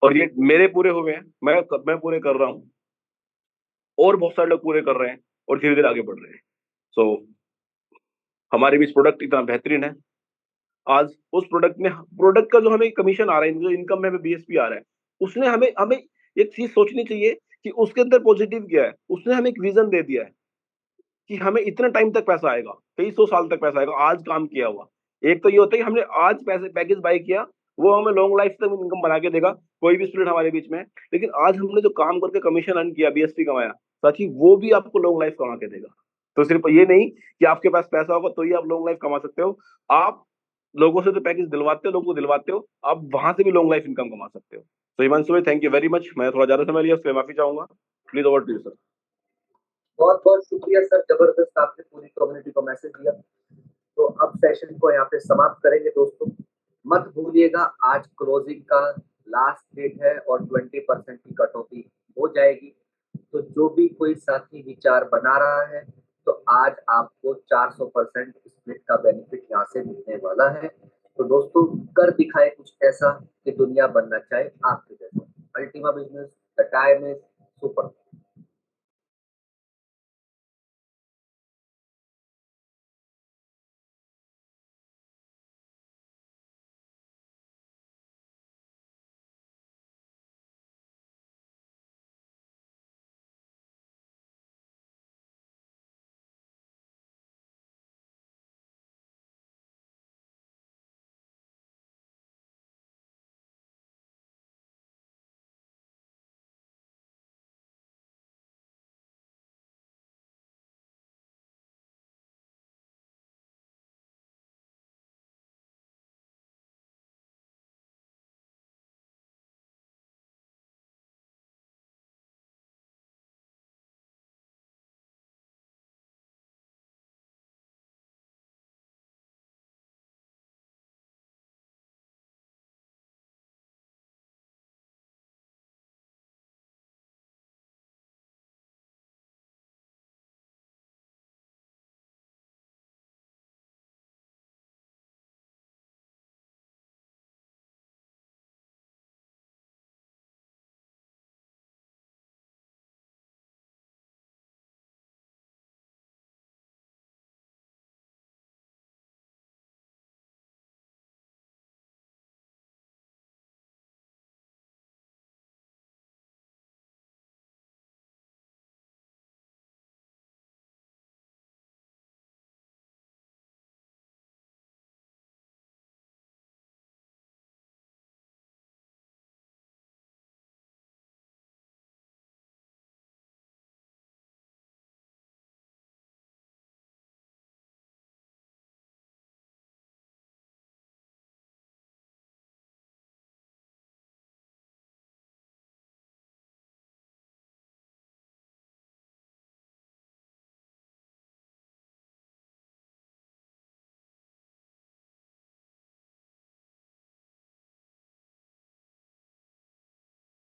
और ये मेरे पूरे हुए हैं, मैं पूरे कर रहा हूँ, और बहुत सारे लोग पूरे कर रहे हैं, और धीरे धीरे आगे बढ़ रहे हैं। सो हमारे बीच प्रोडक्ट इतना बेहतरीन है। आज उस प्रोडक्ट का जो हमें कमीशन आ रहा है, जो इनकम में हमें बीएसपी आ रहा है, उसने हमें हमें एक चीज सोचनी चाहिए कि उसके अंदर पॉजिटिव क्या है। उसने हमें एक विजन दे दिया है कि हमें इतने टाइम तक पैसा आएगा, कई 100 साल तक पैसा आएगा आज काम किया हुआ। एक तो ये होता है कि हमने आज पैकेज बाय किया, वो हमें लॉन्ग लाइफ तक इनकम बना के देगा, कोई भी स्टूडेंट हमारे बीच में है। लेकिन आज हमने जो काम करके कमीशन अर्न किया, बीएसपी कमाया, साथ ही वो भी आपको लॉन्ग लाइफ कमा के देगा। तो सिर्फ ये नहीं कि आपके पास पैसा होगा तो ही आप लॉन्ग लाइफ कमा सकते हो, आप लोगों से तो पैकेज दिलवाते हो, लोगों को दिलवाते हो, आप वहां से भी लॉन्ग लाइफ इनकम कमा सकते हो। तो हिमांशु भाई, थैंक यू वेरी मच। मैं थोड़ा ज्यादा समय लिया, उसके लिए माफी चाहूंगा। Please over to you sir. बहुत बहुत शुक्रिया सर, जबरदस्त आपने पूरी कम्युनिटी को मैसेज दिया। तो अब सेशन को यहाँ पे समाप्त करेंगे दोस्तों। मत भूलिएगा आज क्लोजिंग का लास्ट डेट है, और 20% की कटौती हो जाएगी। तो जो भी कोई साथी विचार बना रहा है, तो आज आपको 400% स्प्लिट का बेनिफिट यहाँ से मिलने वाला है। तो दोस्तों कर दिखाए कुछ ऐसा कि दुनिया बनना चाहे आपके जैसा। Ultima business, the time is super.